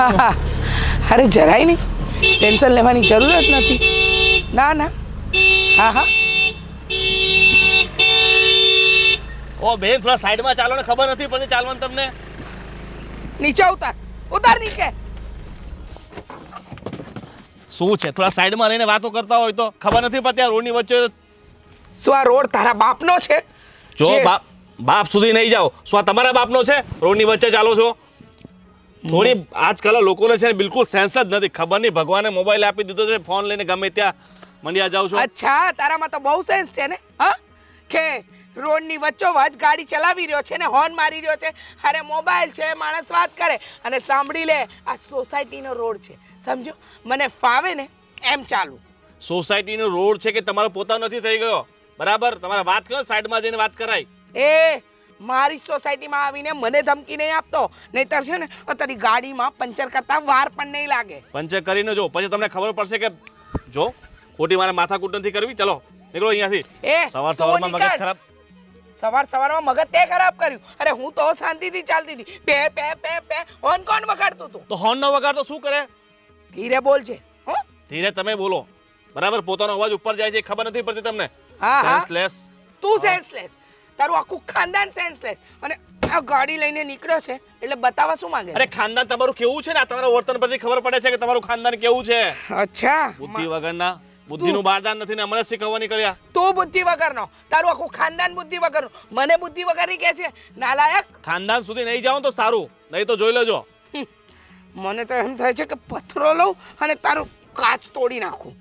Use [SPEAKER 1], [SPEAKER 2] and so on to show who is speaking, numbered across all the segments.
[SPEAKER 1] અરે જરાય નહીં, ટેન્શન લેવાની જરૂર જ નથી. ના ના, હા હા.
[SPEAKER 2] ઓ બેન, થોડા સાઈડમાં ચાલો ને, ખબર નથી પડતી ચાલવાનું તમને.
[SPEAKER 1] નીચે ઉતાર, ઉતાર નીચે.
[SPEAKER 2] શું છે, થોડા સાઈડમાં રહીને વાતો કરતા હોય તો ખબર નથી પડતી આ રોડની વચ્ચે.
[SPEAKER 1] શું આ રોડ તારા બાપનો છે?
[SPEAKER 2] જો બાપ સુધી નહીં જાઓ. શું આ તમારા બાપનો છે? રોડની વચ્ચે ચાલો છો. થોડી આજકાલ લોકોને છે ને બિલકુલ સેન્સ જ નથી. ખબર નહીં ભગવાને મોબાઈલ આપી દીધો છે, ફોન લઈને ગમે ત્યાં મંડ્યા જાવ છો.
[SPEAKER 1] અચ્છા, તારામાં તો બહુ સેન્સ છે ને, હા? કે રોડની વચ્ચોવચ ગાડી ચલાવી રહ્યો છે ને હોર્ન મારી રહ્યો છે. અરે મોબાઈલ છે, માણસ વાત કરે. અને સાંભળી લે, આ સોસાયટીનો રોડ છે, સમજો. મને ફાવે ને એમ ચાલુ.
[SPEAKER 2] સોસાયટીનો રોડ છે કે તમારો પોતાનો નથી થઈ ગયો? બરાબર, તમારે વાત કરો, સાઈડમાં જઈને વાત કરાય.
[SPEAKER 1] એ મારી સોસાયટીમાં આવીને મને ધમકી નહીં આપતો, નહીતર છે ને તારી ગાડીમાં પંચર કરતા વાર પણ નહીં લાગે.
[SPEAKER 2] પંચર કરીને જો, પછી તમને ખબર પડશે કે જો ખોટી મારે માથાકૂટ નથી કરવી. ચલો નીકળો અહીંયાથી. સવારમાં મગજ ખરાબ.
[SPEAKER 1] સવારમાં મગજ તે ખરાબ કર્યું. અરે હું તો શાંતિથી ચાલતી હતી, pay pay pay pay horn કોણ વગાડતું હતું?
[SPEAKER 2] તો હોર્ન ન વગાડતો શું કરે?
[SPEAKER 1] ધીરે બોલજે. હો,
[SPEAKER 2] ધીરે તમે બોલો. બરાબર, પોતાનો અવાજ ઉપર જાય છે, ખબર નથી પડતી તમને.
[SPEAKER 1] હા
[SPEAKER 2] સેન્સલેસ.
[SPEAKER 1] તું સેન્સલેસ, તારું આખું ખાનદાન સેન્સલેસ. અને આ ગાડી લઈને નીકળ્યો છે એટલે બતાવવા શું માંગે?
[SPEAKER 2] અરે ખાનદાન તમારું કેવું છે ને, આ તમારા વર્તન પરથી ખબર પડે છે કે તમારું ખાનદાન કેવું છે.
[SPEAKER 1] અચ્છા,
[SPEAKER 2] બુદ્ધિ વગરના, બુદ્ધિનું બારદાન નથી ને અમને શીખવવા નીકળ્યા.
[SPEAKER 1] તું બુદ્ધિ વગરનો, તારું આખું ખાનદાન બુદ્ધિ વગરનું. મને બુદ્ધિ વગરની કહે છે, નાલાયક.
[SPEAKER 2] ખાનદાન સુધી નહીં જાઓ તો સારું, નહીં તો જોઈ લેજો.
[SPEAKER 1] મને તો એમ થાય છે કે પથ્થરો લઉં અને તારું કાચ તોડી નાખું.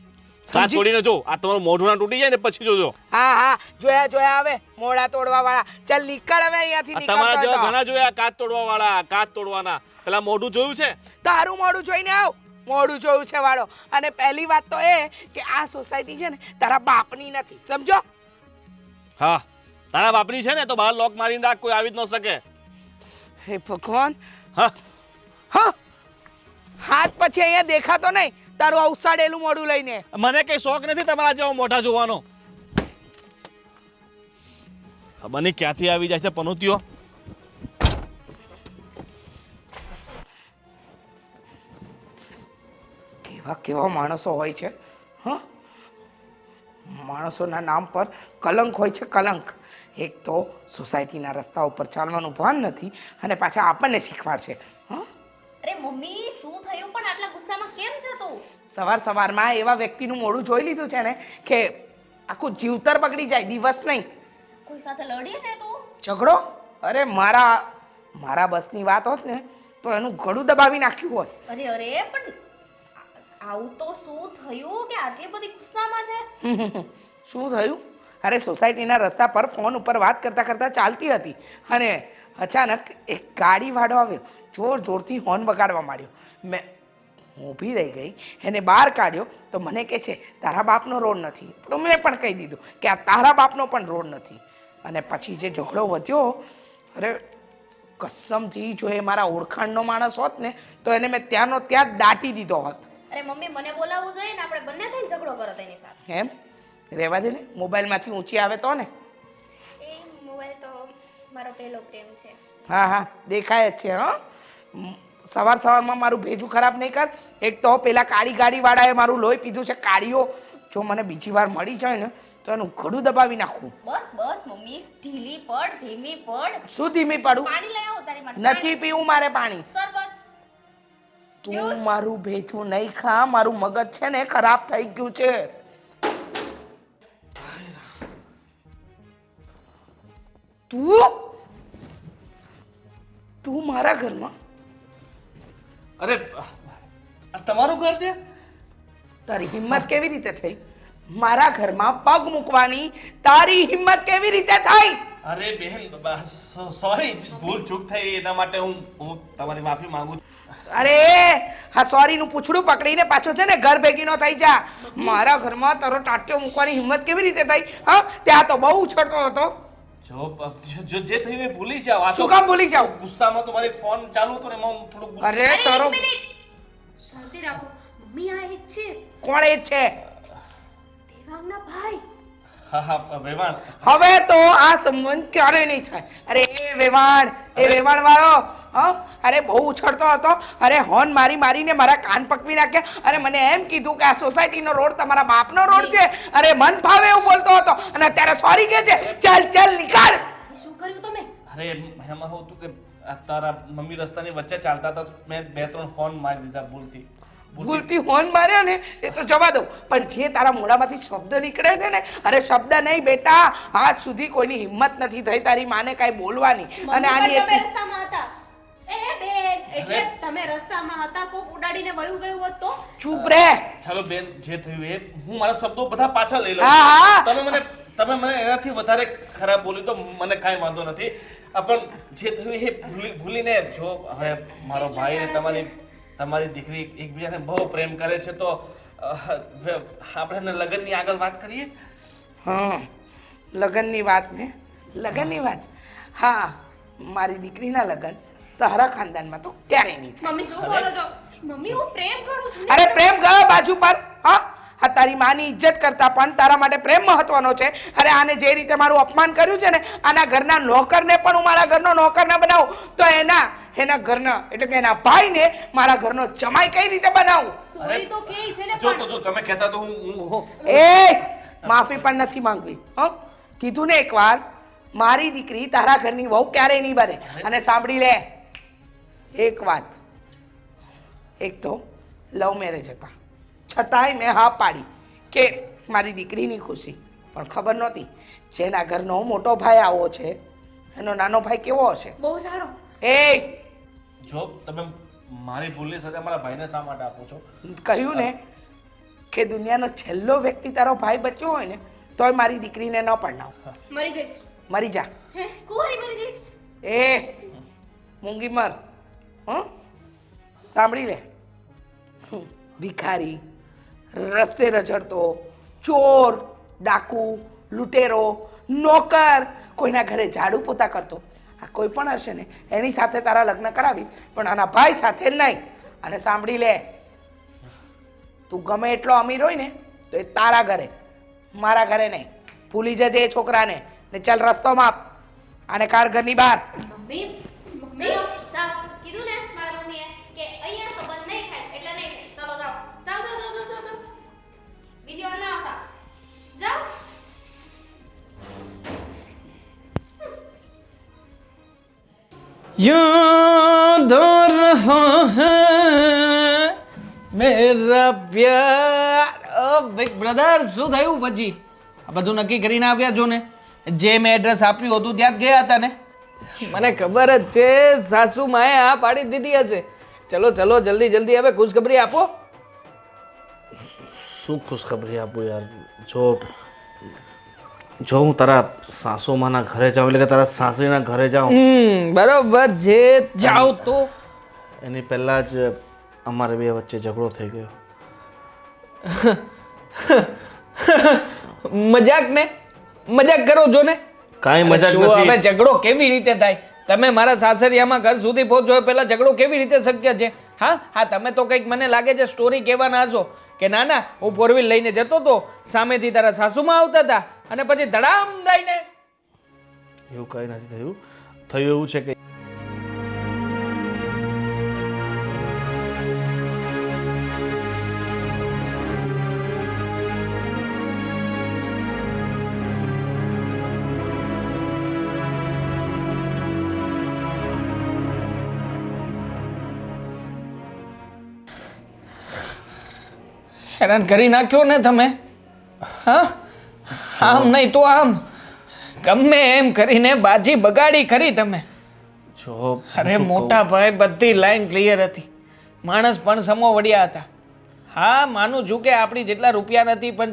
[SPEAKER 2] કાચ તોડીને જો, આ તમારું મોઢું ના તૂટી જાય ને પછી જોજો.
[SPEAKER 1] હા હા, જોયા આવે મોઢા તોડવા વાળા. ચાલ નીકળ હવે અહીંયાથી.
[SPEAKER 2] તમારા જેવા ઘણા જોયા કાચ તોડવા વાળા, કાચ તોડવાના. પેલા મોઢું જોયું છે?
[SPEAKER 1] તારું મોઢું જોઈને આવ. મોઢું જોયું છે વાળો. અને પહેલી વાત તો એ કે આ સોસાયટી છે ને તારા બાપની નથી, સમજો.
[SPEAKER 2] હા, તારા બાપની છે ને તો બહાર લોક મારીને રાખ, કોઈ આવી જ ન શકે.
[SPEAKER 1] હે ભગવાન.
[SPEAKER 2] હા
[SPEAKER 1] હા, હાથ પછી અહીંયા દેખાતો નહીં તારું અવસાડેલું મોઢું લઈને.
[SPEAKER 2] મને કઈ શોખ નથી તમારા જેવા મોઢા જોવાનો. ખબર નહીં ક્યાંથી આવી જાય છે પનોતીઓ.
[SPEAKER 1] કેવા કેવા માણસો હોય છે, હા? માણસોના નામ પર કલંક હોય છે, કલંક. એક તો સોસાયટીના રસ્તા ઉપર ચાલવાનું ભાન નથી અને પાછા આપણને શીખવાડશે. હા,
[SPEAKER 3] અરે મમ્મી, શું થયું પણ આટલા ગુસ્સામાં કેમ છે તું?
[SPEAKER 1] સવારમાં એવા વ્યક્તિનું મોઢું જોઈ લીધું છે ને કે આખું જીવતર બગડી જાય, દિવસ નહીં.
[SPEAKER 3] કોઈ સાથે લડી છે તું?
[SPEAKER 1] ઝઘડો? અરે મારા બસની વાત હોત ને તો એનું ગળું દબાવી નાખ્યું હોત.
[SPEAKER 3] અરે પણ આવું તો શું થયું કે આટલી બધી ગુસ્સામાં છે?
[SPEAKER 1] શું થયું? અરે સોસાયટીના રસ્તા પર ફોન ઉપર વાત કરતા કરતા ચાલતી હતી અને અચાનક એક ગાડીવાળો આવ્યો, જોરથી હોર્ન વગાડવા માંડ્યો. મેં ઊભી રહી ગઈ, એને બહાર કાઢ્યો તો મને કહે છે તારા બાપનો રોડ નથી. તો મેં પણ કહી દીધું કે આ તારા બાપનો પણ રોડ નથી. અને પછી જે ઝઘડો વધ્યો, અરે કસમથી જો એ મારા ઓળખાણનો માણસ હોત ને તો એને મેં ત્યાંનો ત્યાં જ દાટી દીધો હોત.
[SPEAKER 3] અરે મમ્મી, મને બોલાવવું જોઈએ ને, આપણે બંને થઈને ઝઘડો કરો તેની સાથે.
[SPEAKER 1] એમ રહેવા દે ને, મોબાઈલમાંથી ઊંચી આવે તો ને.
[SPEAKER 3] એ મોબાઈલ તો મારો પહેલો પ્રેમ છે.
[SPEAKER 1] હા, દેખાય જ છે. હા, સવારમાં મારું ભેજું ખરાબ નહીં કર. એક તો પેલા કાળી ગાડીવાળાએ મારું લોહી પીધું છે. કાળીઓ જો મને બીજી વાર મળી જાય ને તો એનું ઘડું દબાવી નાખું.
[SPEAKER 3] બસ મમ્મી, ઢીલી પડ, ધીમી પડ.
[SPEAKER 1] શું ધીમી પડું?
[SPEAKER 3] પાણી લઈ આવો તારી માટે.
[SPEAKER 1] નથી પીવું મારે પાણી.
[SPEAKER 3] શરબત.
[SPEAKER 1] તું મારું ભેજું નહીં ખા, મારું મગજ છે ને ખરાબ થઈ ગયું છે. તું મારા ઘરમાં?
[SPEAKER 2] અરે તમારું ઘર છે?
[SPEAKER 1] તારી હિંમત કેવી રીતે થઈ મારા ઘરમાં પગ મૂકવાની? તારી હિંમત કેવી રીતે થઈ?
[SPEAKER 2] અરે બહેન, સોરી, ભૂલ ચૂક થઈ એના માટે હું તમારી માફી માંગુ છું.
[SPEAKER 1] અરે હા, સોરી નું પૂછડું પકડીને પાછો છે ને ઘર ભેગી નો થઈ જા. મારા ઘરમાં તારો ટાટ્યો મૂકવાની હિંમત કેવી રીતે થઈ? હા, ત્યાં તો બહુ ઉછળતો હતો.
[SPEAKER 2] જો જે થયું એ ભૂલી જાવ.
[SPEAKER 1] શું કામ ભૂલી જાવ?
[SPEAKER 2] ગુસ્સામાં તમારી ફોન ચાલુ હતો ને એમાં હું થોડું ગુસ્સો.
[SPEAKER 1] અરે તારો
[SPEAKER 3] શાંતિ રાખો મમ્મી. આ એક છે.
[SPEAKER 1] કોણ એ છે?
[SPEAKER 3] દેવાંગના ભાઈ.
[SPEAKER 2] હા, વેવાણ.
[SPEAKER 1] હવે તો આ સંબંધ ક્યારે નહીં થાય. અરે એ વેવાણ વાળો, હા, અરે બહુ ઉછળતો હતો. અરે હોર્ન મારીને મારા કાન પકવી નાખ્યા. અરે મને એમ કીધું કે આ સોસાયટીનો રોડ તમારા બાપનો રોડ છે. અરે મન ફાવે એવું બોલતો હતો અને અત્યારે સોરી કહે છે. ચાલ નીકળ.
[SPEAKER 3] શું કર્યું તમે?
[SPEAKER 2] અરે એમાં હું તું કે આ તારા મમ્મી રસ્તાની વચ્ચે ચાલતા હતા તો મેં 2-3 હોર્ન મારી દીધા
[SPEAKER 1] ભૂલથી હોર્ન માર્યા ને એ તો જવા દઉં, પણ જે તારા મોઢામાંથી શબ્દ નીકળે છે ને, અરે શબ્દ નહીં બેટા, આજ સુધી કોઈની હિંમત નથી થઈ તારી માને કાંઈ બોલવાની. અને આની
[SPEAKER 3] તમે રસ્તામાં હતા. એ બેન, એટલે તમે રસ્તામાં હતા, કોક ઉડાડીને વયું ગયું હોત તો?
[SPEAKER 1] ચૂપ રે.
[SPEAKER 2] ચાલો બેન, જે થયું એ હું મારા શબ્દો બધા પાછા લઈ લઉં.
[SPEAKER 1] હા.
[SPEAKER 2] તમે મને એનાથી વધારે ખરાબ બોલી તો મને કાંઈ વાંધો નથી. પણ જે થયું એ ભૂલીને જો હવે મારો ભાઈ ને તમારી દીકરી એકબીજાને બહુ પ્રેમ કરે છે તો આપણે લગ્નની આગળ વાત કરીએ.
[SPEAKER 1] હા, લગ્નની વાત. હા, મારી દીકરીના લગ્ન તારા ખાનદાનમાં તો ક્યારેય નહીં થાય.
[SPEAKER 3] મમ્મી શું બોલો છો? મમ્મી હું પ્રેમ કરું છું.
[SPEAKER 1] અરે પ્રેમ ગયો બાજુ પર. હા, તારી માની ઇજ્જત કરતા પણ તારા માટે પ્રેમ મહત્વનો છે. અરે આને જે રીતે મારું અપમાન કર્યું છે ને, આના ઘરના નોકરને પણ હું મારા ઘરનો નોકર ના બનાવું તો એના ઘરના એટલે કે એના ભાઈને મારા ઘરનો જમાઈ કઈ રીતે બનાવું?
[SPEAKER 3] સોરી તો કે છે ને.
[SPEAKER 2] જો તમે કહેતા તો હું
[SPEAKER 1] માફી પણ નથી માંગવી. કીધું ને એકવાર, મારી દીકરી તારા ઘરની વહુ ક્યારેય નહીં બને. અને સાંભળી લે એક વાત, એક તો લવ મેરેજ હતા, છતાંય મેં હા પાડી કે મારી દીકરીની ખુશી, પણ ખબર નહોતી જેના ઘરનો મોટો ભાઈ આવો છે એનો નાનો ભાઈ કેવો હશે.
[SPEAKER 3] બહુ સારો.
[SPEAKER 2] જો તમે મારી ભૂલની સજા મારા ભાઈને શા માટે આપો છો?
[SPEAKER 1] કહ્યું ને કે દુનિયાનો છેલ્લો વ્યક્તિ તારો ભાઈ બચ્યો હોય ને તોય મારી દીકરીને ન પરણાવ.
[SPEAKER 3] મરી જઈશ.
[SPEAKER 1] મરી જા.
[SPEAKER 3] કુંવારી મરી જઈશ.
[SPEAKER 1] મૂંગી મર. સાંભળી લે, ભિખારી, રસ્તે રઝળતો, ચોર, ડાકુ, લૂંટેરો, નોકર, કોઈના ઘરે ઝાડુ પોતા કરતો, આ કોઈ પણ હશે ને એની સાથે તારા લગ્ન કરાવીશ, પણ આના ભાઈ સાથે નહીં. અને સાંભળી લે, તું ગમે એટલો અમીર હોય ને તો એ તારા ઘરે, મારા ઘરે નહીં. ભૂલી જજે એ છોકરાને ને ચાલ રસ્તો માપ આને કાર ઘરની બહાર.
[SPEAKER 3] મમ્મી ચાલ, કીધું ને મારા મમ્મીએ કે અહીંયા સંબંધ નહીં થાય એટલે નહીં થાય. ચલો જાઓ. બીજી વાર ના આવતા. જાઓ.
[SPEAKER 4] याद रहा है मेरा प्यार. બિગ બ્રધર, શું થયું પછી? આ બધું નક્કી કરીને આવ્યા છો ને? જે મેં એડ્રેસ આપ્યું હતું ત્યાં જ ગયા હતા ને? મને ખબર જ છે સાસુ માએ આ પાડી દીધી હશે. ચલો જલ્દી હવે ખુશખબરી આપો.
[SPEAKER 2] શું ખુશખબરી આપું યાર? જો હું તારા સાસુમાના ઘરે જાઉં એટલે કે તારા સાસરીના ઘરે જાઉં,
[SPEAKER 4] બરોબર છે, જાઓ તો.
[SPEAKER 2] એની પહેલા જ અમારે બે વચ્ચે ઝઘડો થઈ ગયો.
[SPEAKER 4] મજાક કરો છો ને?
[SPEAKER 2] કાંઈ મજાક
[SPEAKER 4] શું
[SPEAKER 2] નથી.
[SPEAKER 4] હવે ઝઘડો કેવી રીતે થાય? તમે મારા સાસરિયામાં ઘર સુધી પહોંચો એ પહેલા ઝઘડો કેવી રીતે શક્ય છે? હા, તમે તો કંઈક મને લાગે છે સ્ટોરી કહેવાના હશો કે ના હું ફોર વ્હીલ લઈને જતો હતો, સામેથી તારા સાસુમાં આવતા હતા અને પછી ધડામ દઈને.
[SPEAKER 2] એવું કંઈ નથી થયું એવું છે કે
[SPEAKER 4] હેરાન કરી નાખ્યો ને તમે. આમ નહીં તો આમ, ગમે એમ કરીને બાજી બગાડી ખરી તમે.
[SPEAKER 2] જો
[SPEAKER 4] અરે મોટા ભાઈ, બધી લાઈન ક્લિયર હતી, માણસ પણ સમો વળ્યા હતા. હા, માનું છું કે આપણી જેટલા રૂપિયા નથી, પણ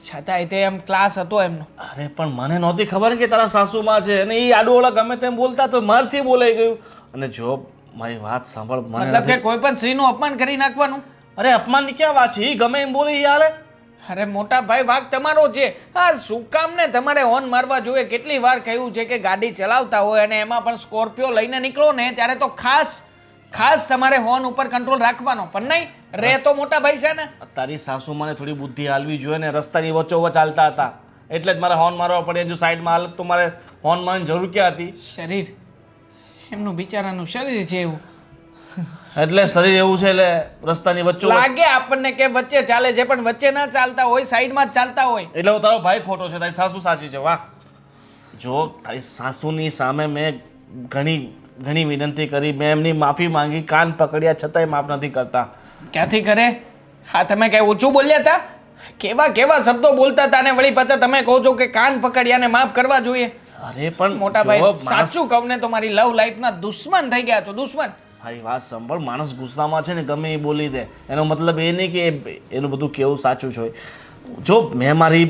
[SPEAKER 4] છતાંય તે એમ ક્લાસ હતો એમનો.
[SPEAKER 2] અરે પણ મને નહોતી ખબર કે તારા સાસુમાં છે અને એ આડુઓળા ગમે તેમ બોલતા તો મારથી બોલાઈ ગયું. અને જો મારી વાત સાંભળ,
[SPEAKER 4] મતલબ કે કોઈ પણ સ્ત્રીનું અપમાન કરી નાખવાનું?
[SPEAKER 2] અરે અપમાનની ક્યાં વાત છે? એ ગમે એમ બોલે એ હાલે.
[SPEAKER 4] અરે મોટા ભાઈ, વાંક તમારો છે. હા, શું કામ ને તમારે હોર્ન મારવા જોઈએ? કેટલી વાર કહ્યું છે કે ગાડી ચલાવતા હોય અને એમાં પણ સ્કોર્પિયો લઈને નીકળો ને ત્યારે તો ખાસ તમારે હોર્ન ઉપર કંટ્રોલ રાખવાનો. પણ નહીં રે તો મોટા ભાઈ છે ને.
[SPEAKER 2] તારી સાસુ મને થોડી બુદ્ધિ હાલવી જોઈએ ને. રસ્તાની વચ્ચોવચ ચાલતા હતા એટલે જ મારે હોર્ન મારવા પડે. જો સાઈડમાં હાલત તો મારે હોર્ન મારવાની જરૂર ક્યાં હતી?
[SPEAKER 4] શરીર એમનું બિચારાનું શરીર છે એવું.
[SPEAKER 2] એટલે શરીર એવું છે એટલે રસ્તાની વચ્ચે
[SPEAKER 4] લાગે આપણને કે વચ્ચે ચાલે છે પણ વચ્ચે ના ચાલતા હોય, સાઈડમાં જ ચાલતા હોય.
[SPEAKER 2] એટલે હું તારો ભાઈ ખોટો છે, તારી સાસુ સાચી છે. વાહ, જો તારી સાસુની સામે મેં ઘણી વિનંતી કરી, મેં એમની માફી માંગી, કાન પકડ્યા, છતાંય માફ નથી કરતા.
[SPEAKER 4] ક્યાંથી કરે? હા, તમે કઈ ઓછું બોલ્યા હતા? કેવા કેવા શબ્દો બોલતા હતા ને વળી પાછા તમે કહો છો કે કાન પકડ્યા ને માફ કરવા જોઈએ.
[SPEAKER 2] અરે પણ
[SPEAKER 4] મોટા
[SPEAKER 2] જો
[SPEAKER 4] ભાઈ,
[SPEAKER 2] માણસ-
[SPEAKER 4] સાચું કહું ને તો મારી લવ લાઈફના દુશ્મન થઈ ગયા છો, દુશ્મન.
[SPEAKER 2] મારી વાત સાંભળ, માણસ ગુસ્સામાં છે ને ગમે એ બોલી દે, એનો મતલબ એ નહીં કે એનું બધું કેવું સાચું જ હોય. જો મેં મારી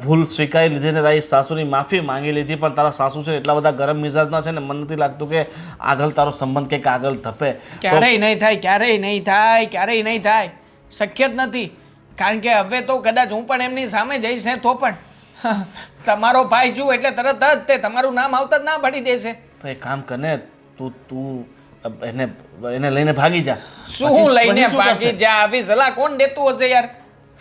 [SPEAKER 2] ભૂલ સ્વીકારી લીધી ને તારી સાસુની માફી માંગી લીધી, પણ તારા સાસુ છે એટલા બધા ગરમ મિજાજના છે ને, મને નથી લાગતું કે આગળ તારો સંબંધ કંઈક આગળ ધપે.
[SPEAKER 4] ક્યારેય નહીં થાય, ક્યારેય નહીં થાય, ક્યારેય નહીં થાય. શક્ય જ નથી. કારણ કે હવે તો કદાચ હું પણ એમની સામે જઈશ ને તો પણ તમારો ભાઈ છું એટલે તરત જ તે તમારું નામ આવતા જ ના પાડી દેશે.
[SPEAKER 2] એક કામ કરને, તું એને લઈને ભાગી જા.
[SPEAKER 4] શું હું લઈને ભાગી જા? આવી સલાહ કોણ દેતું હશે યાર?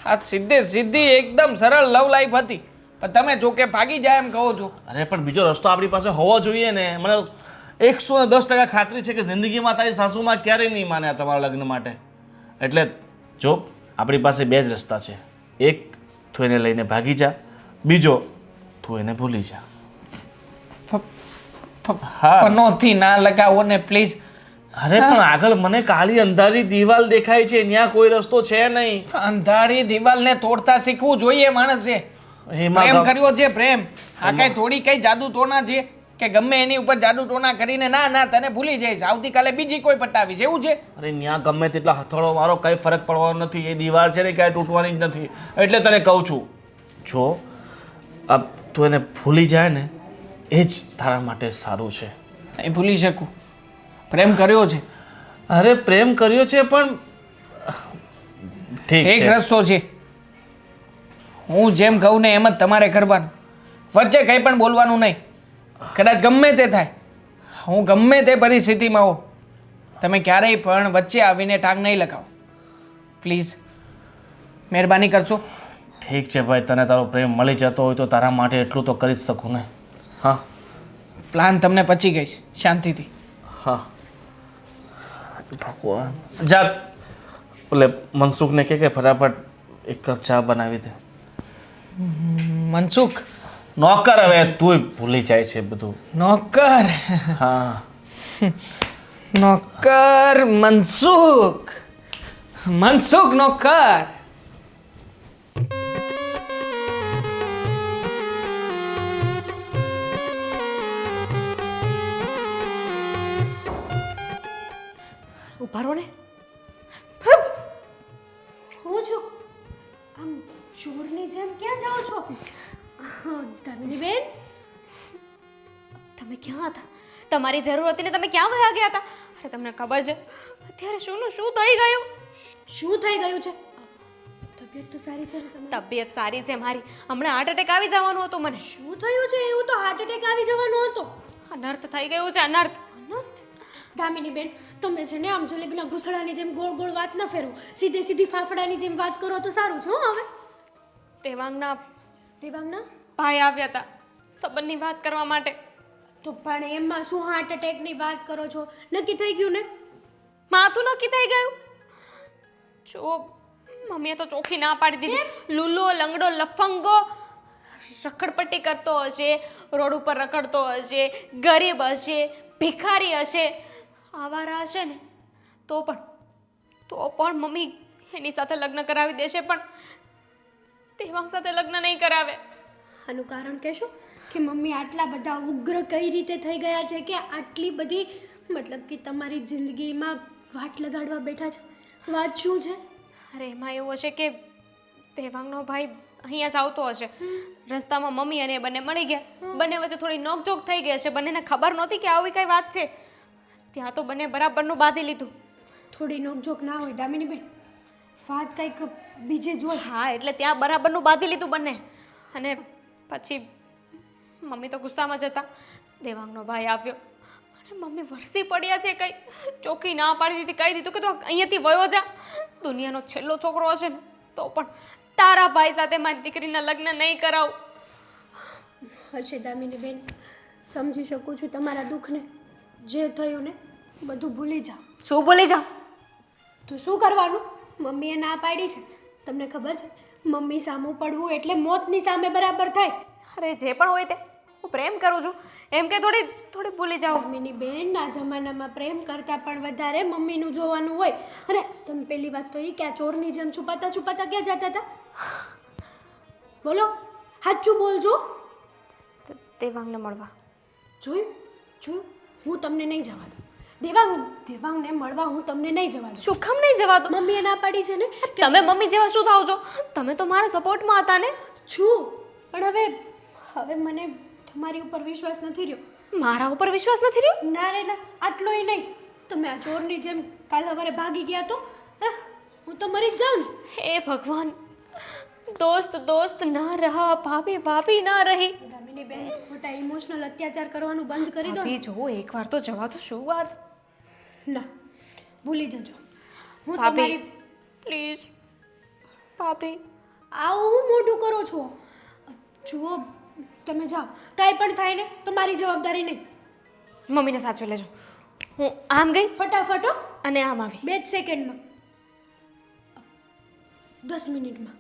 [SPEAKER 4] આ સીધી એકદમ સરળ લવ લાઈફ હતી, પણ તમે જો કે ભાગી જાય એમ કહો છો.
[SPEAKER 2] અરે પણ બીજો રસ્તો આપણી પાસે હોવો જોઈએ ને. મને 110% ખાતરી છે કે જિંદગીમાં તારી સાસુમાં ક્યારેય નહીં માને આ તમારા લગ્ન માટે. એટલે જો આપણી પાસે બે જ રસ્તા છે. એક, તું એને લઈને ભાગી જા. બીજો, તું એને ભૂલી જા. હા.
[SPEAKER 4] પનોથી ના લગાવો ને પ્લીઝ.
[SPEAKER 2] અરે પણ આગળ મને કાળી અંધારી દિવાલ દેખાય છે, ત્યાં કોઈ રસ્તો છે નહીં.
[SPEAKER 4] અંધારી દિવાલને તોડતા શીખવું જોઈએ માણસે. પ્રેમ
[SPEAKER 2] એમાં
[SPEAKER 4] કર્યો છે, પ્રેમ. હા, કઈ થોડી કઈ જાદુ ટોના છે કે ગમે એની ઉપર જાદુ ટોના કરીને ના તને ભૂલી જઈશ, આવતીકાલે બીજી કોઈ પટાવીશ, એવું છે?
[SPEAKER 2] અરે ત્યાં ગમે તેટલા હથોડો મારો કઈ ફરક પડવાનો નથી. એ દિવાલ છે ને ક્યાંય તૂટવાની જ નથી. એટલે તને કહું છું, જો અબ તું એને ભૂલી જાય ને એ જ તારા માટે સારું છે.
[SPEAKER 4] નહીં ભૂલી શકું. પ્રેમ કર્યો છે.
[SPEAKER 2] અરે પ્રેમ કર્યો છે પણ ઠીક
[SPEAKER 4] એક
[SPEAKER 2] છે.
[SPEAKER 4] રસ્તો છે. હું જેમ કહું ને એમ જ તમારે કરવાનું. વચ્ચે કંઈ પણ બોલવાનું નહીં. કદાચ ગમે તે થાય, હું ગમે તે પરિસ્થિતિમાં હોઉં, તમે ક્યારેય પણ વચ્ચે આવીને ટાંગ નહીં લગાવો. પ્લીઝ, મહેરબાની કરશો.
[SPEAKER 2] ઠીક છે ભાઈ, તને તારો પ્રેમ મળી જતો હોય તો તારા માટે એટલું તો કરી જ શકું ને. હા
[SPEAKER 4] પ્લાન તમને પચી ગઈ છે, શાંતિથી.
[SPEAKER 2] હા ભગવાન, જા એટલે મનસુખને કે ફટાફટ એક કપ ચા બનાવી દે.
[SPEAKER 4] મનસુખ?
[SPEAKER 2] નોકર હવે તું ભૂલી જાય છે બધું.
[SPEAKER 4] નોકર?
[SPEAKER 2] હા
[SPEAKER 4] નોકર મનસુખ. મનસુખ નોકર.
[SPEAKER 3] ઉભા રહો ને.
[SPEAKER 5] હું છું આમ ચોરની જેમ ક્યાં જાઓ છો? ધનની બેન,
[SPEAKER 3] તમે ક્યાં હતા? તમારી જરૂર હતી ને તમે ક્યાં વયા ગયા હતા? અરે તમને ખબર છે અત્યારે શું થઈ ગયું?
[SPEAKER 5] શું થઈ ગયું છે? તબિયત તો સારી છે ને તમારી?
[SPEAKER 3] તબિયત સારી છે મારી. હમણાં હાર્ટ એટેક આવી જવાનું હતું મને.
[SPEAKER 5] શું થયું છે એવું? તો હાર્ટ એટેક આવી જવાનો હતો.
[SPEAKER 3] અનર્થ થઈ ગયું છે, અનર્થ.
[SPEAKER 5] અનર્થ? દામિની બેન, તમે છે ને આમ જલેબીના ઘૂસડાની જેમ ગોળ ગોળ વાત ન ફેરવો. સીધી ફાફડાની જેમ વાત કરો તો સારું છે. હવે
[SPEAKER 3] દેવાંગના
[SPEAKER 5] દેવાંગના
[SPEAKER 3] ભાઈ આવ્યા હતા સંબંધની વાત કરવા માટે.
[SPEAKER 5] તો પણ એમાં શું હાર્ટ એટેકની વાત કરો છો? નક્કી થઈ ગયું ને?
[SPEAKER 3] માથું નક્કી થઈ ગયું. જો મમ્મીએ તો ચોખ્ખી ના પાડી દીધી. લુલો લંગડો લફંગો રખડપટ્ટી કરતો હશે, રોડ ઉપર રખડતો હશે, ગરીબ હશે, ભિખારી હશે, આવારા હશે ને તો પણ મમ્મી એની સાથે લગ્ન કરાવી દેશે, પણ દેવાંગ સાથે લગ્ન નહીં કરાવે.
[SPEAKER 5] આનું કારણ કહેશો કે મમ્મી આટલા બધા ઉગ્ર કઈ રીતે થઈ ગયા છે કે આટલી બધી મતલબ કે તમારી જિંદગીમાં વાટ લગાડવા બેઠા છે? વાત શું છે?
[SPEAKER 3] અરે એમાં એવું હશે કે દેવાંગનો ભાઈ અહીંયા જ આવતો હશે. રસ્તામાં મમ્મી અને એ બંને મળી ગયા. બંને વચ્ચે થોડી નોકઝોક થઈ ગઈ હશે. બંનેને ખબર નહોતી કે આવી કઈ વાત છે. ત્યાં તો બંને બરાબરનું બાંધી લીધું.
[SPEAKER 5] થોડી નોકઝોક ના હોય દામિની બેન, વાત કંઈક બીજે જ હોય.
[SPEAKER 3] હા, એટલે ત્યાં બરાબરનું બાંધી લીધું બંને. અને પછી મમ્મી તો ગુસ્સામાં જ હતા. દેવાંગનો ભાઈ આવ્યો અને મમ્મી વરસી પડ્યા છે. કઈ ચોખ્ખી ના પાડી દીધી, કહી દીધું કે તું અહીંયાથી વયો જા. દુનિયાનો છેલ્લો છોકરો હશે ને તો પણ તારા ભાઈ સાથે મારી દીકરીના લગ્ન નહીં કરાવું.
[SPEAKER 5] હશે દામિની બેન, સમજી શકું છું તમારા દુઃખને, જે થયું ને બધું ભૂલી જાઓ.
[SPEAKER 3] શું બોલી જાઓ?
[SPEAKER 5] તો શું કરવાનું? મમ્મીએ ના પાડી છે. તમને ખબર છે મમ્મી સામું પડવું એટલે મોતની સામે બરાબર થાય.
[SPEAKER 3] અરે જે પણ હોય તે હું પ્રેમ કરું છું એમ કે થોડી થોડી ભૂલી જાઓ.
[SPEAKER 5] મમ્મીની બહેનના જમાનામાં પ્રેમ કરતાં પણ વધારે મમ્મીનું જોવાનું હોય. અને તમે પહેલી વાત તો એ કે આ ચોરની જેમ છુપાતા છુપાતા ક્યાં જતા હતા? બોલો, સાચું બોલજો.
[SPEAKER 3] દેવાંગને મળવા.
[SPEAKER 5] જોયું જોયું, હું તમને નહીં જવા દઉં. દેવાંગને મળવા હું તમને નહીં જવા દઉં.
[SPEAKER 3] શું કામ નહીં જવા દો?
[SPEAKER 5] મમ્મીએ ના પાડી છે ને.
[SPEAKER 3] તમે મમ્મી જેવા શું થાવ છો? તમે તો મારા સપોર્ટમાં હતા ને.
[SPEAKER 5] છું, પણ હવે મને તમારી ઉપર વિશ્વાસ નથી રહ્યો.
[SPEAKER 3] મારા ઉપર વિશ્વાસ નથી રહ્યો?
[SPEAKER 5] ના રે ના, આટલોય નહીં. તમે આ ચોરની જેમ કાલ સવારે ભાગી ગયા તો હું તો મરી જ જાઉં ને.
[SPEAKER 3] હે ભગવાન, दोस्त दोस्त ना रहा, भाभी भाभी ना રહી.
[SPEAKER 5] દામિની બેન, મોટા ઇમોશનલ અત્યાચાર કરવાનું બંધ કરી દો.
[SPEAKER 3] ભાભી જો એકવાર તો જવા તો શું વાત.
[SPEAKER 5] ના, ભૂલી જજો. હું
[SPEAKER 3] ભાભી
[SPEAKER 5] તમારી
[SPEAKER 3] પ્લીઝ ભાભી.
[SPEAKER 5] આવું હું મોઢું કરો છો. જુઓ, તમે જાઓ, કાંઈ પણ થાય ને તો મારી જવાબદારી નહીં.
[SPEAKER 3] મમ્મીને સાચવી લેજો. હું આમ ગઈ
[SPEAKER 5] ફટાફટ હો.
[SPEAKER 3] અને આમ આવી.
[SPEAKER 5] 2 સેકન્ડમાં, 10 મિનિટમાં.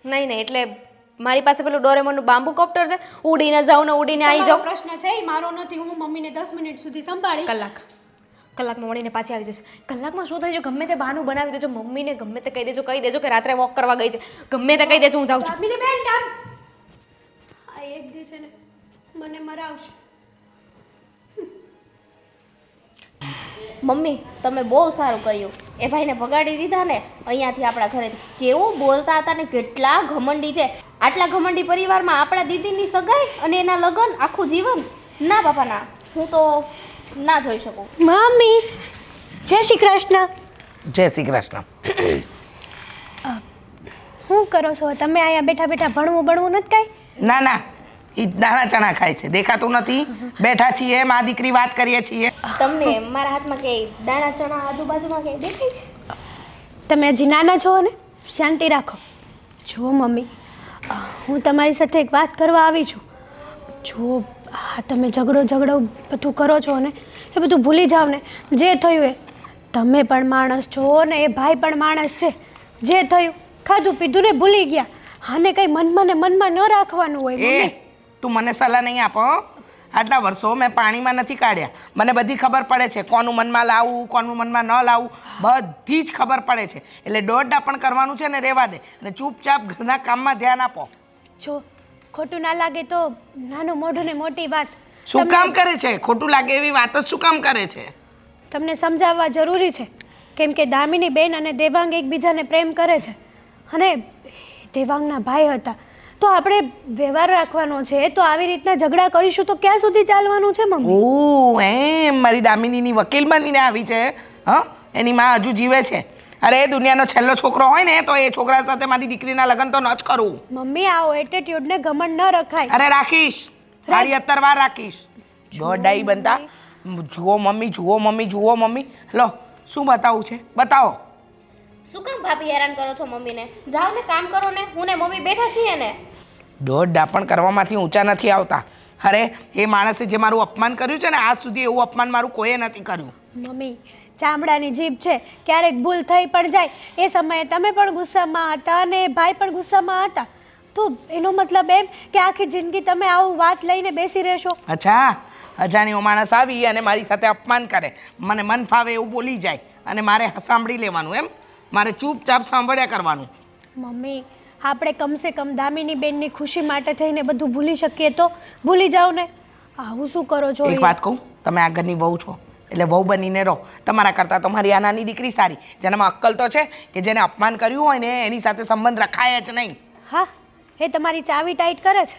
[SPEAKER 3] નહીં નહીં, એટલે મારી પાસે પેલું ડોરેમોનનું બાંબુ કોપ્ટર છે, ઉડીને જાઉં ને ઉડીને આવી
[SPEAKER 5] તમારો
[SPEAKER 3] જાઉં.
[SPEAKER 5] પ્રશ્ન છે એ મારો નથી. હું મમ્મીને 10 મિનિટ સુધી સંભાળીશ.
[SPEAKER 3] કલાકમાં મળીને પાછી આવી જશે. કલાકમાં શું થાય છે? ગમે તે બહાનું બનાવી દેજો, મમ્મીને ગમે તે કહી દેજો કે રાત્રે વોક કરવા ગઈ છે. ગમે તે કહી દેજો, હું જાઉં છું.
[SPEAKER 5] દામિની બેન, આ એક દી છે ને મને મરાવશે.
[SPEAKER 6] મમ્મી તમે બહુ સારું કર્યું. એ ભાઈને ભગાડી દીધા ને અહીંયાથી આપણા ઘરેથી. કેવું બોલતા હતા ને કેટલા ઘમંડી છે. આટલા ઘમંડી પરિવારમાં આપણા દીદીની સગાઈ અને એના લગ્ન આખું જીવન. ના બાપા ના, હું તો ના જોઈ શકું.
[SPEAKER 5] મમ્મી, જય શ્રી કૃષ્ણ.
[SPEAKER 1] જય શ્રી કૃષ્ણ.
[SPEAKER 5] શું કરો છો તમે? અહીંયા બેઠા બેઠા ભણવું નથી કાંઈ?
[SPEAKER 1] ના ના, એ દાણા ચણા ખાય છે, દેખાતું નથી. બેઠા છીએ, મા દીકરી વાત કરીએ છીએ.
[SPEAKER 6] તમને મારા હાથમાં કે દાણા ચણા આજુબાજુમાં કે દેખાય છે?
[SPEAKER 5] તમે હજી નાના છો ને, શાંતિ રાખો. જુઓ મમ્મી, હું તમારી સાથે એક વાત કરવા આવી છું. જો હા, તમે ઝઘડો બધું કરો છો ને એ બધું ભૂલી જાઓ ને. જે થયું એ, તમે પણ માણસ છો ને એ ભાઈ પણ માણસ છે. જે થયું ખાધું પીધું ને ભૂલી ગયા. આને કંઈ મનમાં ન રાખવાનું હોય.
[SPEAKER 1] એ તું મને સલાહ નહીં આપો. આટલા વર્ષો મેં પાણીમાં નથી કાઢ્યા. મને બધી ખબર પડે છે, કોનું મનમાં લાવવું, કોનું મનમાં ન લાવવું, બધી જ ખબર પડે છે. એટલે દોડડા પણ કરવાનું છે ને રહેવા દે, અને ચૂપચાપ ઘરના કામમાં ધ્યાન આપો.
[SPEAKER 5] જો ખોટું ના લાગે તો નાનું મોઢું ને મોટી વાત.
[SPEAKER 1] શું કામ કરે છે? ખોટું લાગે એવી વાત જ શું કામ કરે છે?
[SPEAKER 5] તમને સમજાવવા જરૂરી છે, કેમ કે દામિની બેન અને દેવાંગ એકબીજાને પ્રેમ કરે છે. અને દેવાંગના ભાઈ હતા, તો આપણે વ્યવહાર રાખવાનો છે. તો આવી રીતના ઝઘડા કરીશું તો ક્યાં સુધી ચાલવાનું છે મમ્મી?
[SPEAKER 1] ઓ એમ મારી દામિનીની વકીલ બનીને આવી છે? હા, એની માં હજુ જીવે છે. અરે દુનિયાનો છેલ્લો છોકરો હોય ને તો એ છોકરા સાથે મારી દીકરીના લગ્ન તો ન જ કરું.
[SPEAKER 5] મમ્મી, આવો એટીટ્યુડને ઘમંડ ન રખાય.
[SPEAKER 1] અરે રાખીશ, તારી 70 વાર રાખીશ. દોડાઈ બનતા. જુઓ મમ્મી. લો, શું બતાવું છે? બતાવો.
[SPEAKER 6] શું કામ ભાભી હેરાન કરો છો મમ્મીને? જાઓ ને કામ કરો ને. હું ને મમ્મી બેઠા છીએ ને.
[SPEAKER 1] દોડડા પણ કરવામાંથી ઊંચા નથી આવતા. અરે એ માણસે જે મારું અપમાન કર્યું છે ને, આજ સુધી એવું અપમાન મારું કોઈએ નથી કર્યું.
[SPEAKER 5] મમ્મી, ચામડાની જીભ છે, ક્યારેક ભૂલ થઈ પણ જાય. એ સમયે તમે પણ ગુસ્સામાં હતા અને ભાઈ પણ ગુસ્સામાં હતા. તો એનો મતલબ એમ કે આખી જિંદગી તમે આવું વાત લઈને બેસી રહેશો?
[SPEAKER 1] અચ્છા, અજાણ્યો માણસ આવી અને મારી સાથે અપમાન કરે, મને મન ફાવે એવું બોલી જાય અને મારે સાંભળી લેવાનું એમ? મારે ચૂપચાપ સાંભળ્યા કરવાનું.
[SPEAKER 5] મમ્મી, આપણે કમસે કમ દામિની બેનની ખુશી માટે થઈને બધું ભૂલી શકીએ તો ભૂલી જાઓ ને. આવું શું કરો છો?
[SPEAKER 1] એક વાત કહું, તમે આ ઘરની વહુ છો એટલે વહુ બનીને રહો. તમારા કરતાં તો મારી આ નાની દીકરી સારી, જેનામાં અક્કલ તો છે કે જેને અપમાન કર્યું હોય ને એની સાથે સંબંધ રખાય જ નહીં.
[SPEAKER 5] હા, એ તમારી ચાવી ટાઈટ કરે છે.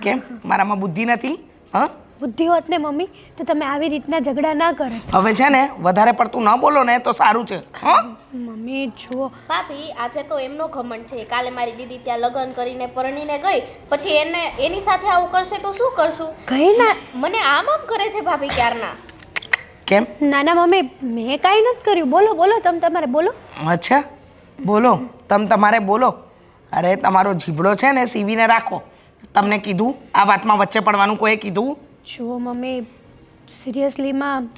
[SPEAKER 1] કેમ? મારામાં બુદ્ધિ નથી? હા,
[SPEAKER 5] બુદ્ધિ હોત ને મમ્મી તો તમે આવી રીતના ઝઘડા ના કરે.
[SPEAKER 1] હવે છે ને વધારે પડતું ન બોલો ને તો સારું છે. હા
[SPEAKER 5] મમ્મી જુઓ,
[SPEAKER 6] ભાભી આજે તો એમનો ઘમંડ છે. કાલે મારી દીદી ત્યાં લગ્ન કરીને પરણીને ગઈ, પછી એની સાથે આવું કરશે તો શું કરશું?
[SPEAKER 5] કઈ ના.
[SPEAKER 6] મને આમ કરે છે ભાભી ક્યારના.
[SPEAKER 1] કેમ?
[SPEAKER 5] નાના મમ્મી, મેં કાંઈ નથી કર્યું. બોલો તમે તમારે બોલો.
[SPEAKER 1] અચ્છા, બોલો તમારે બોલો. અરે તમારો જીભડો છે ને સીવીને રાખો. તમને કીધું આ વાતમાં વચ્ચે પડવાનું કોઈ કીધું?
[SPEAKER 5] જુઓ મમ્મી, સિરિયસલીમાં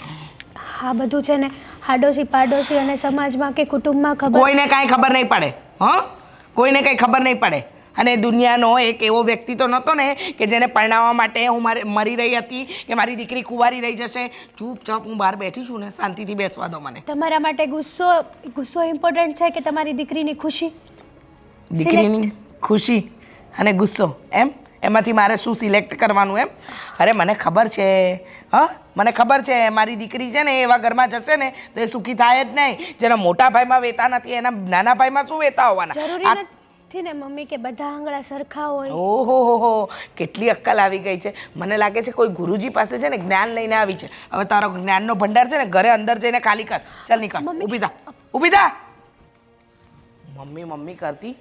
[SPEAKER 5] આ બધું છે ને આડોશી પાડોશી અને સમાજમાં કે કુટુંબમાં ખબર
[SPEAKER 1] કોઈને કાંઈ ખબર નહીં પડે હા કોઈને કંઈ ખબર નહીં પડે. અને દુનિયાનો એક એવો વ્યક્તિ તો નહોતો ને કે જેને પરણાવવા માટે હું મરી રહી હતી કે મારી દીકરી કુંવારી રહી જશે. ચૂપચાપ હું બહાર બેઠી છું ને, શાંતિથી બેસવા દો મને.
[SPEAKER 5] તમારા માટે ગુસ્સો ઇમ્પોર્ટન્ટ છે કે તમારી દીકરીની ખુશી?
[SPEAKER 1] દીકરીની ખુશી અને ગુસ્સો એમાંથી મારે શું સિલેક્ટ કરવાનું એમ? અરે મને ખબર છે મને ખબર છે મારી દીકરી છે ને એવા ઘરમાં જશે ને તો એ સુખી થાય જ નહીં. જેના મોટા ભાઈમાં વેતા નથી એના નાના ભાઈમાં શું વેતા હોવાના?
[SPEAKER 5] જરૂરી નથી ને મમ્મી કે બધા આંગળા સરખા હોય.
[SPEAKER 1] ઓહો કેટલી અક્કલ આવી ગઈ છે. મને લાગે છે કોઈ ગુરુજી પાસે છે ને જ્ઞાન લઈને આવી છે. હવે તારો જ્ઞાનનો ભંડાર છે ને ઘરે અંદર જઈને ખાલી કર. ચાલ નીકળ, ઊભી થા. મમ્મી મમ્મી કરતી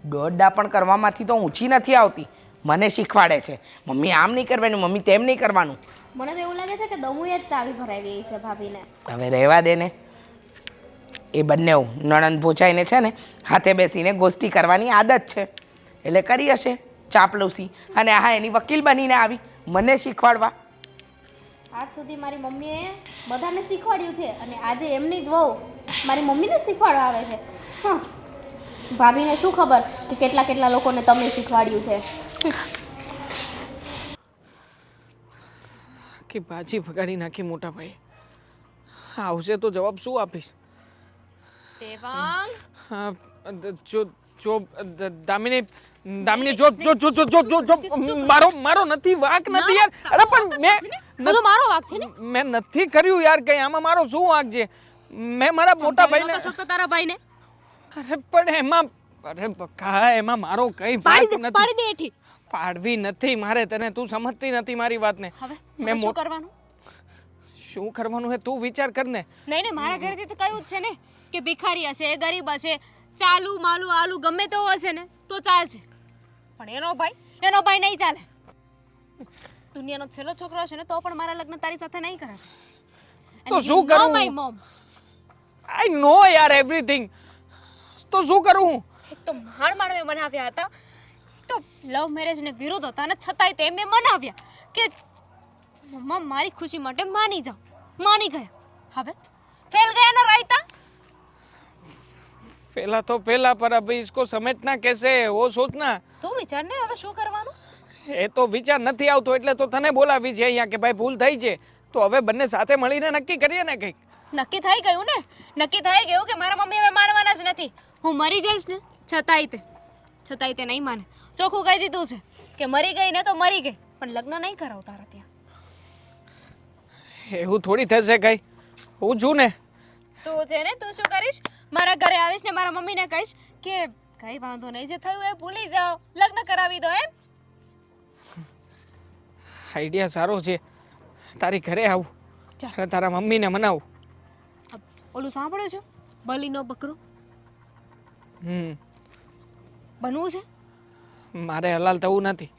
[SPEAKER 1] દોડડા પણ કરવામાંથી તો ઊંચી નથી આવતી. મને શીખવાડે છે મમ્મી આમ નહીં કરવાનું, મમ્મી તેમ નહીં કરવાનું.
[SPEAKER 6] મને તો એવું લાગે છે કે દમુએ જ ચાવી ભરાવી છે ભાભીને.
[SPEAKER 1] હવે રહેવા દે ને. એ બંને નણંદ ભોજાઈને છે ને હાથે બેસીને ગોષ્ઠી કરવાની આદત છે એટલે કરી હશે ચાપલુસી. અને હા એની વકીલ બનીને આવી મને શીખવાડવા.
[SPEAKER 6] આજ સુધી મારી મમ્મીએ બધાને શીખવાડ્યું છે અને આજે એમની જ વહુ મારી મમ્મીને શીખવાડવા આવે છે. ભાભીને શું ખબર કે કેટલા કેટલા લોકોને તમે શીખવાડ્યું છે.
[SPEAKER 4] કે ભાજી ભગાડી નાખી મોટા ભાઈ. આવશે તો જવાબ શું આપીશ?
[SPEAKER 3] દેવાંગ
[SPEAKER 4] હા, જો દામિની જો મારો નથી વાંક નથી યાર. અરે પણ
[SPEAKER 3] બધો મારો વાંક છે ને.
[SPEAKER 4] મેં નથી કર્યું યાર કઈ. આમાં મારો શું વાંક છે? મેં મારા મોટા ભાઈને
[SPEAKER 3] તો તારા ભાઈને
[SPEAKER 4] અરે પણ એમાં અરે બકા એમાં મારો કઈ વાંક નથી.
[SPEAKER 3] પાડી દે એઠી.
[SPEAKER 4] પાડવી નથી મારે તને. તું સમજતી નથી મારી વાતને.
[SPEAKER 3] હવે
[SPEAKER 4] મેં
[SPEAKER 3] શું કરવાનું?
[SPEAKER 4] શું કરવાનું હે તું વિચાર કર ને.
[SPEAKER 3] નહીં ને મારા ઘરેથી તો કયું જ છે ને કે ભિખારી હશે, ગરીબ હશે, ચાલુ માલુ આલુ ગમે તો હશે ને તો ચાલશે. પણ એનો ભાઈ નહીં ચાલે. દુનિયાનો છેલ્લો છોકરો હશે ને તો પણ મારા લગ્ન તારી સાથે નહીં કરે.
[SPEAKER 4] તો શું કરું?
[SPEAKER 3] My mom.
[SPEAKER 4] આઈ નો યાર એવરીથિંગ. તો શું કરું?
[SPEAKER 3] એક તો માણ મેં બનાવ્યા હતા તો લવ મેરેજ ને વિરોધ હતા અને છતાંય તે મેં મનાવ્યા કે મમ્મા મારી ખુશી માટે માની ગયા. હવે ફેલ ગયા ના રાયતા.
[SPEAKER 4] पहला पर अभी इसको समझना कैसे है वो सोचना.
[SPEAKER 3] તું વિચાર ને હવે શું કરવાનું?
[SPEAKER 4] એ તો વિચાર નથી આવતો એટલે તો તને બોલાવી છે અહીંયા કે ભાઈ ભૂલ થઈ છે તો હવે બંને સાથે મળીને નક્કી કરીએ ને કંઈક.
[SPEAKER 3] નક્કી થઈ ગયું ને. નક્કી થઈ ગયું કે મારા મમ્મી હવે માનવાના જ નથી. હું મરી જઈશ ને છતાંય તે નહીં માને. ચોખ્ખું કહી દીધું છે કે મરી ગઈ ને તો મરી ગઈ પણ લગ્ન નહીં કરાવ તારા ત્યાં.
[SPEAKER 4] એવું થોડી થશે કઈ. હું છું ને.
[SPEAKER 3] તું છે ને તું શું કરીશ? મારા ઘરે આવીશ ને મારા મમ્મીને કહીશ કે કઈ વાંધો નહીં, જે થયું એ ભૂલી જાઓ, લગ્ન કરાવી દો એમ.
[SPEAKER 4] આઈડિયા સારો છે. તારી ઘરે આવું અને તારા મમ્મીને મનાવું.
[SPEAKER 3] ઓલું સાંભળ્યું છે બલીનો બકરો બનવું છે?
[SPEAKER 4] મારે હલાલ થવું નથી.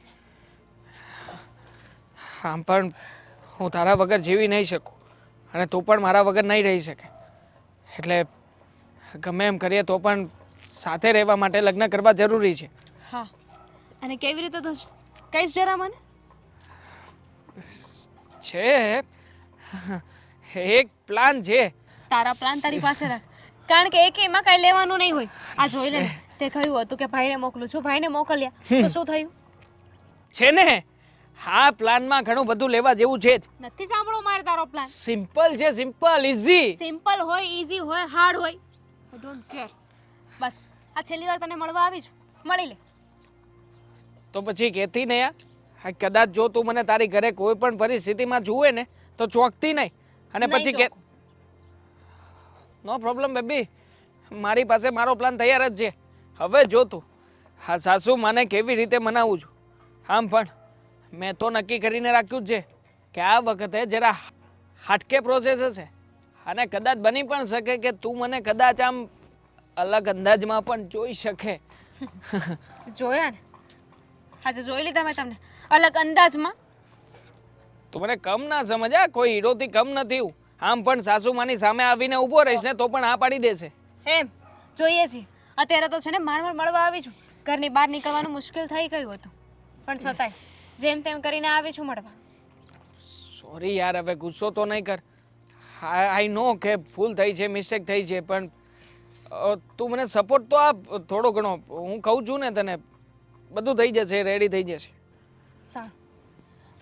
[SPEAKER 4] આમ પણ હું તારા વગર જીવી નહીં શકું અને તું પણ મારા વગર નહીં રહી શકે. એટલે ગમે એમ કરીએ તો પણ સાથે રહેવા માટે લગ્ન કરવા જરૂરી છે.
[SPEAKER 3] હા, અને કેવી રીતે થશે કઈશ જરા મને.
[SPEAKER 4] છે એક પ્લાન છે.
[SPEAKER 3] તારા પ્લાન તારી પાસે રાખ, કારણ કે એકેયમાં કાંઈ લેવાનું નહીં હોય. આ જોઈ લે ને, તે કહ્યું હતું કે ભાઈને મોકલું છું, ભાઈને મોકલ્યા તો શું થયું?
[SPEAKER 4] છે ને હા પ્લાનમાં ઘણું બધું લેવા જેવું છે જ.
[SPEAKER 3] નથી સાંભળો મારે તારો પ્લાન.
[SPEAKER 4] સિમ્પલ છે, સિમ્પલ ઇઝી.
[SPEAKER 3] સિમ્પલ હોય, ઈઝી હોય, હાર્ડ હોય, આઈ ડોન્ટ કેર. બસ આ છેલ્લી વાર તને મળવા આવી છું, મળી લે.
[SPEAKER 4] તો પછી કહેતી ને યાર. કદાચ જો તું મને તારી ઘરે કોઈ પણ પરિસ્થિતિમાં જુએ ને તો ચોકતી નહીં અને પછી કે નો પ્રોબ્લેમ બેબી, મારી પાસે મારો પ્લાન તૈયાર જ છે. હવે જો તું હા સાસુ માને કેવી રીતે મનાવું છું. આમ પણ મેં તો નક્કી કરીને રાખ્યું જ છે કે આ વખતે જરા હાટકે પ્રોસેસ હશે અને કદાચ બની પણ શકે કે તું મને કદાચ આમ અલગ અંદાજમાં પણ જોઈ શકે.
[SPEAKER 3] જોયા ને, આજે જોઈ લીધા મેં તમને અલગ અંદાજમાં.
[SPEAKER 4] તું મને કમ ના સમજા, કોઈ હીરોથી કમ નથી હું. આમ પણ સાસુમાની સામે આવીને ઊભો રહીશ ને તો પણ આ પાડી દેશે.
[SPEAKER 3] એમ જોઈએ છીએ. અત્યારે તો છે ને માંડ મળવા આવી છું. ઘરની બહાર નીકળવાનું મુશ્કેલ થઈ ગયું હતું પણ છતાંય જેમ તેમ કરીને આવી છું મળવા.
[SPEAKER 4] સોરી યાર, હવે ગુસ્સો તો નહીં કર. આઈ નો કે ભૂલ થઈ છે, મિસ્ટેક થઈ છે, પણ તું મને સપોર્ટ તો આપ થોડો ઘણો. હું કહું છું ને તને, બધું થઈ જશે, રેડી થઈ જશે.
[SPEAKER 3] સારું,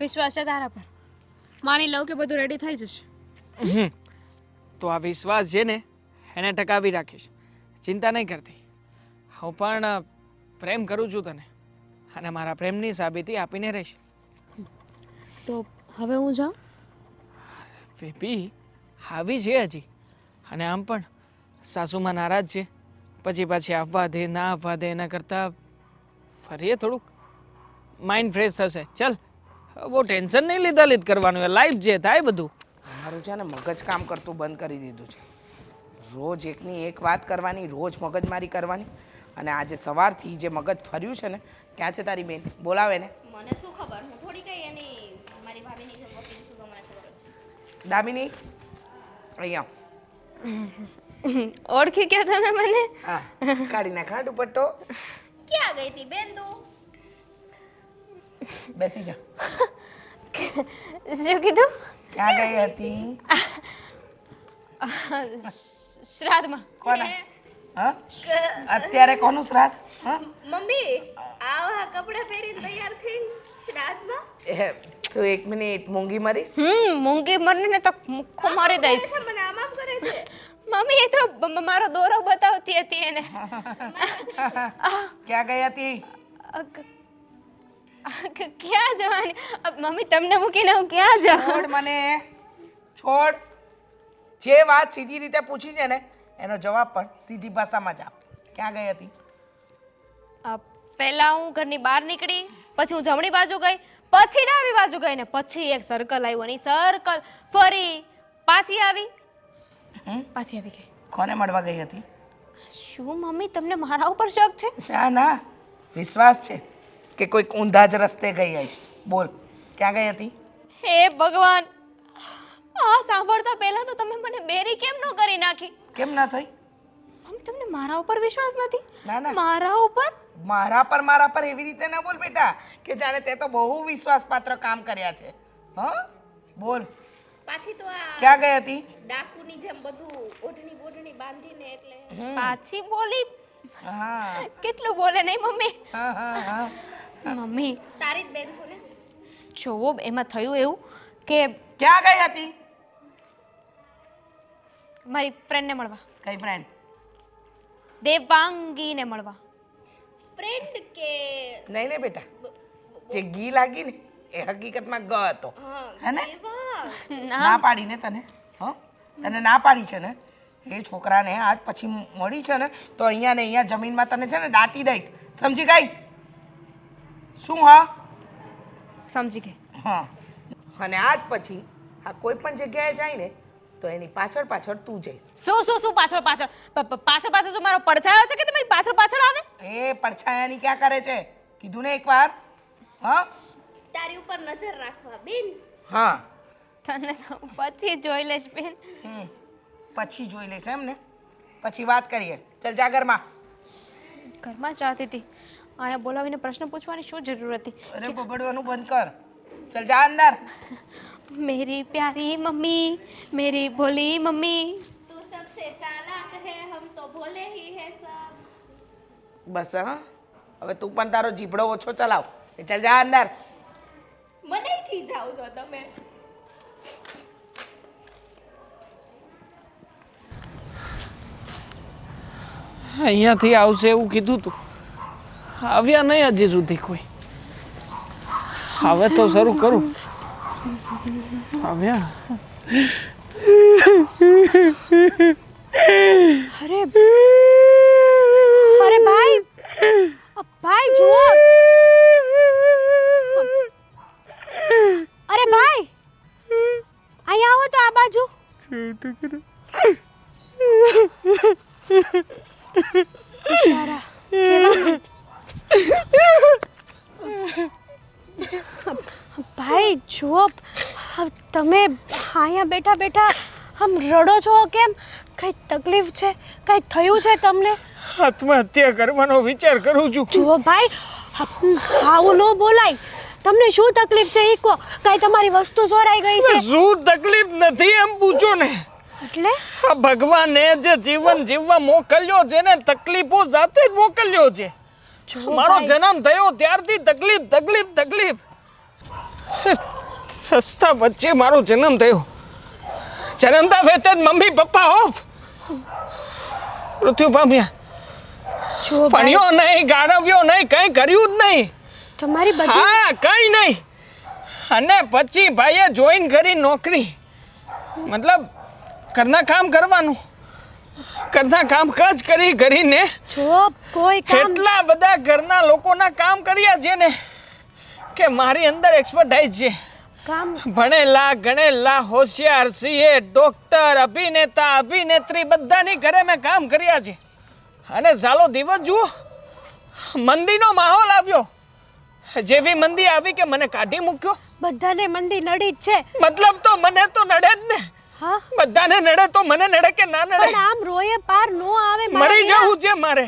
[SPEAKER 3] વિશ્વાસ છે તારા પર. માની લઉં કે બધું રેડી થઈ જશે.
[SPEAKER 4] તો આ વિશ્વાસ છે ને એને ટકાવી રાખીશ, ચિંતા નહીં કરતી. હું પણ પ્રેમ કરું છું તને, અને મારા પ્રેમની સાબિતી આપીને રહીશ.
[SPEAKER 3] તો હવે હું જાઉં?
[SPEAKER 4] બેબી આવી છે હજી, અને આમ પણ સાસુમાં નારાજ છે, પછી પાછી આવવા દે ના આવવા દે, એના કરતાં ફરીએ થોડુંક માઇન્ડ ફ્રેશ થશે. ચલ, બહુ ટેન્શન નહીં લીધા લીધ કરવાનું, લાઈફ જે થાય બધું.
[SPEAKER 1] મારું છે ને મગજ કામ કરતું બંધ કરી દીધું છે. રોજ એકની એક વાત કરવાની, રોજ મગજમારી કરવાની, અને આજે સવારથી જે મગજ ફર્યું છે ને, ક્યાં છે તારી બેન? બોલાવે ને.
[SPEAKER 6] મને શું ખબર, હું થોડી કઈ એની મારી ભાભીની જેમ વકીલ છું તો મને ખબર જ.
[SPEAKER 1] દામિની અહીંયા
[SPEAKER 3] ઓળખી ગયા તમે મને?
[SPEAKER 1] હા, કાઢી નાખ હા દુપટ્ટો.
[SPEAKER 6] ક્યાં ગઈ હતી બેન તું?
[SPEAKER 1] બેસી જા.
[SPEAKER 3] શું કીધું?
[SPEAKER 1] ક્યાં ગઈ હતી?
[SPEAKER 3] શ્રાદ્ધમાં.
[SPEAKER 1] કોના? હા, અત્યારે કોનું શ્રાદ્ધ? હા,
[SPEAKER 6] મમ્મી આવા કપડાં પહેરીને તૈયાર થઈને શ્રાદ્ધમાં?
[SPEAKER 1] તું એક મિનિટ મૂંગી મરીશ.
[SPEAKER 3] મૂંગી મરને તો મુખ્ખો મારી દઈશ.
[SPEAKER 6] છે મને આમ આમ કરે છે.
[SPEAKER 3] મમ્મી એ તો મારો દોરો બતાવતી હતી એને.
[SPEAKER 1] ક્યાં ગઈ હતી?
[SPEAKER 3] ક્યાં જવાની? મમ્મી તમને મૂકીને હું ક્યાં જાઉં?
[SPEAKER 1] છોડ મને, છોડ. જે વાત સીધી રીતે પૂછી છે ને એનો જવાબ પણ સીધી ભાષામાં જ આપ. ક્યાં ગઈ હતી?
[SPEAKER 3] પહેલા હું ઘરની બહાર નીકળી, પછી હું જમણી બાજુ ગઈ, પછી ડાબી બાજુ ગઈ, ને પછી એક સર્કલ આવ્યું, અને સર્કલ ફરી પાછી આવી ગઈ.
[SPEAKER 1] કોને મળવા ગઈ હતી?
[SPEAKER 3] શું મમ્મી તમને મારા ઉપર શક છે?
[SPEAKER 1] ના ના, વિશ્વાસ છે કે કોઈક ઊંધા જ રસ્તે ગઈ હશે. બોલ, ક્યાં ગઈ હતી?
[SPEAKER 3] હે ભગવાન, આ સાંભળતા પહેલા તો તમે મને બેરી કેમ ન કરી નાખી?
[SPEAKER 1] કેમ ના થઈ?
[SPEAKER 3] મમ્મી તમને મારા ઉપર વિશ્વાસ નથી?
[SPEAKER 1] ના ના,
[SPEAKER 3] મારા ઉપર?
[SPEAKER 1] મારા પર એવી રીતે ના બોલ બેટા કે જાણે તે તો બહુ વિશ્વાસપાત્ર કામ કર્યા છે. હા, બોલ
[SPEAKER 6] પાછી તો આ
[SPEAKER 1] ક્યાં ગઈ હતી?
[SPEAKER 6] ડાકુની જેમ બધું ઓઢણી બોઢણી બાંધીને એટલે
[SPEAKER 3] પાછી બોલી?
[SPEAKER 1] હા
[SPEAKER 3] કેટલું બોલે નહીં મમ્મી?
[SPEAKER 1] હા હા હા.
[SPEAKER 3] મમ્મી
[SPEAKER 6] તારી જ બેન છો ને?
[SPEAKER 3] જોવો, એમાં થયું એવું કે
[SPEAKER 1] ક્યાં ગઈ હતી?
[SPEAKER 3] મારી ફ્રેન્ડને મળવા.
[SPEAKER 1] કઈ ફ્રેન્ડ?
[SPEAKER 3] દેવાંગીને મળવા.
[SPEAKER 6] ફ્રેન્ડ કે
[SPEAKER 1] નહીં નહીં બેટા, જે ઘી લાગી ને એ હકીકતમાં ગ હતો. હે ને? ના પાડી ને તને? હા, તને ના પાડી છે ને એ છોકરાને આજ પછી મળી છે ને તો અહીંયા ને અહીંયા જમીનમાં તને છે ને દાટી દઈશ. સમજી ગઈ? શું? હા
[SPEAKER 3] સમજી ગઈ.
[SPEAKER 1] હા, અને આજ પછી આ કોઈ પણ જગ્યાએ જાય ને તો એની પાછળ પાછળ તું જઈશ.
[SPEAKER 3] શું પાછળ પાછળ? પાછળ પાછળ શું મારો પડછાયો છે કે તમારી પાછળ પાછળ આવે?
[SPEAKER 1] એ પડછાયાની ક્યાં કરે છે? કીધું ને એકવાર. હા
[SPEAKER 6] તારી ઉપર નજર રાખવા બેન.
[SPEAKER 1] હા,
[SPEAKER 3] તને તો પછી જોઈ લઈશ બેન.
[SPEAKER 1] પછી જોઈ લઈશ એમ ને? પછી વાત કરીએ. ચાલ જા ઘરમાં.
[SPEAKER 3] ઘરમાં જ રહેતી હતી, અહીંયા બોલાવીને પ્રશ્ન પૂછવાની શું જરૂર હતી?
[SPEAKER 1] અરે બબડવાનું બંધ કર. ચાલ જા અંદર.
[SPEAKER 3] मेरी प्यारी मम्मी, मेरी भोली मम्मी.
[SPEAKER 6] તું સબસે ચાલાક હે, હમ તો ભોલે હી હે સબ.
[SPEAKER 1] બસ હા, હવે તું પણ તારો જીભડો ઓછો ચલાવ. ચાલ જા અંદર.
[SPEAKER 6] મને ખીજાવ છો તમે.
[SPEAKER 4] અહીંયાથી આવશે એવું કીધું તું, આવ્યા નહીં હજી સુધી કોઈ. હવે તો શરૂ કરું. આવ્યા.
[SPEAKER 5] અરે ભાઈ, ભાઈ જુઓ. અરે ભાઈ, અહીંયા આવો તો આ બાજુ. બિચારા, ભાઈ જુઓ, તમે અહીંયા બેઠા બેઠા આમ રડો છો કેમ? કઈ તકલીફ છે? કઈ થયું છે તમને?
[SPEAKER 4] આત્મહત્યા કરવાનો વિચાર કરું છું.
[SPEAKER 5] જુઓ ભાઈ, આવું ન બોલાય. તમને શું તકલીફ છે એ કહો. કાંઈ તમારી વસ્તુ ચોરાઈ ગઈ છે
[SPEAKER 4] શું તકલીફ નથી એમ પૂછો ને.
[SPEAKER 5] એટલે
[SPEAKER 4] આ ભગવાને જે જીવન જીવવા મોકલ્યો છે ને તકલીફો જાતે જ મોકલ્યો છે.
[SPEAKER 5] જો
[SPEAKER 4] મારો
[SPEAKER 5] ભાઈ,
[SPEAKER 4] જન્મ થયો ત્યારથી તકલીફ તકલીફ તકલીફ. સસ્તા વચ્ચે મારો જન્મ થયો. જન્મતા વેતે જ મમ્મી પપ્પા ઓફ મૃત્યુ પામ્યા.
[SPEAKER 5] જો ભાઈ,
[SPEAKER 4] ભણ્યો નહીં, ગાળવ્યો નહીં, કઈ કર્યું જ નહીં.
[SPEAKER 5] તમારી બધી
[SPEAKER 4] હા કઈ નહીં. અને પછી ભાઈએ જોઈન કરી નોકરી. મતલબ ઘરના કામ કરવાનું. ઘરના કામકાજ કરીને
[SPEAKER 5] જો કોઈ કામ
[SPEAKER 4] એટલા બધા ઘરના લોકોના કામ કર્યા છે ને કે મારી અંદર એક્સપર્ટાઇઝ છે.
[SPEAKER 5] કામ
[SPEAKER 4] ભણેલા ગણેલા હોશિયાર સીએ ડોક્ટર અભિનેતા અભિનેત્રી બધાની ઘરે મેં કામ કર્યા છે. અને ચાલો દિવસ જુઓ મંદીનો માહોલ આવ્યો. જેવી મંદી આવી કે મને કાઢી મૂક્યો.
[SPEAKER 5] બધાને મંદી નડી જ છે.
[SPEAKER 4] મતલબ તો મને તો નડે જ ને.
[SPEAKER 5] હા
[SPEAKER 4] બધાને નડે તો મને નડે કે ના નડે.
[SPEAKER 5] પણ આમ રોયે પાર નો આવે મારા
[SPEAKER 4] મરી
[SPEAKER 5] યાર.
[SPEAKER 4] જવું છે મારે,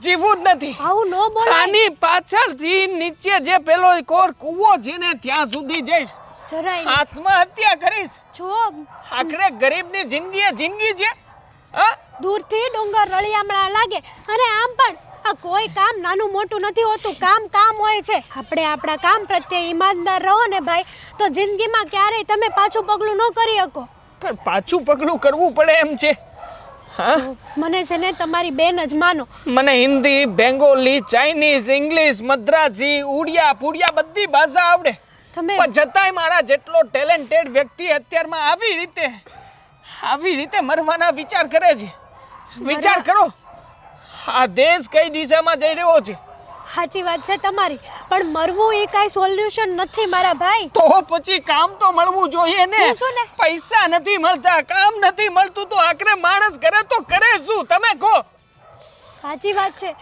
[SPEAKER 4] જીવવું જ નથી.
[SPEAKER 5] આવું નો બોલાય.
[SPEAKER 4] આની પાછળથી નીચે જે પેલો કોર કૂવો છે ને ત્યાં સુધી જઈશ.
[SPEAKER 5] જરાય નહીં.
[SPEAKER 4] આત્મહત્યા કરીશ.
[SPEAKER 5] જો
[SPEAKER 4] આખરે ગરીબની જિંદગી એ જિંદગી છે. હા
[SPEAKER 5] દૂરથી ડુંગર રળિયામણા લાગે અને આમ પણ આ કોઈ કામ નાનું મોટું નથી હોતું. કામ કામ હોય છે. આપણે આપણા કામ પ્રત્યે ઈમાનદાર રહો ને ભાઈ તો જિંદગીમાં ક્યારેય તમે પાછું પગલું ન કરી શકો.
[SPEAKER 4] પણ પાછું પગલું કરવું પડે એમ છે. હા
[SPEAKER 5] મને છે ને તમારી બેન જ માનો.
[SPEAKER 4] મને હિન્દી, બેંગોલી, ચાઇનીઝ, ઇંગ્લિશ, મદ્રાસી, ઉડિયા પુડિયા બધી ભાષા આવડે.
[SPEAKER 5] તમે
[SPEAKER 4] પણ છતાંય મારા જેટલો ટેલેન્ટેડ વ્યક્તિ અત્યારમાં આવી રીતે મરવાના વિચાર કરે છે. વિચાર કરો આ દેશ કઈ દિશામાં જઈ રહ્યો છે.
[SPEAKER 5] સાચી વાત છે તમારી પણ મરવું એ કાંઈ સોલ્યુશન નથી મારા ભાઈ.
[SPEAKER 4] તો પછી કામ તો મળવું જોઈએ ને.
[SPEAKER 5] હું શું ને?
[SPEAKER 4] પૈસા નથી મળતા, કામ નથી મળતું તો આખરે માણસ કરે તો કરે શું? તમે કહો.
[SPEAKER 5] સાચી વાત છે.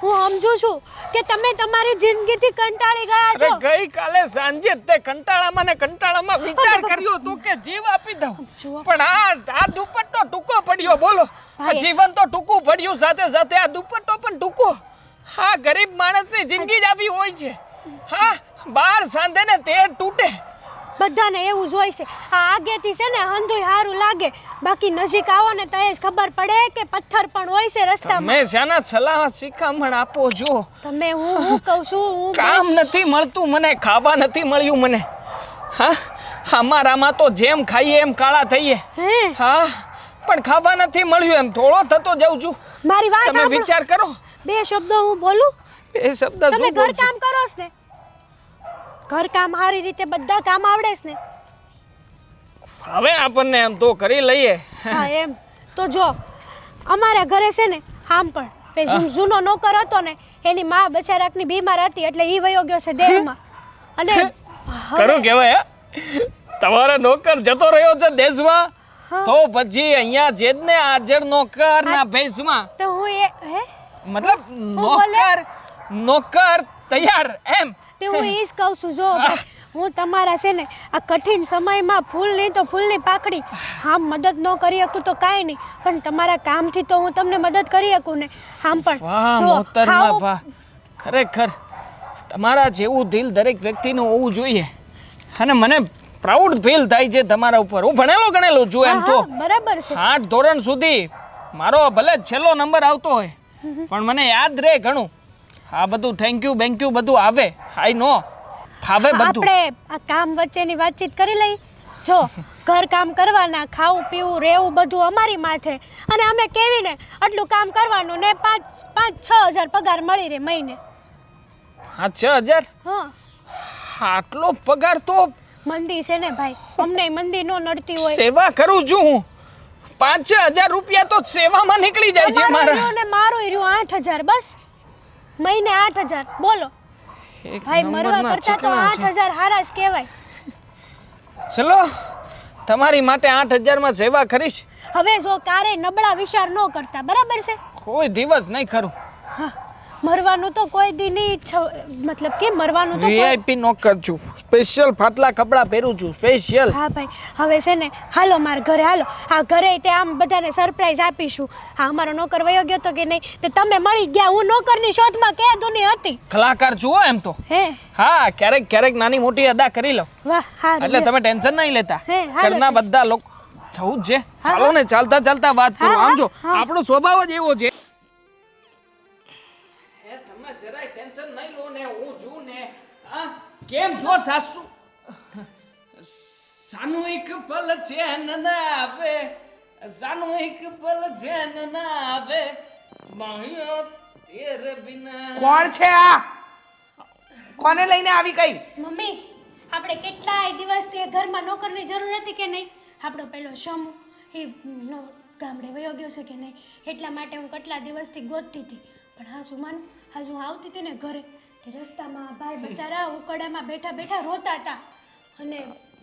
[SPEAKER 5] હું સમજુ છું કે તમે તમારી જિંદગીથી કંટાળી ગયા
[SPEAKER 4] અરે
[SPEAKER 5] છો.
[SPEAKER 4] ગઈકાલે સાંજે તે કંટાળામાં વિચાર કર્યો તો કે જીવ આપી દઉં.
[SPEAKER 5] જુઓ.
[SPEAKER 4] પણ આ દુપટ્ટો ટૂંકો પડ્યો. બોલો આ
[SPEAKER 5] ભાઈ.
[SPEAKER 4] જીવન તો ટૂંકું પડ્યું સાથે સાથે આ દુપટ્ટો પણ ટૂંકો. હા ગરીબ માણસની જિંદગી જ આવી હોય છે. હા બાર સાંધે ને તે તૂટે.
[SPEAKER 5] બધાને એવું જ હોય છે. આ આગેથી છે ને હંધુય સારું લાગે બાકી નજીક આવો ને તો એ જ ખબર પડે કે પથ્થર પણ હોય છે રસ્તામાં.
[SPEAKER 4] તમે શાના સલાહ શિખામણ આપો છો?
[SPEAKER 5] તમે હું કહું છું હું
[SPEAKER 4] કામ નથી મળતું મને, ખાવા નથી મળ્યું મને. હા અમારામાં તો જેમ ખાઈએ એમ કાળા થઈએ.
[SPEAKER 5] હે
[SPEAKER 4] હા પણ ખાવા નથી મળ્યું એમ થોડો થતો જાઉં છું.
[SPEAKER 5] મારી વાત
[SPEAKER 4] તમે
[SPEAKER 5] સાંભળો.
[SPEAKER 4] વિચાર કરો.
[SPEAKER 5] બે શબ્દો હું બોલું.
[SPEAKER 4] એ શબ્દ
[SPEAKER 5] તમે
[SPEAKER 4] શું
[SPEAKER 5] ઘર
[SPEAKER 4] બોલું છું?
[SPEAKER 5] કામ કરો છો ને ઘર કામ સારી રીતે બધા કામ આવડે છે ને.
[SPEAKER 4] હવે આપણને એમ તો કરી લઈએ.
[SPEAKER 5] હા એમ તો જો અમારા ઘરે છે ને આમ પણ જૂનો નોકર હતો ને એની માં બચારાકની બીમાર હતી એટલે ઈ વયો ગયો છે દેહમાં. અને
[SPEAKER 4] ખરું કહેવાય હે? તમારો નોકર જતો રહ્યો છે દેશમાં
[SPEAKER 5] હા.
[SPEAKER 4] તો પછી અહીંયા જે જ ને હાજર નોકર ના ભેસમાં
[SPEAKER 5] તો હું એ હે
[SPEAKER 4] મતલબ
[SPEAKER 5] બોલે?
[SPEAKER 4] નોકર તૈયાર એમ.
[SPEAKER 5] તે હું એ જ કહું છું જો ભાઈ, હું તમારા છે ને આ કઠિન સમયમાં ફૂલ નહીં તો ફૂલની પાકડી આમ મદદ ન કરી શકું તો કાંઈ નહીં પણ તમારા કામથી તો હું તમને મદદ કરી શકું ને. આમ પણ
[SPEAKER 4] વાહ
[SPEAKER 5] જો,
[SPEAKER 4] મોહતરમા
[SPEAKER 5] ખાવું-
[SPEAKER 4] વાહ ખરેખર તમારા જેવું દિલ દરેક વ્યક્તિનું હોવું જોઈએ. અને મને પ્રાઉડ ફીલ થાય છે તમારા ઉપર. હું ભણેલો છું એમ
[SPEAKER 5] હા,
[SPEAKER 4] તો
[SPEAKER 5] હા, બરાબર છે.
[SPEAKER 4] 8 ધોરણ સુધી મારો ભલે છેલ્લો નંબર આવતો હોય પણ મને યાદ રહે ઘણું. આ બધું થેન્ક યુ બેન્ક યુ બધું આવે. આઈ નો ફાવે બધું.
[SPEAKER 5] આપણે આ કામ વચ્ચેની વાતચીત કરી લઈ. જો ઘર કામ કરવાના, ખાવું પીવું રહેવું બધું અમારી માથે અને અમે કેવી ને આટલું કામ કરવાનું ને 5-6 હજાર પગાર મળી રહે મહિને.
[SPEAKER 4] હા 6000
[SPEAKER 5] હા
[SPEAKER 4] આટલો પગાર તો
[SPEAKER 5] મંદી છે ને ભાઈ, અમને મંદી નો નડતી હોય.
[SPEAKER 4] સેવા કરું છું હું. 5-6 હજાર રૂપિયા તો સેવામાં નીકળી જાય છે
[SPEAKER 5] તમારું
[SPEAKER 4] મારા.
[SPEAKER 5] રહ્યું ને મારું રહ્યું 8000 બસ મહિને 8000 બોલો
[SPEAKER 4] એક
[SPEAKER 5] ભાઈ મરવા
[SPEAKER 4] નંબરના
[SPEAKER 5] કરતા તો
[SPEAKER 4] ચીકણા છે.
[SPEAKER 5] 8000 હારા જ કહેવાય.
[SPEAKER 4] ચલો તમારી માટે 8000 માં સેવા કરીશ.
[SPEAKER 5] હવે જો ક્યારેય નબળા વિચાર ન કરતા બરાબર છે.
[SPEAKER 4] કોઈ દિવસ નહીં ખરું.
[SPEAKER 5] મરવાનું તો કોઈ દી નહીં મતલબ કે મરવાનું તો કોઈ-
[SPEAKER 4] વીઆઈપી નોકર છું, સ્પેશિયલ ફાટલા કપડાં પહેરું છું, સ્પેશિયલ.
[SPEAKER 5] હા ભાઈ હવે છે ને હાલો મારા ઘરે હાલો. આ ઘરે તે આમ બધાને સરપ્રાઈઝ આપીશું. હા અમારો નોકર વયો ગયો તો કે નહીં તે તમે મળી ગયા. હું નોકરની શોધમાં કે દુની હતી.
[SPEAKER 4] કલાકાર છું હો એમ તો.
[SPEAKER 5] હે
[SPEAKER 4] હા, ક્યારેક ક્યારેક નાની મોટી અદા કરી લો,
[SPEAKER 5] વાહ હા
[SPEAKER 4] એટલે તમે ટેન્શન નહીં લેતા.
[SPEAKER 5] હે, હાલો
[SPEAKER 4] ઘરના બધા લોકો જવું જ છે. ચાલો ને, ચાલતા ચાલતા વાત કરો.
[SPEAKER 5] હા,
[SPEAKER 4] આમ જો
[SPEAKER 5] હા.
[SPEAKER 4] આપણો સ્વભાવ જ એવો છે. તમે જરાય ટેન્શન નહીં લો ને, હું છું ને. હા, કેમ છો સાસુ? સાનુઈક પલ ચેન ના આવે, સાનુઈક પલ ચેન ના આવે, માહિયો તેરે બિના.
[SPEAKER 1] કોણ છે આ? કોને લઈને આવી કઈ?
[SPEAKER 5] મમ્મી આપણે કેટલાય દિવસથી એ ઘરમાં નોકરની જરૂર હતી કે નહીં. આપણો પેલો શમુ એ ગામડે વયો ગયો છે કે નહીં, એટલા માટે હું કેટલા દિવસથી ગોતતી હતી. પણ હાજુ માનું હાજુ હું આવતી હતી ને ઘરે તે રસ્તામાં ભાઈ બચારા ઉકડામાં બેઠા બેઠા રોતા હતા. અને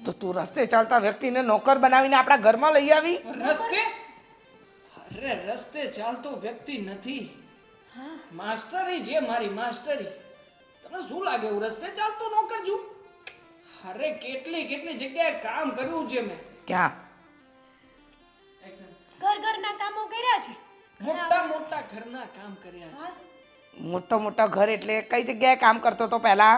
[SPEAKER 1] તો તું રસ્તે ચાલતા વ્યક્તિને નોકર બનાવીને આપણા ઘરમાં લઈ આવી?
[SPEAKER 4] રસ્તે? અરે રસ્તે ચાલતો વ્યક્તિ નથી, માસ્ટરી છે મારી, માસ્ટરી. તને શું લાગે હું રસ્તે ચાલતો નોકર છું? અરે કેટલી કેટલી જગ્યાએ કામ કર્યું છે મેં.
[SPEAKER 1] ક્યાં?
[SPEAKER 5] ઘરના કામો કર્યા છે.
[SPEAKER 4] મોટા મોટા ઘરના કામ કર્યા છે.
[SPEAKER 1] મોટા મોટા ઘર એટલે કઈ જગ્યાએ કામ કરતો તો પહેલા?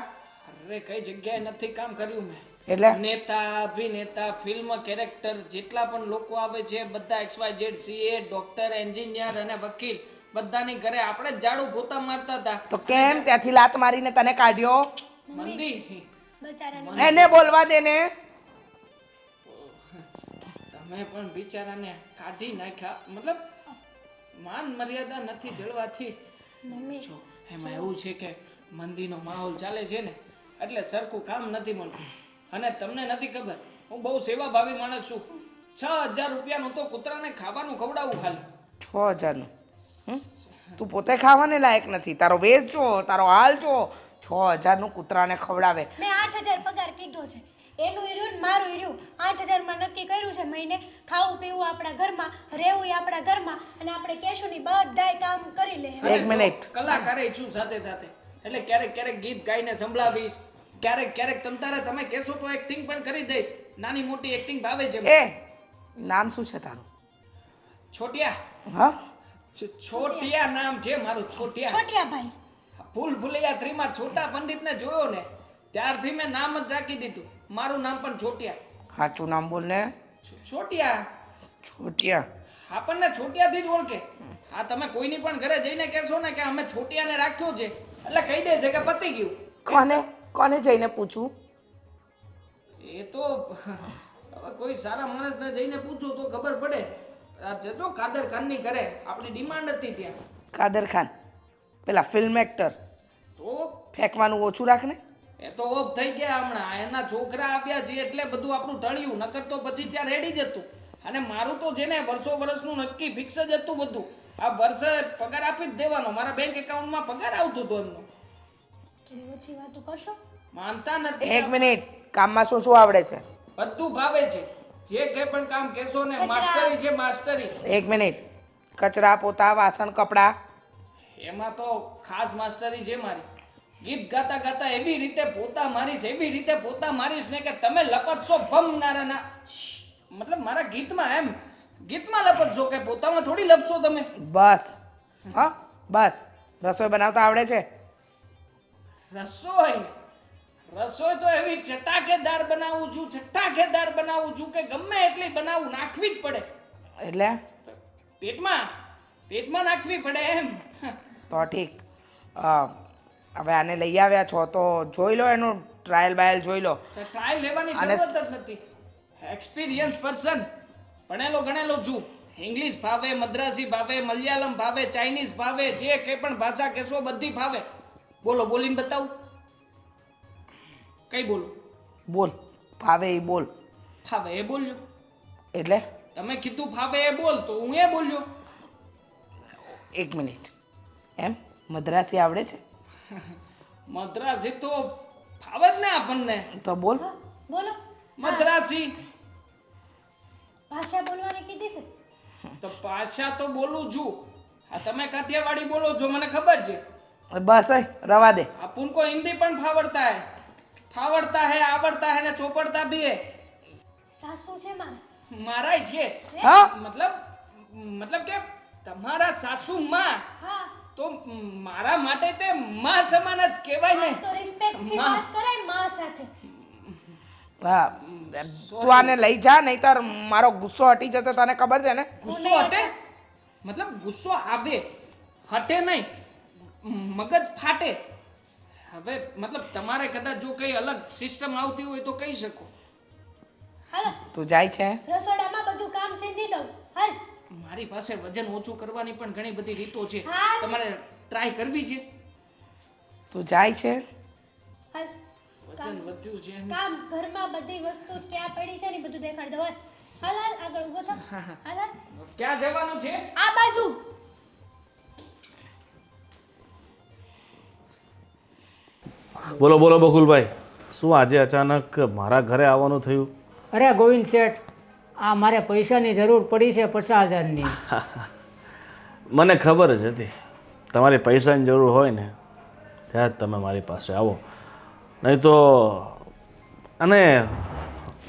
[SPEAKER 4] અરે કઈ જગ્યાએ નથી કામ કર્યું મેં.
[SPEAKER 1] એટલે
[SPEAKER 4] નેતા, અભિનેતા, ફિલ્મ કેરેક્ટર જેટલા પણ લોકો આવે છે બધા XYZ CA, ડોક્ટર, એન્જિનિયર અને વકીલ બધાની ઘરે આપણે જ ઝાડુ પોતા મારતા હતા.
[SPEAKER 1] તો કેમ ત્યાંથી લાત મારીને તને કાઢ્યો?
[SPEAKER 4] મંદી,
[SPEAKER 5] બચારાને
[SPEAKER 1] એને બોલવા દે ને.
[SPEAKER 4] તમે પણ બિચારાને કાઢી નાખ્યા. મતલબ માન મર્યાદા નથી જળવાથી.
[SPEAKER 5] મમ્મી
[SPEAKER 4] જો એમાં એવું છે કે મંદીનો માહોલ ચાલે છે ને, એટલે સરખું કામ નથી મળતું. અને તમને નથી ખબર, હું બહુ સેવાભાવી માણસ છું. 6000 રૂપિયાનું તો કૂતરાને ખાવાનું ખવડાવું ખાલી.
[SPEAKER 1] 6000નું? તું પોતે ખાવાને લાયક નથી. તારો વેશ જો, તારો હાલ જો. 6000નું કૂતરાને ખવડાવે.
[SPEAKER 5] મેં 8000 પગાર કીધો છે. એનું ઈર્યું ને મારું ઈર્યું 8000 માં નક્કી કર્યું છે મહિને ખાવું પીવું આપણા ઘરમાં, રહેવું આપણા ઘરમાં, અને આપણે કેશુની બધાય કામ કરી લે.
[SPEAKER 1] એક મિનિટ.
[SPEAKER 4] કલાકારે છું સાથે સાથે, એટલે ક્યારેક ક્યારેક ગીત ગાઈને સંભળાવીશ, ક્યારેક ક્યારેક તમતારે તમે કહેશો તો એક્ટિંગ પણ કરી દઈશ. નાની મોટી એક્ટિંગ ભાવે છે.
[SPEAKER 1] એ નામ શું છે તારું?
[SPEAKER 4] છોટિયા.
[SPEAKER 1] હા,
[SPEAKER 4] છોટિયા નામ છે મારું, છોટિયા.
[SPEAKER 5] છોટિયા ભાઈ.
[SPEAKER 4] ભૂલ ભૂલૈયા 3 માં છોટા પંડિતને જોયો ને ત્યારથી મેં નામ જ રાખી દીધું. મારું નામ પણ છોટિયા.
[SPEAKER 1] સાચું નામ બોલ ને.
[SPEAKER 4] છોટિયા.
[SPEAKER 1] છોટિયા.
[SPEAKER 4] આપણને છોટિયાથી જ ઓળખે. હા, તમે કોઈની પણ ઘરે જઈને કહેશો ને કે અમે છોટિયાને રાખ્યો છે, એટલે કહી દે છે કે પતી ગયું.
[SPEAKER 1] કોને જઈને પૂછું?
[SPEAKER 4] એ તો હવે કોઈ સારા માણસને જઈને પૂછો તો ખબર પડે. આ જતો કાદર ખાનની ઘરે આપણી ડિમાન્ડ હતી ત્યાં.
[SPEAKER 1] કાદર ખાન પેલા ફિલ્મ એક્ટર?
[SPEAKER 4] તો
[SPEAKER 1] ફેંકવાનું ઓછું રાખ ને.
[SPEAKER 4] એ તો ઓફ થઈ ગયા હમણાં. એના છોકરા આવ્યા છે એટલે બધું આપણું ટળ્યું, નકર તો પછી ત્યાં રેડી જ હતું. અને મારું તો છે ને વર્ષો વર્ષનું નક્કી ફિક્સ જ હતું બધું. આ વર્ષે પગાર આપી જ દેવાનો. મારા બેંક એકાઉન્ટમાં પગાર આવતો હતો એમનો.
[SPEAKER 5] થોડી ઓછી વાતો કરશો?
[SPEAKER 4] માનતા નથી.
[SPEAKER 1] એક મિનિટ. કામમાં શું શું આવડે છે?
[SPEAKER 4] બધું ભાવે છે. જે કંઈ પણ કામ કહેશો ને માસ્ટરી છે, માસ્ટરી.
[SPEAKER 1] એક મિનિટ. કચરા પોતા વાસણ કપડા?
[SPEAKER 4] એમાં તો ખાસ માસ્ટરી છે મારી. ગીત ગાતા ગાતા એવી રીતે પોતા મારીશ, એવી રીતે પોતા મારીશ ને કે તમે લપટશો ભમનારાના. મતલબ મારા ગીતમાં, એમ ગીતમાં લપટશો, કે પોતામાં થોડી લપશો તમે.
[SPEAKER 1] બસ. હા બસ. રસોઈ બનાવતા આવડે છે?
[SPEAKER 4] રસોઈ રસોઈ તો એવી ચટાકેદાર બનાવું છું, ચટાકેદાર બનાવું છું કે ગમે એટલી બનાવું, નાખવી જ પડે.
[SPEAKER 1] એટલે
[SPEAKER 4] પેટમાં નાખવી પડે એમ.
[SPEAKER 1] તો ઠીક. હવે આને લઈ આવ્યા છો તો જોઈ લો, એનું ટ્રાયલ બાયલ જોઈ લો.
[SPEAKER 4] ટ્રાયલ લેવાની
[SPEAKER 1] અને
[SPEAKER 4] જરૂરત જ નથી. એક્સપિરિયન્સ પર્સન, ભણેલો ગણેલો છું. ઇંગ્લિશ ભાવે, મદ્રાસી ભાવે, મલયાલમ ભાવે, ચાઇનીઝ ભાવે, જે કંઈ પણ ભાષા કહેશો બધી ભાવે. બોલો, બોલીને બતાવું. કઈ બોલું?
[SPEAKER 1] બોલ. ફાવે એ બોલ.
[SPEAKER 4] ફાવે એ બોલ્યો.
[SPEAKER 1] એટલે
[SPEAKER 4] તમે કીધું ફાવે એ બોલ તો હું એ બોલ્યો.
[SPEAKER 1] એક મિનિટ. એમ મદ્રાસી આવડે છે?
[SPEAKER 4] મદ્રાસી તો ફાવે જ ને આપણને.
[SPEAKER 1] તો બોલ.
[SPEAKER 5] બોલો.
[SPEAKER 4] મદ્રાસી
[SPEAKER 5] ભાષા બોલવાની કીધી છે?
[SPEAKER 4] તો ભાષા તો બોલું છું. આ તમે કાઠિયાવાડી બોલો છો મને ખબર છે,
[SPEAKER 1] બસ રવા દે.
[SPEAKER 4] अपन को हिंदी पण फावड़ता है आवड़ता है ने ચોપડતા भी है
[SPEAKER 5] સાસુ છે મારા
[SPEAKER 4] મારાય છે
[SPEAKER 1] હા
[SPEAKER 4] મતલબ કે તમારા સાસુ માં
[SPEAKER 5] હા
[SPEAKER 4] તો મારા માટે તે માં સમાન જ કહેવાય ને
[SPEAKER 5] તો રિસ્પેક્ટ થી
[SPEAKER 4] માં.
[SPEAKER 5] વાત કરાય માં સાથે.
[SPEAKER 1] હા તું આને લઈ જા નહીતર મારો ગુસ્સો હટી જશે તને ખબર છે ને.
[SPEAKER 4] ગુસ્સો હટે મતલબ ગુસ્સો આવે હટે નહીં મગજ ફાટે હવે મતલબ તમારે કદાચ જો કઈ અલગ સિસ્ટમ આવતી હોય તો કહી શકો
[SPEAKER 5] હાલો
[SPEAKER 1] તું જાય છે
[SPEAKER 5] રસોડામાં બધું કામ સીધી દઉં હાલ.
[SPEAKER 4] મારી પાસે વજન ઓછું કરવાની પણ ઘણી બધી રીતો છે
[SPEAKER 5] હા.
[SPEAKER 4] તમારે ટ્રાય કરવી છે
[SPEAKER 1] તું જાય છે
[SPEAKER 5] હાલ
[SPEAKER 4] વજન વધ્યું છે
[SPEAKER 5] કામ ઘરમાં બધી વસ્તુ ક્યાં પડી છે ને બધું દેખાડ દો હાલ હાલ હાલ આગળ ઊભો થા હાલ હાલ
[SPEAKER 4] ક્યાં જવાનું છે
[SPEAKER 5] આ બાજુ.
[SPEAKER 2] બોલો બોલો બકુલભાઈ, શું આજે અચાનક મારા ઘરે આવવાનું થયું?
[SPEAKER 7] અરે ગોવિંદ શેઠ, આ મારે પૈસાની જરૂર પડી છે 50,000ની.
[SPEAKER 2] મને ખબર જ હતી તમારી પૈસાની જરૂર હોય ને ત્યારે જ તમે મારી પાસે આવો, નહીં તો. અને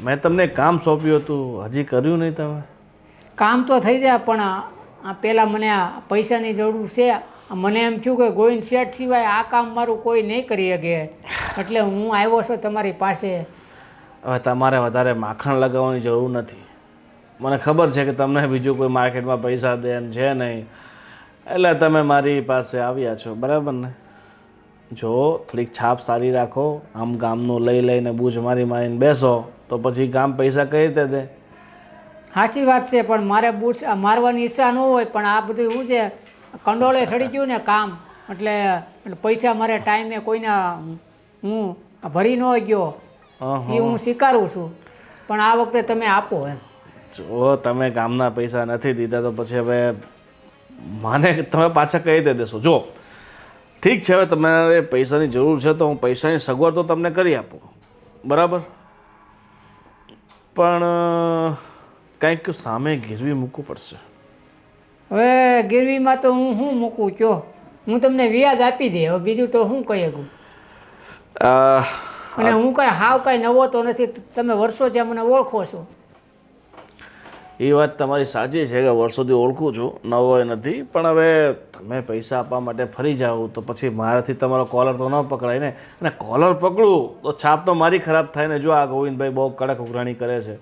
[SPEAKER 2] મેં તમને કામ સોંપ્યું હતું, હજી કર્યું નહીં તમે?
[SPEAKER 7] કામ તો થઈ જાય પણ આ પહેલાં મને આ પૈસાની જરૂર છે. મને એમ થયું કે ગોવિંદ શેઠ સિવાય આ કામ મારું કોઈ નહીં કરી શકે, એટલે હું આવ્યો છું તમારી પાસે.
[SPEAKER 2] હવે તમારે વધારે માખણ લગાવવાની જરૂર નથી. મને ખબર છે કે તમને બીજું કોઈ માર્કેટમાં પૈસા દે એમ છે નહીં, એટલે તમે મારી પાસે આવ્યા છો, બરાબર ને? જો થોડીક છાપ સારી રાખો, આમ ગામનું લઈ લઈને બૂજ મારીને બેસો તો પછી ગામ પૈસા કઈ રીતે દે?
[SPEAKER 7] સાચી વાત છે, પણ મારે બૂટ મારવાની ઈચ્છા ન હોય, પણ આ બધું શું છે કંડોળે ચડી ગયું ને કામ, એટલે પૈસા મારે ટાઈમે કોઈના હું ભરી ન ગયો એ હું સ્વીકારું છું, પણ આ વખતે તમે આપો એમ.
[SPEAKER 2] જો તમે ગામના પૈસા નથી દીધા તો પછી હવે મને તમે પાછા કઈ રીતે દેશો? જો ઠીક છે, હવે તમારે પૈસાની જરૂર છે તો હું પૈસાની સગવડ તો તમને કરી આપું, બરાબર, પણ કંઈક સામે ગીરવી મૂકવું પડશે.
[SPEAKER 7] હવે ગીરવીમાં તો હું શું મૂકું કયો? હું તમને વ્યાજ આપી દે, હવે બીજું તો શું કહી શકું? અને હું કાંઈ હાવ કાંઈ નવો તો નથી, તમે વર્ષોથી મને ઓળખો છો.
[SPEAKER 2] એ વાત તમારી સાચી છે કે વર્ષોથી ઓળખું છું, નવો એ નથી, પણ હવે તમે પૈસા આપવા માટે ફરી જાઓ તો પછી મારાથી તમારો કોલર તો ન પકડાય ને, અને કોલર પકડું તો છાપ તો મારી ખરાબ થાય ને. જો આ ગોવિંદભાઈ બહુ કડક ઉઘરાણી કરે છે.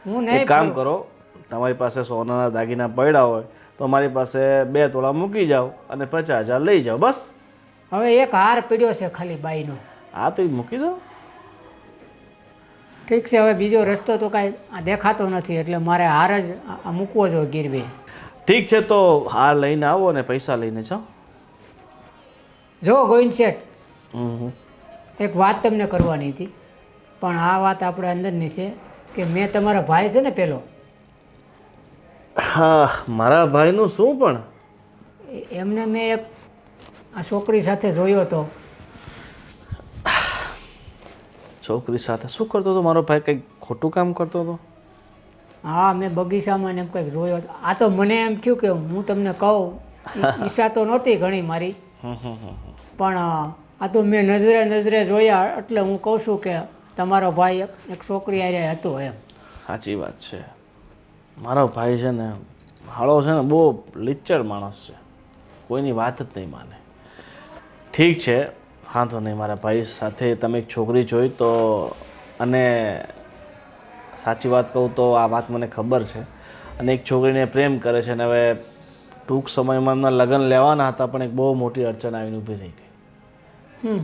[SPEAKER 7] હું
[SPEAKER 2] એક
[SPEAKER 7] નહીં
[SPEAKER 2] કામ કરો, તમારી પાસે સોનાના દાગીના પડ્યા હોય તો મારી પાસે 2 તોલા મૂકી જાઓ અને 50,000 લઈ જાઓ, બસ.
[SPEAKER 7] હવે એક હાર પીડ્યો છે ખાલી બાઈનો.
[SPEAKER 2] હા તો એ મૂકી દો.
[SPEAKER 7] ઠીક છે, હવે બીજો રસ્તો તો કાંઈ દેખાતો નથી, એટલે મારે હાર જ મૂકવો જોઈએ ગીરવી.
[SPEAKER 2] ઠીક છે, તો હાર લઈને આવો અને પૈસા લઈને જાઓ.
[SPEAKER 7] જો ગોવિંદ શેઠ,
[SPEAKER 2] હમ.
[SPEAKER 7] એક વાત તમને કરવાની હતી, પણ આ વાત આપણે અંદરની છે કે મેં તમારા ભાઈ છે ને પેલો,
[SPEAKER 2] હા, મારા ભાઈનું શું? પણ
[SPEAKER 7] એમને મેં એક આ છોકરી સાથે જોયો હતો.
[SPEAKER 2] છોકરી સાથે શું કરતો હતો મારો ભાઈ? કંઈક ખોટું કામ કરતો હતો?
[SPEAKER 7] હા, મેં બગીચામાં ને એમ કંઈક જોયો હતો. આ તો મને એમ થયું કે હું તમને કહું, ઈચ્છા તો નહોતી ઘણી મારી, પણ આ તો મેં નજરે જોયા, એટલે હું કહું છું કે તમારો ભાઈ એક છોકરી હારે હતો એમ.
[SPEAKER 2] સાચી વાત છે. મારો ભાઈ છે ને, હાળો છે ને, બહુ લિચ્ચર માણસ છે, કોઈની વાત જ નહીં માને. ઠીક છે, હા તો નહીં, મારા ભાઈ સાથે તમે એક છોકરી જોઈ તો, અને સાચી વાત કહું તો આ વાત મને ખબર છે, અને એક છોકરીને પ્રેમ કરે છે, અને હવે ટૂંક સમયમાં એમના લગ્ન લેવાના હતા, પણ એક બહુ મોટી અડચણ આવીને ઊભી રહી ગઈ.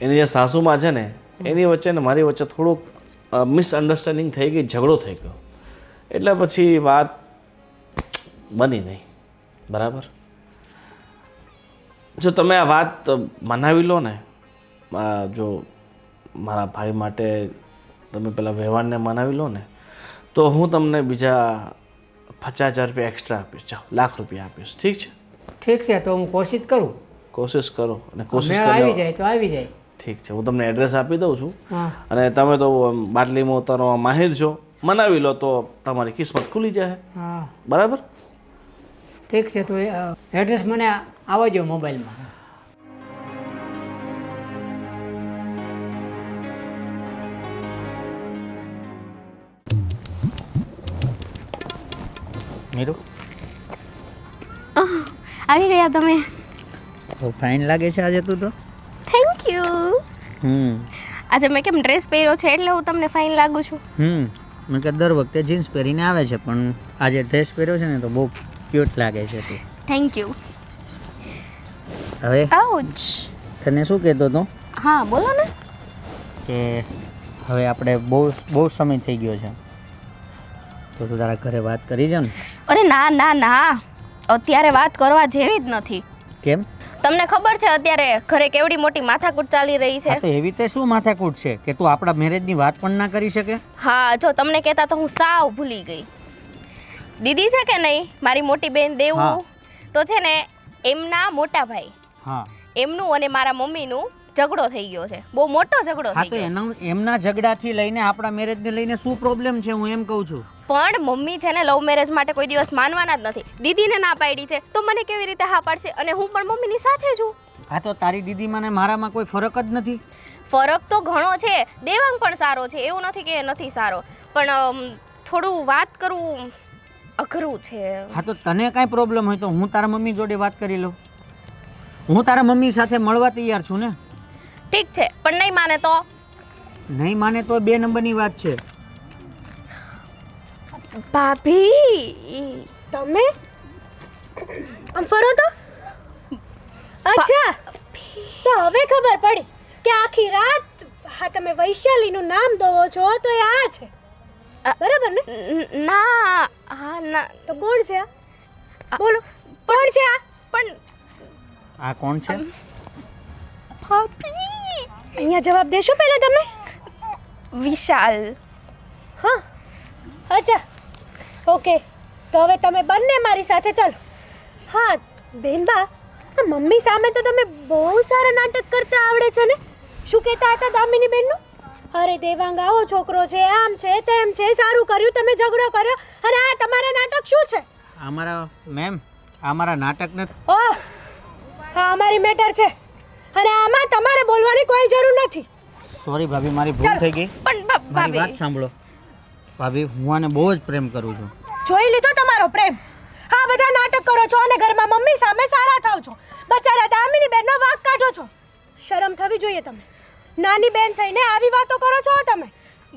[SPEAKER 2] એની જે સાસુમાં છે ને, એની વચ્ચે ને મારી વચ્ચે થોડુંક મિસઅન્ડરસ્ટેન્ડિંગ થઈ ગઈ, ઝઘડો થઈ ગયો, એટલે પછી વાત બની નહીં, બરાબર. જો તમે આ વાત મનાવી લો ને, જો મારા ભાઈ માટે તમે પેલા વ્યવહારને મનાવી લો ને, તો હું તમને બીજા 50,000 રૂપિયા એક્સ્ટ્રા આપીશ. ચાલો, ₹1,00,000 આપીશ, ઠીક છે?
[SPEAKER 7] ઠીક છે, તો હું કોશિશ કરું.
[SPEAKER 2] કોશિશ કરો, અને કોશિશ
[SPEAKER 7] મેળ આવી જાય તો આવી જાય.
[SPEAKER 2] ઠીક છે, હું તમને એડ્રેસ આપી દઉં છું,
[SPEAKER 7] હા,
[SPEAKER 2] અને તમે તો બાટલીમાં ઉતારવા માહિર છો, મનાવી લો તો તમારી કિસ્મત ખુલી જાય,
[SPEAKER 7] હા,
[SPEAKER 2] બરાબર?
[SPEAKER 7] ઠીક છે, તો એડ્રેસ મને આવજો મોબાઈલમાં.
[SPEAKER 8] મીરુ
[SPEAKER 6] આવી ગયા તમે.
[SPEAKER 8] બહુ ફાઇન લાગે છે આજે તું તો.
[SPEAKER 6] Thank you. આજે મેં કેમ ડ્રેસ પહેર્યો છે એટલે હું તમને ફાઇન લાગુ છું.
[SPEAKER 8] મેં કે દર વખતે જીન્સ પહેરીને આવે છે પણ આજે ડ્રેસ પહેર્યો છે ને તો બહુ ક્યુટ લાગે છે તું.
[SPEAKER 6] Thank you.
[SPEAKER 8] હવે
[SPEAKER 6] આઉચ.
[SPEAKER 8] તને શું કહેતો હતો
[SPEAKER 6] હા બોલો ને.
[SPEAKER 8] કે હવે આપણે બહુ સમય થઈ ગયો છે તો તું તારા ઘરે વાત કરી છે ને.
[SPEAKER 6] અરે ના ના ના, અત્યારે વાત કરવા જેવી જ નથી.
[SPEAKER 8] કેમ?
[SPEAKER 6] તમને ખબર છે અત્યારે ઘરે કેવડી મોટી માથાકૂટ ચાલી રહી છે.
[SPEAKER 8] હા તો એવી તે શું માથાકૂટ છે કે તું આપણા મેરેજની વાત પણ ના કરી શકે?
[SPEAKER 6] હા જો તમને કહેતા તો હું સાવ ભૂલી ગઈ. દીદી છે કે નહીં મારી મોટી બેન દેવું,
[SPEAKER 8] હા.
[SPEAKER 6] તો છે ને એમના મોટા ભાઈ
[SPEAKER 8] હા
[SPEAKER 6] એમનું અને મારા મમ્મીનું ઝઘડો થઈ ગયો છે. બહુ મોટો ઝઘડો
[SPEAKER 8] હા
[SPEAKER 6] થઈ
[SPEAKER 8] તો
[SPEAKER 6] ગયો છે.
[SPEAKER 8] એમના ઝઘડાથી લઈને આપણા મેરેજને લઈને શું પ્રોબ્લેમ છે હું એમ કહું છું.
[SPEAKER 6] પણ મમ્મી છે ને લવ મેરેજ માટે કોઈ દિવસ માનવાના જ નથી. દીદીને ના પાડી છે તો મને કેવી રીતે હા પાડશે? અને હું પણ મમ્મીની સાથે છું.
[SPEAKER 8] હા તો તારી દીદીમાં ને મારામાં કોઈ ફરક જ નથી.
[SPEAKER 6] ફરક તો ઘણો છે. દેવાંગ પણ સારો છે, એવું નથી કે નથી સારો, પણ થોડું વાત કરવું અઘરું છે.
[SPEAKER 8] હા તો તને કાંઈ પ્રોબ્લેમ હોય તો હું તારા મમ્મી જોડે વાત કરી લઉં. હું તારા મમ્મી સાથે મળવા તૈયાર છું ને.
[SPEAKER 6] ઠીક છે પણ નહીં માને તો?
[SPEAKER 8] નહીં માને તો 2 નંબરની વાત છે.
[SPEAKER 6] ભાભી
[SPEAKER 5] તમે આમ ફરો તો. અચ્છા, તો હવે ખબર પડી કે આખી રાત હા તમે વૈશાલીનું નામ દો છો તો એ આ છે, બરાબર ને?
[SPEAKER 6] ના હા ના
[SPEAKER 5] તો કોણ છે આ? બોલો કોણ છે આ?
[SPEAKER 6] પણ
[SPEAKER 8] આ કોણ છે?
[SPEAKER 6] ભાભી
[SPEAKER 5] અહીંયા જવાબ દેશો પહેલા તમે.
[SPEAKER 6] વિશાલ.
[SPEAKER 5] હા અચ્છા ઓકે, તો હવે તમે બંને મારી સાથે ચાલો. હા બેનબા, આ મમ્મી સામે તો તમે બહુ સારા નાટક કરતા આવડે છે ને. શું કહેતા હતા દામિની બેનનું? અરે દેવાંગ આવો છોકરો છે, આમ છે તેમ છે, સારું કર્યું તમે ઝઘડો કર્યો, અને આ તમારા નાટક શું છે?
[SPEAKER 8] અમારા મેમ અમારા નાટક નથી.
[SPEAKER 5] ઓહ હા અમારી મેટર છે અને આમાં તમારે બોલવાની કોઈ જરૂર નથી.
[SPEAKER 8] સોરી ભાભી, મારી ભૂલ થઈ ગઈ.
[SPEAKER 6] પણ
[SPEAKER 8] મારી
[SPEAKER 6] ભાભી
[SPEAKER 8] વાત સાંભળો ભાભી, હું આને બહુ જ પ્રેમ કરું છું.
[SPEAKER 5] જોઈ લીધો તમારો પ્રેમ. હા બધા નાટક કરો છો અને ઘરમાં મમ્મી સામે સારા થાવ છો. બચારા દામિની બેનનો વાંક કાઢો છો. શરમ થવી જોઈએ તમે. નાની બેન થઈને આવી વાતો કરો છો તમે.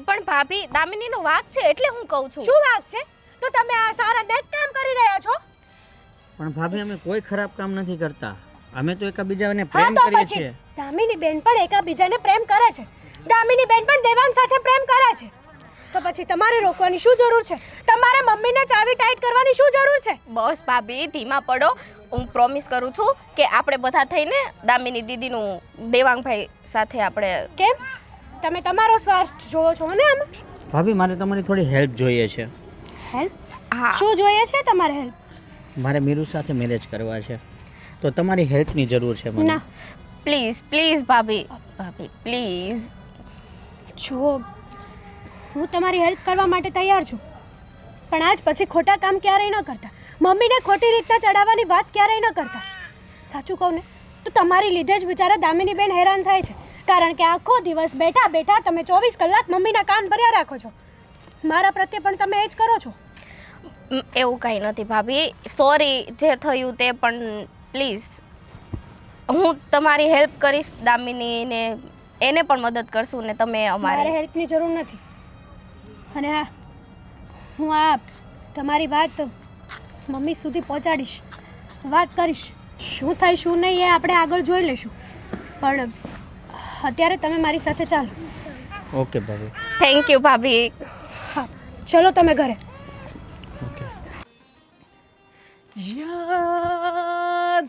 [SPEAKER 6] પણ ભાભી દામિનીનો વાંક છે એટલે હું કહું છું.
[SPEAKER 5] શું વાંક છે? તો તમે આ સારા નેક કામ કરી રહ્યા છો.
[SPEAKER 8] પણ ભાભી અમે કોઈ ખરાબ કામ નથી કરતા. અમે તો એકબીજાને
[SPEAKER 5] હા
[SPEAKER 8] પ્રેમ
[SPEAKER 5] તો
[SPEAKER 8] કરીએ
[SPEAKER 5] પછી
[SPEAKER 8] છીએ.
[SPEAKER 5] દામિની બેન પણ એકબીજાને પ્રેમ કરે છે. દામિની બેન પણ દેવાંગ સાથે પ્રેમ કરે છે. તો પછી તમારે રોકવાની શું જરૂર છે? તમારે મમ્મીને ચાવી ટાઈટ કરવાની શું જરૂર છે?
[SPEAKER 6] બસ ભાભી ધીમા પડો. હું પ્રોમિસ કરું છું કે આપણે બધા થઈને દામિની દીદીનું દેવાંગભાઈ સાથે આપણે.
[SPEAKER 5] કેમ? તમે તમારો સ્વાર્થ જોવો છો ને આમાં?
[SPEAKER 8] ભાભી મારે તમારી થોડી હેલ્પ જોઈએ છે.
[SPEAKER 5] હેલ્પ?
[SPEAKER 6] હા
[SPEAKER 5] શું જોઈએ છે તમારે હેલ્પ?
[SPEAKER 8] મારે મીરુ સાથે મેરેજ કરવા છે તો તમારી હેલ્પની જરૂર છે મને.
[SPEAKER 5] ના
[SPEAKER 6] પ્લીઝ પ્લીઝ ભાભી ભાભી પ્લીઝ.
[SPEAKER 5] જો હું તમારી હેલ્પ કરવા માટે તૈયાર છું, પણ આજ પછી ખોટા કામ ક્યારેય ન કરતા. મમ્મીને ખોટી રીતના ચડાવવાની વાત ક્યારેય ન કરતા. સાચું કહું ને તો તમારી લીધે જ બિચારા દામિની બેન હેરાન થાય છે, કારણ કે આખો દિવસ બેઠા બેઠા તમે 24 કલાક મમ્મીના કાન ભર્યા રાખો છો. મારા પ્રત્યે પણ તમે એ જ કરો છો.
[SPEAKER 6] એવું કંઈ નથી ભાભી, સોરી જે થયું તે, પણ પ્લીઝ હું તમારી હેલ્પ કરીશ. દામિનીને એને પણ મદદ કરશું ને તમે
[SPEAKER 5] મારે
[SPEAKER 6] અમારી.
[SPEAKER 5] હેલ્પની જરૂર નથી. અને હા હું આ તમારી વાત મમ્મી સુધી પહોંચાડીશ, વાત કરીશ. શું થાય શું નહીં એ આપણે આગળ જોઈ લઈશું, પણ અત્યારે તમે મારી સાથે ચાલો.
[SPEAKER 8] ઓકે ભાભી.
[SPEAKER 6] થેન્ક યુ ભાભી.
[SPEAKER 5] હા ચલો તમે ઘરે.
[SPEAKER 8] ઓકે.
[SPEAKER 4] યાદ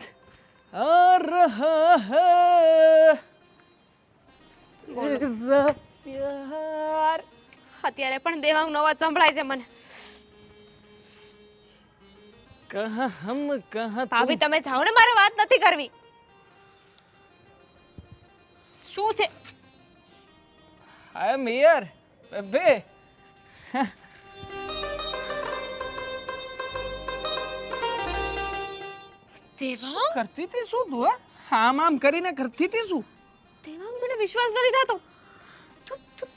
[SPEAKER 4] આ રહા હૈ મેરા પ્યાર.
[SPEAKER 3] અત્યારે પણ દેવાંગનો અવાજ સંભળાય છે મને.
[SPEAKER 4] કહા હમ કહા
[SPEAKER 3] ભાભી તમે જાઓ ને, મારે વાત નથી કરવી. શું છે?
[SPEAKER 4] આઈ એમ હિયર બેબી.
[SPEAKER 3] દેવાંગ?
[SPEAKER 4] કરતી હતી શું તું? આમ આમ કરીને કરતી હતી શું?
[SPEAKER 3] દેવાંગ મને વિશ્વાસ નથી થતો.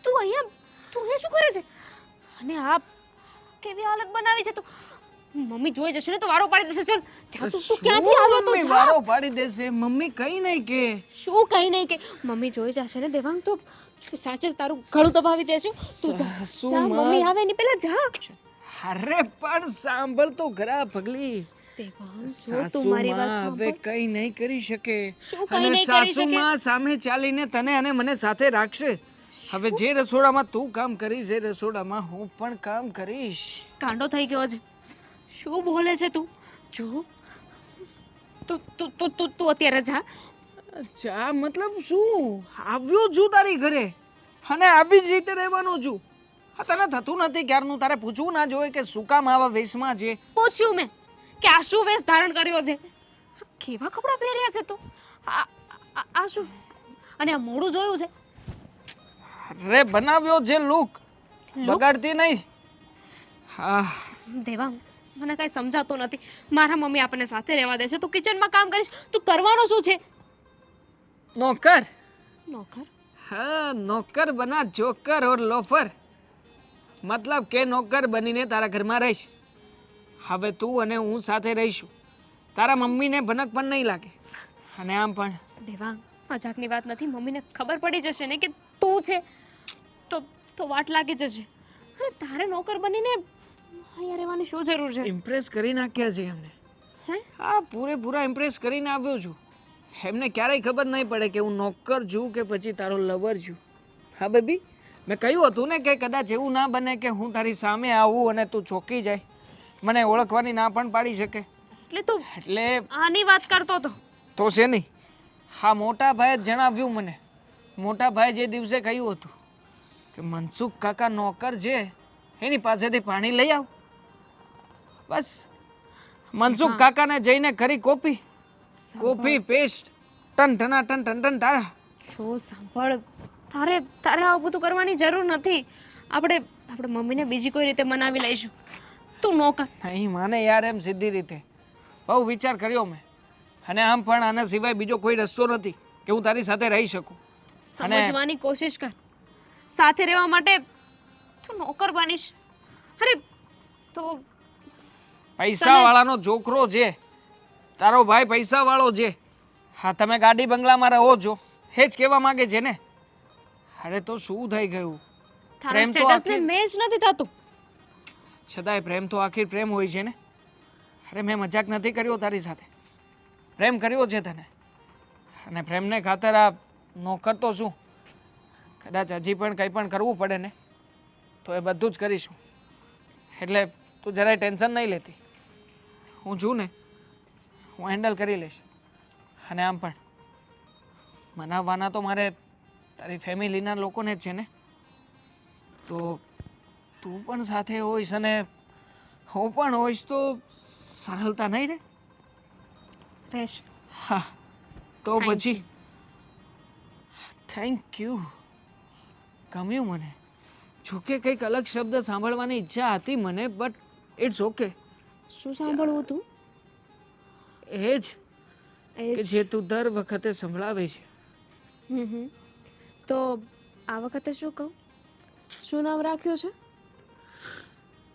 [SPEAKER 3] તું અહીંયા શું કરે છે? અને આ કેવી હાલત બનાવી છે તું? મમ્મી જોઈ જશે ને તો વારો પાડી દેશે. ચાલ જા, તું ક્યાંથી આવ્યો તું?
[SPEAKER 4] મમ્મી
[SPEAKER 3] જા.
[SPEAKER 4] વારો પાડી દેશે. મમ્મી કઈ નહીં કે.
[SPEAKER 3] શું કઈ નહીં કે મમ્મી જોઈ જશે ને દેવાંગ તો સાચે જ તારું ગળું દબાવી દેશે. તું જા
[SPEAKER 4] સાસુ
[SPEAKER 3] જા,
[SPEAKER 4] માં.
[SPEAKER 3] મમ્મી આવે એની પહેલા જા.
[SPEAKER 4] અરે પણ સાંભળ તો ખરા પગલી.
[SPEAKER 3] દેવાંગ જો તું મારી વાત
[SPEAKER 4] સાસુમાં હવે
[SPEAKER 3] સાંભળ.
[SPEAKER 4] કઈ નહીં કરી શકે.
[SPEAKER 3] શું કંઈ
[SPEAKER 4] અને
[SPEAKER 3] નહીં કરી શકે?
[SPEAKER 4] સાસુમાં સામે ચાલીને તને અને મને સાથે રાખશે. હવે જે રસોડામાં તું કામ કરીશ એ રસોડામાં હું પણ કામ કરીશ.
[SPEAKER 3] કાંડો થઈ ગયો છે. શું બોલે છે તું? જો તું તું તું તું તું અત્યારે જા.
[SPEAKER 4] ચા મતલબ શું? આવ્યો છું તારી ઘરે અને આવી જ રીતે રહેવાનું છું. આ તને થતું નથી ક્યારનું? તારે પૂછવું ના જોઈએ કે શું કામ આવા વેશમાં છે?
[SPEAKER 3] પૂછ્યું મેં કે આ શું વેશ ધારણ કર્યો છે? આ કેવા કપડાં પહેર્યા છે તું? આ શું? અને આ મોઢું જોયું છે?
[SPEAKER 4] અરે બનાવ્યો છે લુક, બગાડતી નહીં. હા
[SPEAKER 3] દેવાંગ મને કઈ સમજાતું નથી. મારા મમ્મી આપણને સાથે રહેવા દેશે, તું કિચનમાં કામ કરીશ, તું કરવાનો શું છે?
[SPEAKER 4] નોકર.
[SPEAKER 3] નોકર?
[SPEAKER 4] हाँ नौकर बना जोकर और लोफर, मतलब કે નોકર બનીને તારા ઘરમાં રહીશ. હવે તું અને હું સાથે રહીશું. તારા મમ્મીને ભનક પણ નહીં લાગે. અને આમ પણ
[SPEAKER 3] દેવાંગ મજાકની વાત નથી. મમ્મીને ખબર પડી જશે ને કે તું છે તો વાટ લાગી જશે. અને તારે નોકર બનીને અહીંયા રહેવાની શું જરૂર છે?
[SPEAKER 4] ઇમ્પ્રેસ કરી નાખ્યા છે એમને.
[SPEAKER 3] હે?
[SPEAKER 4] હા પૂરેપૂરા ઇમ્પ્રેસ કરીને આવ્યો છું. એમને ક્યારેય ખબર નહીં પડે કે હું નોકર છું કે પછી તારો લવર છું. હા બેબી, મેં કહ્યું હતું ને કે કદાચ એવું ના બને કે હું તારી સામે આવું અને તું ચોંકી જાય, મને ઓળખવાની ના પણ પાડી શકે.
[SPEAKER 3] એટલે તું
[SPEAKER 4] એટલે
[SPEAKER 3] આની વાત કરતો હતો?
[SPEAKER 4] તો છે નહીં. હા મોટા ભાઈએ જ જણાવ્યું મને. મોટા ભાઈએ જે દિવસે કહ્યું હતું કે મનસુખ કાકા નોકર છે એની પાસેથી પાણી લઈ આવ, બસ મનસુખ કાકાને જઈને કરી કોફી પેસ્ટ ટન ટના ટન ટન ટન તારા.
[SPEAKER 3] જો સાંભળ, તારે આવું બધું કરવાની જરૂર નથી. આપણે મમ્મીને બીજી કોઈ રીતે મનાવી લઈશું. તું નોકર
[SPEAKER 4] નહીં માને યાર એમ સીધી રીતે. બહુ વિચાર કર્યો મેં, અને આમ પણ આના સિવાય બીજો કોઈ રસ્તો નથી કે હું તારી સાથે રહી શકું.
[SPEAKER 3] સમજવાની કોશિશ કર. સાથે રહેવા માટે તું નોકર બનીશ? અરે તો
[SPEAKER 4] પૈસા વાળાનો છોકરો છે તારો ભાઈ, પૈસા વાળો છે. હા તમે ગાડી બંગલામાં રહો છો એ જ કહેવા માંગે છે ને. અરે તો શું થઈ ગયું?
[SPEAKER 3] તારા
[SPEAKER 4] પ્રેમ તો
[SPEAKER 3] સ્ટેટસને
[SPEAKER 4] આખી-
[SPEAKER 3] મેચ નથી થતું.
[SPEAKER 4] છતાંય પ્રેમ તો આખી પ્રેમ હોય છે ને. અરે મેં મજાક નથી કર્યો તારી સાથે, પ્રેમ કર્યો છે તને. અને પ્રેમને ખાતર આ નોકર તો શું, કદાચ હજી પણ કંઈ પણ કરવું પડે ને તો એ બધું જ કરીશું. એટલે તું જરાય ટેન્શન નહીં લેતી. હું છું ને, હું હેન્ડલ કરી લઈશ. અને આમ પણ મનાવવાના તો મારે તારી ફેમિલીના લોકોને જ છે ને. તો તું પણ સાથે હોઈશ અને હું પણ હોઈશ તો સરળતા નહીં રે.
[SPEAKER 3] રહેશે.
[SPEAKER 4] હા તો પછી થેન્ક યુ. ગમ્યું મને. જોકે કંઈક અલગ શબ્દ સાંભળવાની ઈચ્છા હતી મને, બટ ઇટ્સ ઓકે.
[SPEAKER 3] શું સાંભળવું તું?
[SPEAKER 4] એ જ કે જે તું દર વખતે સંભળાવે છે.
[SPEAKER 3] તો આ વખતે શું કહું? શું નામ રાખ્યું છે?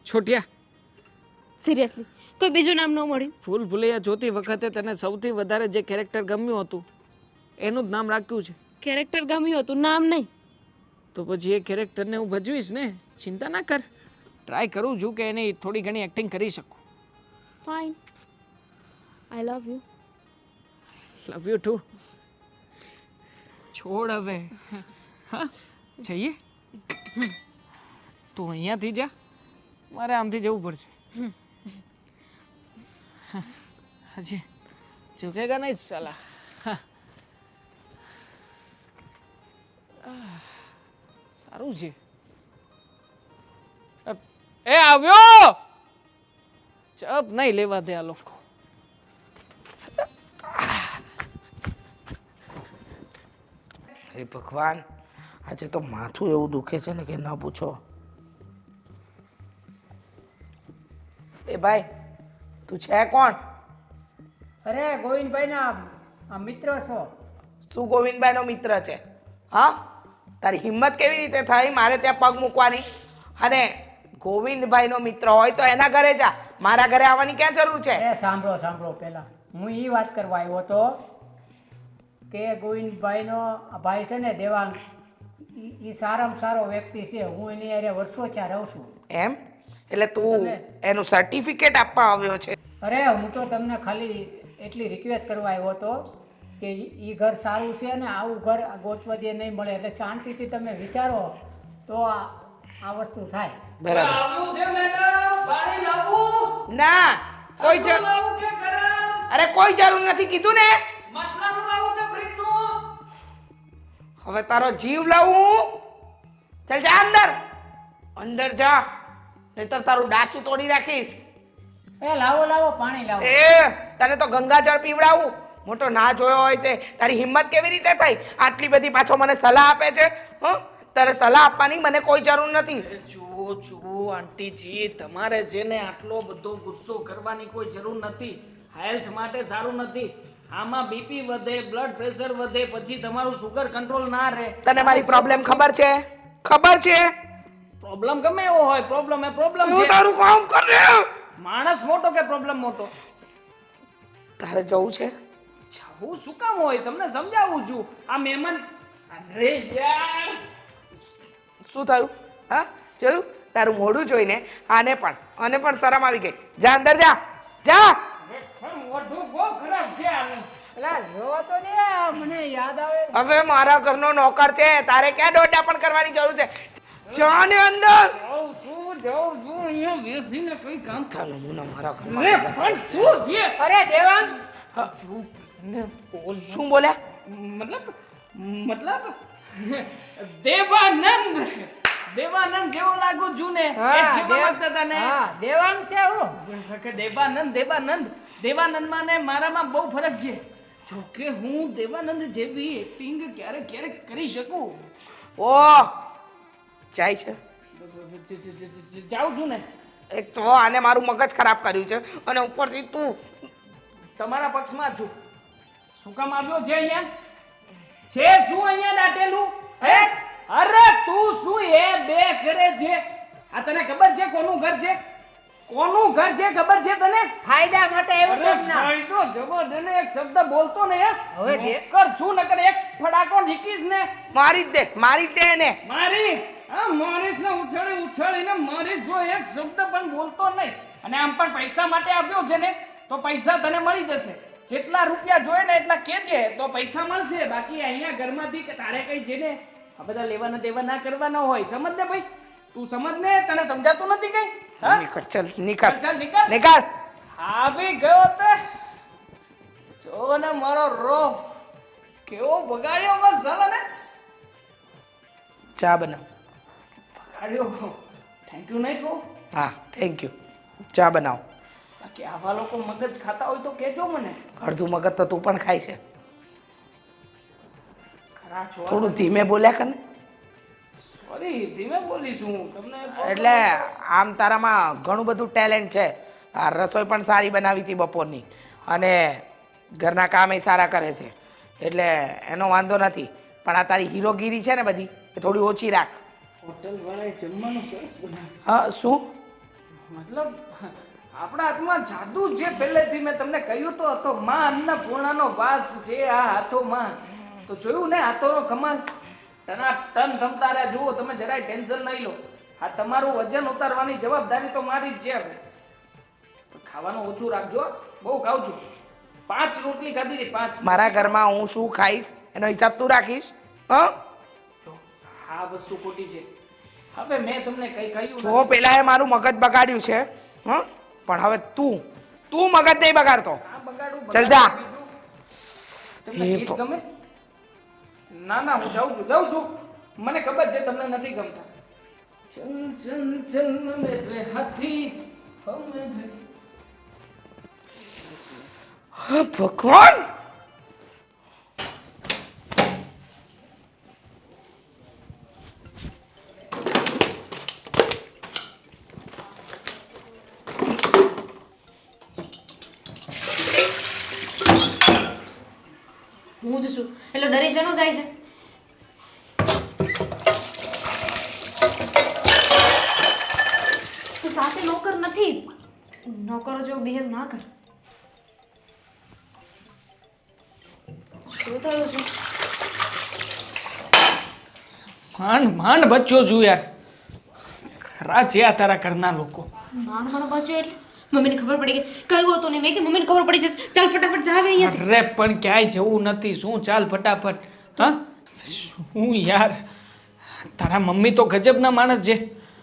[SPEAKER 4] છોટિયા.
[SPEAKER 3] સિરિયસલી કોઈ બીજું નામ ન મળ્યું?
[SPEAKER 4] ફૂલ ભૂલૈયા જોતી વખતે તને સૌથી વધારે જે કેરેક્ટર ગમ્યું હતું એનું જ નામ રાખ્યું છે.
[SPEAKER 3] કેરેક્ટર ગમ્યું હતું, નામ નહીં.
[SPEAKER 4] તો પછી એ કેરેક્ટરને હું ભજવીશ ને. ચિંતા ના કર, ટ્રાય કરું છું કે એની થોડી ઘણી એક્ટિંગ કરી શકું.
[SPEAKER 3] Fine, I love you.
[SPEAKER 4] Love you too. છોડ હવે. હા જઈએ. તું અહીંયાથી જા, મારે આમથી જવું પડશે. હજી ઝુકેગા નહીં સાલા. સારું છે. એ આવ્યો. ચપ નહીં લેવા દે આ લોકો.
[SPEAKER 1] હે ભગવાન, આજે તો માથું એવું દુખે છે ને કે ન પૂછો. એ ભાઈ, તું છે કોણ?
[SPEAKER 7] અરે ગોવિંદભાઈના મિત્ર છો.
[SPEAKER 1] શું ગોવિંદભાઈનો મિત્ર છે? હા, તારી હિંમત કેવી રીતે થઈ મારે ત્યાં પગ મૂકવાની? અને ગોવિંદભાઈનો મિત્ર હોય તો એના ઘરે જા, મારા ઘરે આવવાની ક્યાં જરૂર છે?
[SPEAKER 7] એ સાંભળો પહેલા હું એ વાત કરવા આવ્યો હતો કે ગોવિંદભાઈનો આ ભાઈ છે ને દેવાંગ, એ સારામાં સારો વ્યક્તિ છે. હું એની હારે વર્ષો ત્યાં રહું છું.
[SPEAKER 1] એમ એટલે તું એનું સર્ટિફિકેટ આપવા આવ્યો છે?
[SPEAKER 7] અરે હું તો તમને ખાલી એટલી રિક્વેસ્ટ કરવા આવ્યો હતો કે એ ઘર સારું છે ને આવું ઘર ગોતવા દે નહીં મળે, એટલે શાંતિથી તમે વિચારો તો આ વસ્તુ થાય.
[SPEAKER 1] બરાબર.
[SPEAKER 4] આવું છે મેડમ, પાણી લાવું?
[SPEAKER 1] ના, કોઈ જરૂર
[SPEAKER 4] લાવું કે ગરમ?
[SPEAKER 1] અરે કોઈ જરૂર નથી કીધું ને.
[SPEAKER 4] માટલાનું લાવું કે ફ્રીજનું?
[SPEAKER 1] હવે તારો જીવ લાવું? ચાલ જા અંદર, અંદર જા, નહીતર તારું ડાચું તોડી રાખીશ.
[SPEAKER 7] એ લાવો પાણી લાવો.
[SPEAKER 1] એ તને તો ગંગાજળ પીવડાવું. મોટો ના જોયો હોય તે તારી હિંમત કેવી રીતે થઈ? આટલી બધી પાછો મને સલાહ આપે છે. તારે સલાહ આપવાની મને કોઈ જરૂર નથી.
[SPEAKER 4] જુઓ આંટીજી, તમારે જેને આટલો બધો ગુસ્સો કરવાની કોઈ જરૂર નથી. હેલ્થ માટે સારું નથી. આમાં બીપી વધે, બ્લડ પ્રેશર વધે, પછી તમારું સુગર કંટ્રોલ ના રહે.
[SPEAKER 1] તને મારી પ્રોબ્લેમ ખબર છે? ખબર છે?
[SPEAKER 4] પ્રોબ્લેમ ગમે એવો હોય, પ્રોબ્લેમ એ પ્રોબ્લેમ
[SPEAKER 1] તું
[SPEAKER 4] છે.
[SPEAKER 1] તારું કામ કર રે.
[SPEAKER 4] માણસ મોટો કે પ્રોબ્લેમ મોટો?
[SPEAKER 1] તારે જવું છે?
[SPEAKER 4] હું શું કામ હોય? તમને સમજાવું છું. આ મહેમાન, અરે યાર,
[SPEAKER 1] શું થયું? હા, જોયું? તારું મોઢું જોઈને આને પણ શરમ આવી ગઈ. જા અંદર જા, જા.
[SPEAKER 4] મોઢું બહુ ખરાબ છે આનું.
[SPEAKER 7] એટલે જોવો તો ને મને યાદ આવે.
[SPEAKER 1] હવે મારા ઘરનો નોકર છે, તારે ક્યાં દોડા પણ કરવાની જરૂર છે? જા ને અંદર.
[SPEAKER 4] જાઉં છું, અહીંયા બેસીને કઈ કામ
[SPEAKER 1] ચાલો હું મારા
[SPEAKER 4] અરે
[SPEAKER 1] ઘરમાં.
[SPEAKER 4] પણ શું છે?
[SPEAKER 7] અરે દેવાંગ,
[SPEAKER 1] શું બોલ્યા?
[SPEAKER 4] મતલબ દેવાનંદ જેવો લાગુ છું ને? એ જ કહેવા માંગતા હતા ને?
[SPEAKER 7] હા દેવાંગ છે હું.
[SPEAKER 4] કે દેવાનંદમાં ને મારામાં બહુ ફરક છે. જોકે હું દેવાનંદ જેવી એક્ટિંગ ક્યારેક કરી શકું.
[SPEAKER 1] ઓ જાય છે.
[SPEAKER 4] જાઉં છું ને.
[SPEAKER 1] એક તો આને મારું મગજ ખરાબ કર્યું છે અને ઉપરથી તું.
[SPEAKER 4] તમારા પક્ષમાં છું. શું કામ આવ્યો છે અહીંયા? છે શું અહીંયા દાટેલું? હે? અરે તું શું એ બે કરે છે? આ તને ખબર છે કોનું ઘર છે? કોનું ઘર છે ખબર છે તને?
[SPEAKER 7] ફાયદા માટે એવું
[SPEAKER 4] અરે
[SPEAKER 7] કેમ ના?
[SPEAKER 4] ફાયદો જબરદસ્ત એક શબ્દ બોલતો ને યાર.
[SPEAKER 7] હવે દે.
[SPEAKER 4] કર છું નકર એક ફડાકો ઢીકીશ ને.
[SPEAKER 1] મારી જ દે એને.
[SPEAKER 4] મારીશ. હા મારીશ ને ઉછાળીને મારીશ. જો એક શબ્દ પણ બોલતો નહીં. અને આમ પણ પૈસા માટે આવ્યો છે ને તો પૈસા તને મળી જશે. જેટલા રૂપિયા જોઈએ ને એટલા કેજે તો પૈસા મળશે. બાકી અહીંયા ઘરમાંથી કે તારે કઈ છે ને આ બધા લેવાના દેવા ના કરવાના હોય. સમજ ને ભાઈ, તું સમજ ને. તને સમજાતું નથી કઈ? હા
[SPEAKER 1] નીકળ, ચાલ નીકળ.
[SPEAKER 4] ચાલ નીકળ.
[SPEAKER 1] નીકળ.
[SPEAKER 4] આવી ગયો તે. જો ને મારો રો કેવો બગાડ્યો બસ ચાલે ને.
[SPEAKER 1] ચા બનાવ.
[SPEAKER 4] બગાડ્યો. થેન્ક યુ નહીં કહું.
[SPEAKER 1] હા થેન્ક યુ. ચા બનાવ.
[SPEAKER 4] બાકી આવા લોકો મગજ ખાતા હોય તો કહેજો મને.
[SPEAKER 1] અડધું મગજ તો તું પણ ખાય છે.
[SPEAKER 4] ખરા છો.
[SPEAKER 1] થોડું ધીમે બોલ્યા કર ને.
[SPEAKER 4] સોરી, ધીમે બોલીશું તમને.
[SPEAKER 1] એટલે આમ તારામાં ઘણું બધું ટેલેન્ટ છે. આ રસોઈ પણ સારી બનાવી હતી બપોરની અને ઘરના કામ એ સારા કરે છે એટલે એનો વાંધો નથી. પણ આ તારી હીરોગીરી છે ને બધી એ થોડી ઓછી રાખ.
[SPEAKER 4] હોટલ વાળાએ જમવાનું સરસ બનાવ્યું.
[SPEAKER 1] હા શું?
[SPEAKER 4] મતલબ આપણા હાથમાં જાદુ છે. પહેલેથી મેં તમને કહ્યું તો હતો, માં અન્નપૂર્ણાનો વાસ છે આ હાથોમાં. તો જોયું ને હાથોનો કમાલ. ટન ધમતા રહ્યા. જુઓ તમે, જરાય ટેન્શન નહીં લો. આ તમારું વજન ઉતારવાની જવાબદારી તો મારી જ છે. હવે તો ખાવાનું ઓછું રાખજો. બહુ ખાઉં છું. 5 રોટલી ખાધી હતી. 5.
[SPEAKER 1] મારા ઘરમાં હું શું ખાઈશ એનો હિસાબ તું રાખીશ? હા
[SPEAKER 4] જો આ વસ્તુ ખોટી છે. હવે મેં તમને કઈ કહ્યું
[SPEAKER 1] જો પેલા એ મારું મગજ બગાડ્યું છે. હા પણ હવે તું મગજ નહીં બગાડતો.
[SPEAKER 4] આ બગાડું.
[SPEAKER 1] ચલ જા.
[SPEAKER 4] તમને
[SPEAKER 1] એ
[SPEAKER 4] ગીત
[SPEAKER 1] તો-
[SPEAKER 4] ગમે? ના હું જાઉં છું. મને ખબર છે તમને નથી ગમતા. ચલ ચલ ચલ મેરે હાથી હમે.
[SPEAKER 1] હા, ભગવાન.
[SPEAKER 3] હું જ છું એટલે ડરી શેનું જાય છે? તું સાસે નોકર નથી. નોકરો જેવો બિહેવ ના કર. શું થયું છે?
[SPEAKER 4] માંડ બચ્યો છું યાર. ખરા છે આ તારા ઘરના લોકો.
[SPEAKER 3] મારો બચ્યો એટલે મમ્મીને ખબર પડી ગઈ. કયું હતું ને મેં કે મમ્મીને ખબર પડી જશે. ચાલ ફટાફટ જાવ અહીંયાથી.
[SPEAKER 4] અરે પણ ક્યાંય જવું નથી. શું ચાલ ફટાફટ. હા શું યાર, તારા મમ્મી તો ગજબના માણસ છે.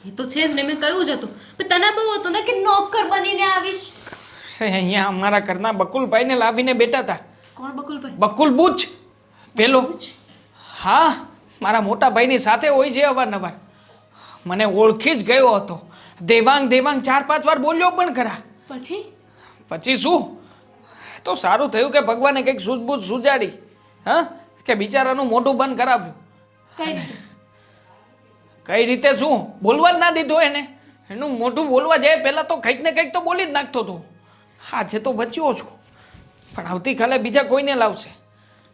[SPEAKER 3] એ તો છે જ ને, મેં કહ્યું જ હતું. પણ તને બહુ હતું ને કે નોકર બનીને આવીશ.
[SPEAKER 4] અહીંયા અમારા ઘરના બકુલભાઈને લાવીને બેઠા હતા.
[SPEAKER 3] કોણ બકુલભાઈ?
[SPEAKER 4] બકુલ બુચ પેલો. હા, મારા મોટા ભાઈની સાથે હોય છે અવારનવાર. મને ઓળખી જ ગયો હતો. દેવાંગ 4-5 વાર બોલ્યો પણ ખરા. પછી શું? તો સારું થયું કે ભગવાને કંઈક સૂઝબૂઝ સુજાડી. હા, કે બિચારાનું મોઢું બંધ કરાવ્યું.
[SPEAKER 3] કઈ રીતે?
[SPEAKER 4] કઈ રીતે શું? બોલવા જ ના દીધો એને. એનું મોઢું બોલવા જાય પહેલાં તો કંઈક ને કંઈક તો બોલી જ નાખતો હતો. આજે તો બચ્યો છું, પણ આવતીકાલે બીજા કોઈને લાવશે.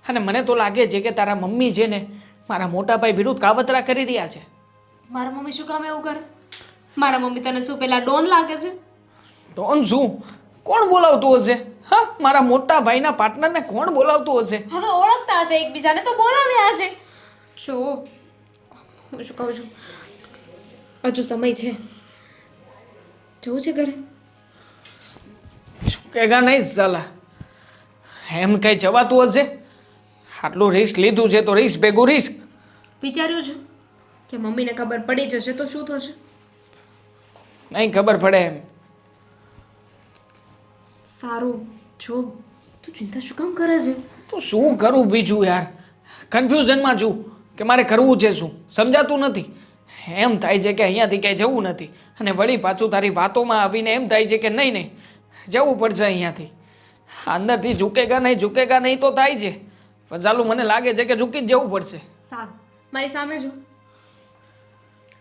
[SPEAKER 4] અને મને તો લાગે છે કે તારા મમ્મી છે ને મારા મોટા ભાઈ વિરુદ્ધ કાવતરા કરી રહ્યા છે.
[SPEAKER 3] મારા મમ્મી શું કામ એવું કરે? મારા મમ્મી તને શું પેલા ડોન લાગે છે?
[SPEAKER 4] ડોન શું? કોણ બોલાવતું હશે? હા, મારા મોટા ભાઈના પાર્ટનરને કોણ બોલાવતું હશે?
[SPEAKER 3] હવે ઓળખતા હશે એકબીજાને તો બોલાવ્યા હશે. જો હું શું કહું છું, હજુ સમય છે. જવું છે ઘરે?
[SPEAKER 4] શું કહેગા નહીં સાલા. એમ કઈ જવાતું હશે? આટલું રિસ્ક લીધું છે તો રિસ્ક ભેગું રિસ્ક.
[SPEAKER 3] વિચાર્યું છે કે મમ્મીને ખબર પડી જશે તો શું થશે?
[SPEAKER 4] નહીં ખબર પડે એમ.
[SPEAKER 3] સારું, જો તું ચિંતા શું કામ કરે છે?
[SPEAKER 4] તો શું કરું બીજું યાર? કન્ફ્યુઝનમાં છું કે મારે કરવું છે શું, સમજાતું નથી. એમ થાય છે કે અહીંયાથી ક્યાંય જવું નથી, અને વળી પાછું તારી વાતોમાં આવીને એમ થાય છે કે નહીં જવું પડશે અહીંયાથી. અંદરથી ઝૂકેગા નહીં તો થાય છે, પણ ચાલુ મને લાગે છે કે ઝૂકી જ જવું પડશે.
[SPEAKER 3] સારું, મારી સામે જો.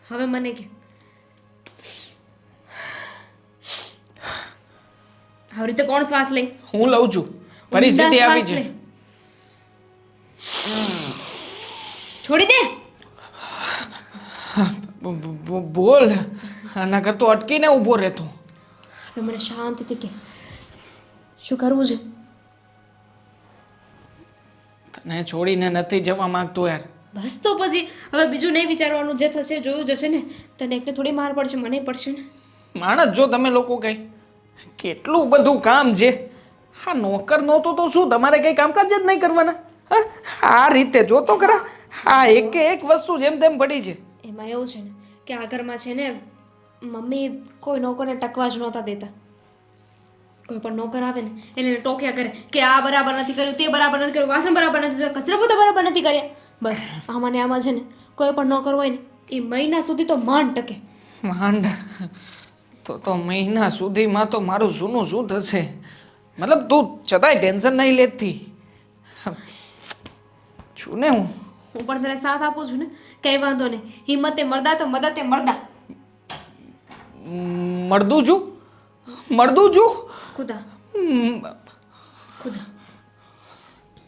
[SPEAKER 3] હવે મને કે આવી રીતે કોણ શ્વાસ લે?
[SPEAKER 4] હું લઉં છું. પરિસ્થિતિ આવી છે.
[SPEAKER 3] છોડી દે.
[SPEAKER 4] બોલ. આના કરતો અટકીને ઊભો રહેતો.
[SPEAKER 3] હવે મને શાંતિથી કે શું કરવું છે?
[SPEAKER 4] તને છોડીને નથી જવા માંગતો યાર.
[SPEAKER 3] બસ તો પછી હવે બીજું નહીં વિચારવાનું. જે થશે જોયું જશે ને. તને એકને થોડી માર પડશે, મને પડશે ને.
[SPEAKER 4] માણસ જો તમે લોકો કઈ કેટલું બધું કામ છે. હા, નોકર નહોતો તો શું તમારે કઈ કામકાજ જ નહીં કરવાના? હા, આ રીતે જોતો ખરા. હા, એક વસ્તુ જેમ તેમ પડી છે.
[SPEAKER 3] એમાં એવું છે ને કે આ ઘરમાં છે ને મમ્મી કોઈ નોકરને ટકવા જ નહોતા દેતા. કોઈ પણ નોકર આવે ને એને ટોક્યા કરે કે આ બરાબર નથી કર્યું, તે બરાબર નથી કર્યું, વાસણ બરાબર નથી કર્યું, કચરા પોતા બરાબર નથી કર્યા. બસ આમાં ને આમાં છે ને કોઈ પણ નોકર હોય ને એ મહિના સુધી તો માંડ ટકે.
[SPEAKER 4] માંડ તો મહિના સુધીમાં તો મારું જૂનું શું થશે? મતલબ તું છતાંય ટેન્શન નહીં લેતી છું ને. હું
[SPEAKER 3] પણ તને સાથ આપું છું ને, કઈ વાંધો નહીં. હિંમતે મરદા તો મદદે મરદા.
[SPEAKER 4] મળદું છું
[SPEAKER 3] ખુદા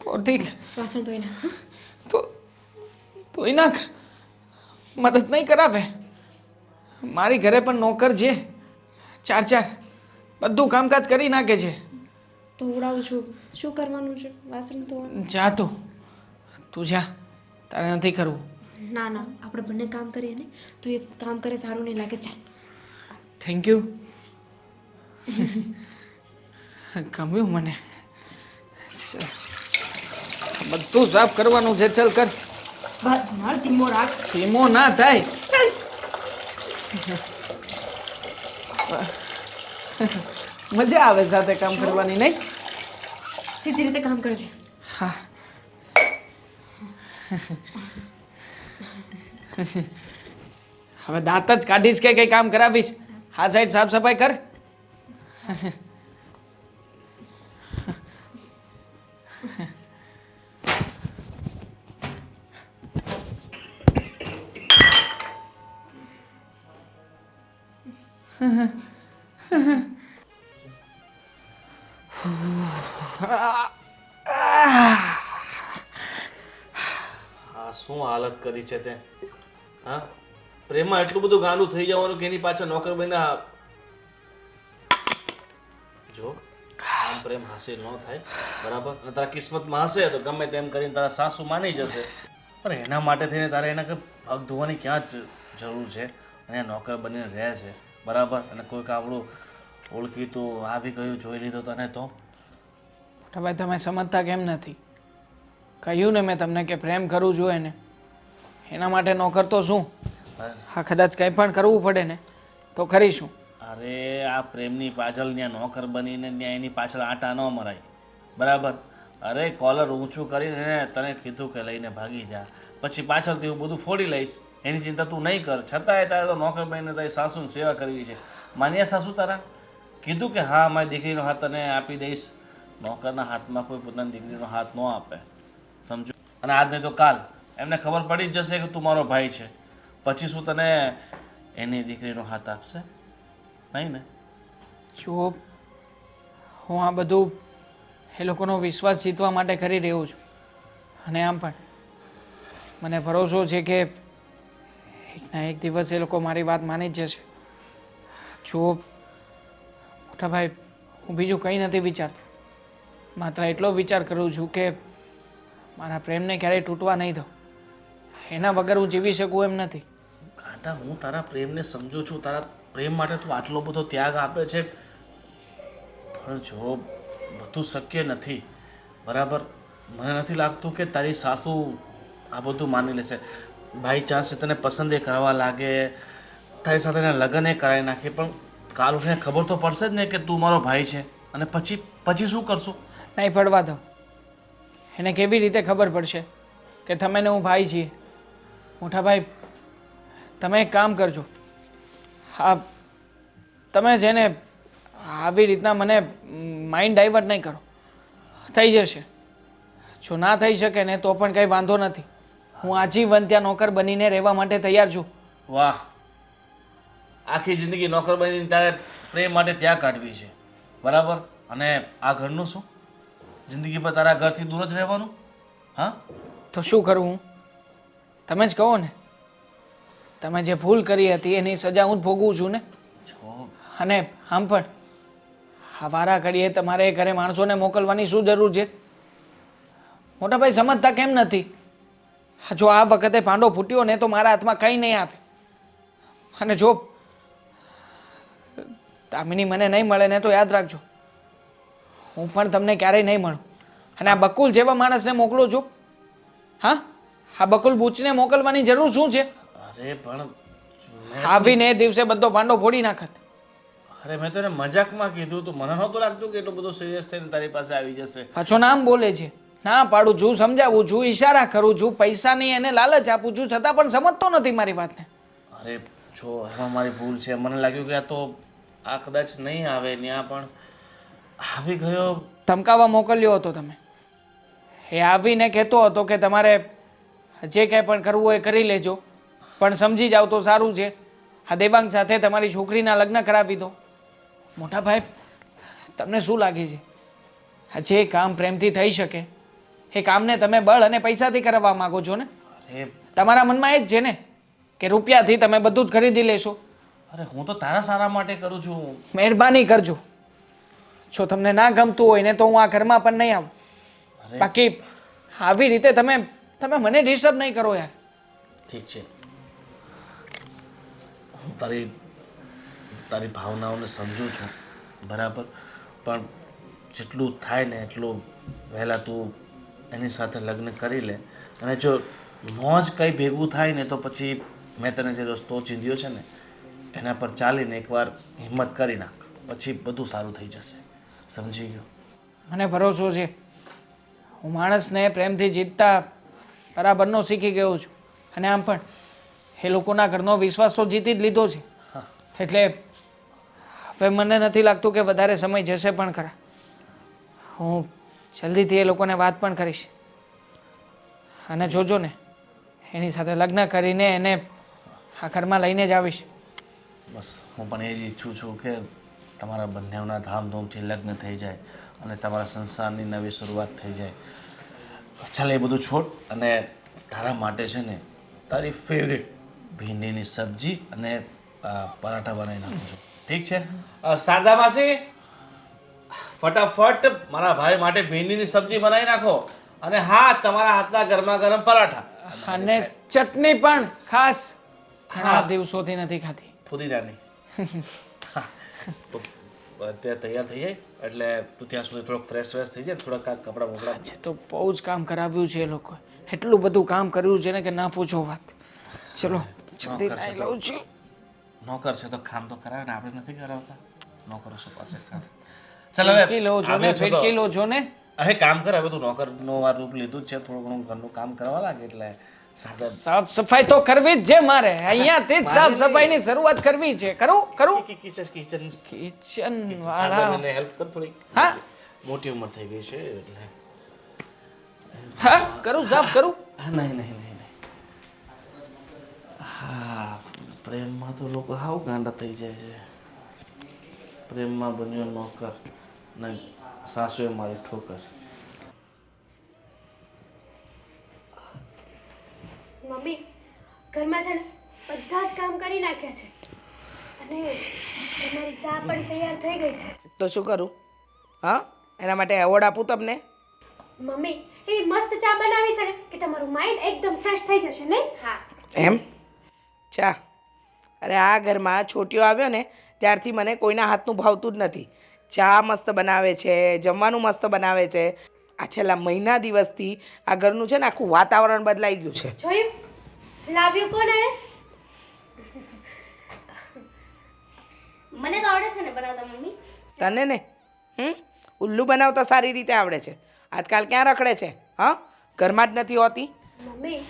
[SPEAKER 4] તો ઠીક.
[SPEAKER 3] વાસણ ધોઈ નાખ.
[SPEAKER 4] તો નાખ. મદદ નહીં કરાવે. મારી ઘરે પણ નોકર છે 4 બધું કામકાજ કરી નાખે છે.
[SPEAKER 3] તો ઉડાવું છું, શું કરવાનું છે? વાસણ ધોવાનું.
[SPEAKER 4] જા તું જા, તારે નથી કરવું.
[SPEAKER 3] ના ના, આપણે બંને કામ કરીએ ને તો એક કામ કરે સારું નહીં લાગે. ચાલ.
[SPEAKER 4] Thank you. ગમ્યું મને. બધું સાફ કરવાનું છે. ચાલ કર.
[SPEAKER 3] બસ માર ધીમો રાખ.
[SPEAKER 4] ધીમો ના થાય. મજા આવે સાથે કામ કરવાની, નહીં?
[SPEAKER 3] સીધી રીતે કામ કરજે.
[SPEAKER 4] હા. હવે દાંત જ કાઢીશ કે કઈ કામ કરાવીશ? આ સાઈડ સાફ સફાઈ કર.
[SPEAKER 2] આ શું હાલત કરી છે તે? હા, પ્રેમમાં એટલું બધું ગાંડું થઈ જવાનું કે એની પાછળ નોકર બન્યા. જો આમ પ્રેમ હાસિલ ન થાય બરાબર, અને તારા કિસ્મતમાં હશે તો ગમે તેમ કરીને તારા સાસુ માની જશે, પણ એના માટે થઈને તારે એના કંઈ પગ ધોવાની ક્યાં જ જરૂર છે? અને નોકર બનીને રહે છે બરાબર, અને કોઈક આપણું ઓળખીતું આવી ગયું જોઈ લીધો તને તો
[SPEAKER 4] મોટા ભાઈ તમે સમજતા કેમ નથી? કહ્યું ને મેં તમને કે પ્રેમ કરવું જોઈએ ને, એના માટે નોકર તો શું, હા કદાચ કંઈ પણ કરવું પડે ને તો કરીશું.
[SPEAKER 2] અરે આ પ્રેમની પાછળ ત્યાં નોકર બનીને ત્યાં એની પાછળ આટા ન મરાય બરાબર. અરે કોલર ઊંચું કરીને તને કીધું કે લઈને ભાગી જા, પછી પાછળથી હું બધું ફોડી લઈશ, એની ચિંતા તું નહીં કર. છતાંય તારે તો નોકર બનીને તારી સાસુની સેવા કરવી છે. માન્યા સાસુ તારા? કીધું કે હા મારી દીકરીનો હાથ તને આપી દઈશ. નોકરના હાથમાં કોઈ પોતાની દીકરીનો હાથ ન આપે, સમજો. અને આજ નહીં તો કાલ એમને ખબર પડી જ જશે કે તું મારો ભાઈ છે, પછી શું તને એની દીકરીનો હાથ આપશે? નહીં ને?
[SPEAKER 4] જો હું આ બધું એ લોકોનો વિશ્વાસ જીતવા માટે કરી રહ્યો છું, અને આમ પણ મને ભરોસો છે કે એકના એક દિવસ એ લોકો મારી વાત માની જ જશે. જો મોટા ભાઈ હું બીજું કંઈ નથી વિચારતો, માત્ર એટલો વિચાર કરું છું કે મારા પ્રેમને ક્યારેય તૂટવા નહીં દઉં. એના વગર હું જીવી શકું એમ નથી.
[SPEAKER 2] કાંટા, હું તારા પ્રેમને સમજુ છું, તારા પ્રેમ માટે તું આટલો બધો ત્યાગ આપે છે, પણ જો બધું શક્ય નથી બરાબર. મને નથી લાગતું કે તારી સાસુ આ બધું માની લેશે. ભાઈ ચાન્સ તને પસંદ એ કરવા લાગે, તારી સાથે એના લગ્ન એ કરાવી નાખે, પણ કાલ ઉઠીને ખબર તો પડશે જ ને કે તું મારો ભાઈ છે, અને પછી શું કરશું?
[SPEAKER 4] નહીં પડવા દો. એને કેવી રીતે ખબર પડશે કે તમે ને હું ભાઈ છીએ? મોટા ભાઈ તમે એક કામ કરજો, હા તમે છે ને આવી રીતના મને માઇન્ડ ડાયવર્ટ નહીં કરો, થઈ જશે. જો ના થઈ શકે ને તો પણ કંઈ વાંધો નથી, હું આજીવન ત્યાં નોકર બનીને રહેવા માટે તૈયાર છું.
[SPEAKER 2] વાહ, આખી જિંદગી નોકર બનીને તારે પ્રેમ માટે ત્યાગ કાઢવી છે બરાબર. અને આ ઘરનું શું? જિંદગી પર તારા ઘરથી દૂર જ રહેવાનું? હા
[SPEAKER 4] તો શું કરવું? તમે જ કહો ને. તમે જે ભૂલ કરી હતી એની સજા હું જ ભોગવું છું ને.
[SPEAKER 2] જો
[SPEAKER 4] અને આમ પણ આ વારા ઘડીએ તમારે એ ઘરે માણસોને મોકલવાની શું જરૂર છે? મોટા ભાઈ સમજતા કેમ નથી? જો આ વખતે ભાંડો ફૂટ્યો ને તો મારા હાથમાં કંઈ નહીં આવે. અને જો દામિની મને નહીં મળે ને તો યાદ રાખજો, હું પણ તમને ક્યારેય નહીં મળું. અને આ બકુલ જેવા માણસને મોકલો છો? હા, આ બકુલ બૂચને મોકલવાની જરૂર શું છે?
[SPEAKER 2] અરે પણ
[SPEAKER 4] આવીને એ દિવસે બધો ભાંડો ફોડી નાખત.
[SPEAKER 2] અરે મેં તો એને મજાકમાં કીધું તું, મને નહોતું લાગતું કે એટલું બધું સિરિયસ થઈને તારી પાસે આવી જશે.
[SPEAKER 4] પાછો નામ બોલે છે, ના પાડું છું, સમજાવું છું, ઈશારા કરું છું, પૈસાની એને લાલચ આપું છું, છતાં પણ સમજતો નથી મારી વાતને.
[SPEAKER 2] અરે જો એમાં મારી ભૂલ છે, મને લાગ્યું કે આ કદાચ નહીં આવે, ત્યાં પણ આવી ગયો.
[SPEAKER 4] ધમકાવા મોકલ્યો હતો તમે. એ આવીને કહેતો હતો કે તમારે જે કંઈ પણ કરવું હોય એ કરી લેજો, પણ સમજી જાવ તો સારું છે. આ દેવાંગ સાથે તમારી છોકરીના લગ્ન કરાવી દો. મોટા ભાઈ તમને શું લાગે છે? આ જે કામ પ્રેમથી થઈ શકે એ કામને તમે બળ અને પૈસાથી કરવા માંગો છો ને?
[SPEAKER 2] અરે
[SPEAKER 4] તમારા મનમાં એ જ છે ને કે રૂપિયાથી તમે બધું જ ખરીદી લેશો?
[SPEAKER 2] અરે હું તો તારા સારા માટે કરું છું.
[SPEAKER 4] મહેરબાની કરજો, જો તમને ના ગમતું હોય ને તો હું આ ઘરમાં પણ નહીં આવું. બાકી આવી રીતે તમે મને ડિસ્ટર્બ નહીં કરો યાર.
[SPEAKER 2] ઠીક છે, હું તારી ભાવનાઓને સમજું છું બરાબર, પણ જેટલું થાય ને એટલું વહેલા તું એની સાથે લગ્ન કરી લે. અને જો ન જ કંઈ ભેગું થાય ને તો પછી મેં તને જે રસ્તો ચીંધ્યો છે ને એના પર ચાલીને એકવાર હિંમત કરી નાખ, પછી બધું સારું થઈ જશે. સમજી ગયો?
[SPEAKER 4] મને ભરોસો છે, હું માણસને પ્રેમથી જીતતા બરાબરનો શીખી ગયો છું. અને આમ પણ એ લોકોના ઘરનો વિશ્વાસ તો જીતી જ લીધો છે, એટલે હવે મને નથી લાગતું કે વધારે સમય જશે પણ ખરા. હું જલ્દીથી એ લોકોને વાત પણ કરીશ, અને જોજો ને એની સાથે લગ્ન કરીને એને આ ઘરમાં લઈને જ આવીશ.
[SPEAKER 2] બસ હું પણ એ જ ઈચ્છું છું કે તમારા બંનેના ધામધૂમથી લગ્ન થઈ જાય અને તમારા સંસારની નવી શરૂઆત થઈ જાય. ચાલ એ બધું છોડ, અને તારા માટે છે ને તારી ફેવરેટ ભીંડીની સબ્જી અને પરાઠા બનાવી નાખું છું. ઠીક છે? શારદા માસી, ફટાફટ મારા ભાઈ માટે ભીંડીની સબ્જી બનાવી નાખો અને હા તમારા હાથના ગરમા ગરમ પરાઠા
[SPEAKER 4] અને ચટણી પણ ખાસ ઘણા દિવસોથી નથી ખાધી.
[SPEAKER 2] ફુદીનાની હા, તો અત્યારે તૈયાર થઈ જાય એટલે તું ત્યાં સુધી થોડોક ફ્રેશ થઈ જાય થોડાક કપડાં મોકલા
[SPEAKER 4] આજે તો બહુ જ કામ કરાવ્યું છે એ લોકોએ. એટલું બધું કામ કર્યું છે ને કે ના પૂછો વાત. ચલો જલ્દી નાઈ લઉં છું.
[SPEAKER 2] નોકર છે તો કામ તો કરાવે ને આપણે નથી કરાવતા નોકરો શું પાસે કામ. ચાલ હવે
[SPEAKER 4] ફેટકી લો છો ને
[SPEAKER 2] આવ્યો છો તો-
[SPEAKER 4] ફેટકી લો છો ને.
[SPEAKER 2] હવે કામ કર હવે તું નોકરનો આ રૂપ લીધું જ છે થોડું ઘણું ઘરનું કામ કરવા લાગે એટલે સાદા
[SPEAKER 4] સાફ સફાઈ તો કરવી જ છે મારે. અહીંયાથી જ સાફ સફાઈની શરૂઆત કરવી છે. કરું
[SPEAKER 2] કિચન
[SPEAKER 4] કિચન વાળા.
[SPEAKER 2] મને હેલ્પ કર થોડી
[SPEAKER 4] હા
[SPEAKER 2] મોટી ઉંમર થઈ ગઈ છે એટલે
[SPEAKER 4] હા કરું સાફ કરું.
[SPEAKER 2] હા નહીં હા પ્રેમમાં તો લોકો હાવ ગાંડા થઈ જાય છે પ્રેમમાં બન્યો નોકર નહીં સાસુએ મારી ઠોકર.
[SPEAKER 5] મમ્મી ઘરમાં છે ને બધા જ કામ કરી નાખ્યા છે અને તમારી ચા પણ તૈયાર થઈ ગઈ છે.
[SPEAKER 1] તો શું કરું? હા, એના માટે એવોર્ડ આપું તમને?
[SPEAKER 5] મમ્મી એ મસ્ત ચા બનાવી છે ને કે તમારું માઇન્ડ એકદમ ફ્રેશ થઈ જશે નહીં? હા.
[SPEAKER 1] એમ? ચા? અરે આ ઘરમાં છોટીઓ આવ્યો ને ત્યારથી મને કોઈના હાથનું ભાવતું જ નથી. ચા મસ્ત બનાવે છે, જમવાનું મસ્ત બનાવે છે. આ છેલ્લા મહિના દિવસથી આ ઘરનું છે ને આખું વાતાવરણ બદલાઈ ગયું છે.
[SPEAKER 5] જોયું? લાવ્યું કોને?
[SPEAKER 6] મને તો આવડે છે ને બનાવતા મમ્મી.
[SPEAKER 1] તને ને ઉલ્લુ બનાવતા સારી રીતે આવડે છે. આજકાલ ક્યાં રખડે છે? હા, ઘરમાં જ નથી હોતી.
[SPEAKER 5] મમ્મી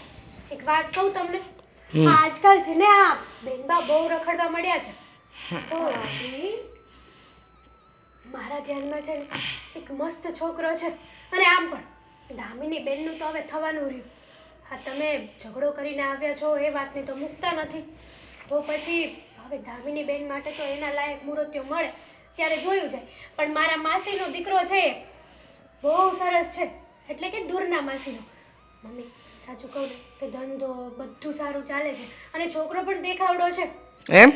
[SPEAKER 5] એક વાત કહું તમને, આજકાલ છે ને આ બેનબા બહુ રખડવા મળ્યા છે. તો ભાભી, મારા ધ્યાનમાં છે ને એક મસ્ત છોકરો છે અને આમ પણ દામિની બેનનું તો હવે થવાનું રહ્યું. હા, તમે ઝઘડો કરીને આવ્યા છો એ વાતને તો મૂકતા નથી. તો પછી હવે દામિની બેન માટે તો એના લાયક મૂર્તિઓ મળે ત્યારે જોયું જાય. પણ મારા માસીનો દીકરો છે એ બહુ સરસ છે, એટલે કે દૂરના માસીનો. મમ્મી સાચું કહું ને તો ધંધો બધું સારું ચાલે છે અને છોકરો પણ દેખાવડો છે.
[SPEAKER 1] એમ?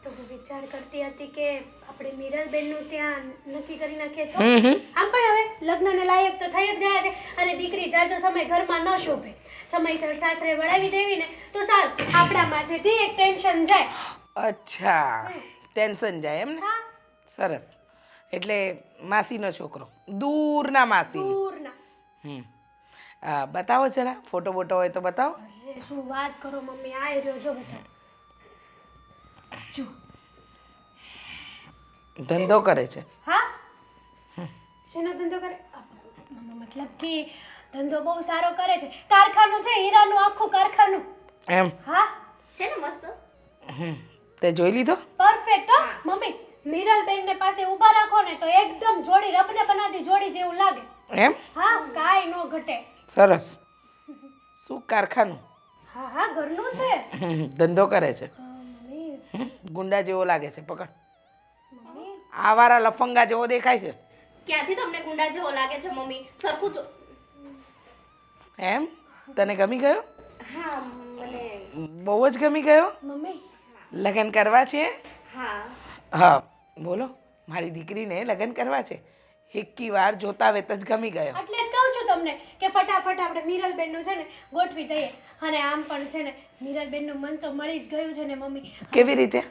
[SPEAKER 5] તો હું વિચાર કરતી હતી કે આપણે મીરલબેનનું ત્યાં નક્કી કરી નાખીએ તો. આમ પણ હવે લગ્નને લાયક તો થઈ જ ગયા છે અને દીકરી જાજો સમય ઘરમાં ન શોભે. સમયસર સાસરે વળાવી દેવી ને તો સારું, આપણા માથેથી એક ટેન્શન જાય.
[SPEAKER 1] અચ્છા, ટેન્શન જાય એમ ને?
[SPEAKER 5] હા,
[SPEAKER 1] સરસ. એટલે માસીનો છોકરો, દૂરના માસી.
[SPEAKER 5] દૂરના.
[SPEAKER 1] બતાવો જરા ફોટો બોટો હોય તો બતાવો.
[SPEAKER 5] અરે શું વાત કરો મમ્મી, આ રહ્યો જો બધા. જો
[SPEAKER 1] ધંધો કરે છે.
[SPEAKER 5] હા, શેનો ધંધો કરે? મતલબ કે ધંધો બહુ સારો કરે છે. કારખાનું છે, હીરાનું આખું કારખાનું.
[SPEAKER 1] એમ?
[SPEAKER 5] હા,
[SPEAKER 6] છે ને મસ્ત.
[SPEAKER 1] તે જોઈ લીધો?
[SPEAKER 5] પરફેક્ટ હો મમ્મી. મીરલબેન ને પાસે ઊભા રાખો ને તો એકદમ જોડી રબને બનાવતી જોડી જેવું લાગે.
[SPEAKER 1] એમ?
[SPEAKER 5] હા, કાંઈ નો ઘટે.
[SPEAKER 1] સરસ. શું કારખાનું?
[SPEAKER 5] હા હા, ઘરનું છે.
[SPEAKER 1] ધંધો કરે છે.
[SPEAKER 5] મમ્મી
[SPEAKER 1] ગુંડા જેવો લાગે છે. પકડ. આવારા લફંગા જેવો દેખાય છે.
[SPEAKER 6] ક્યાંથી તમને ગુંડા જેવો લાગે છે મમ્મી? સરખું તો
[SPEAKER 1] એમ? તને ગમી ગયો?
[SPEAKER 6] હા મને
[SPEAKER 1] બહુ જ ગમી ગયો?
[SPEAKER 5] મમ્મી
[SPEAKER 1] લગ્ન કરવા છે?
[SPEAKER 6] હા.
[SPEAKER 1] હા, બોલો. મારી દીકરીને લગ્ન કરવા છે. એકી વાર જોતા વેત જ ગમી ગયો.
[SPEAKER 5] એટલે જ કહું છું તમને કે ફટાફટ આપણે મીરલબેનનું છે ને ગોઠવી દઈએ. અને આમ પણ છે ને મીરલબેનનું મન તો મળી જ ગયું છે ને મમ્મી.
[SPEAKER 1] કેવી રીતે?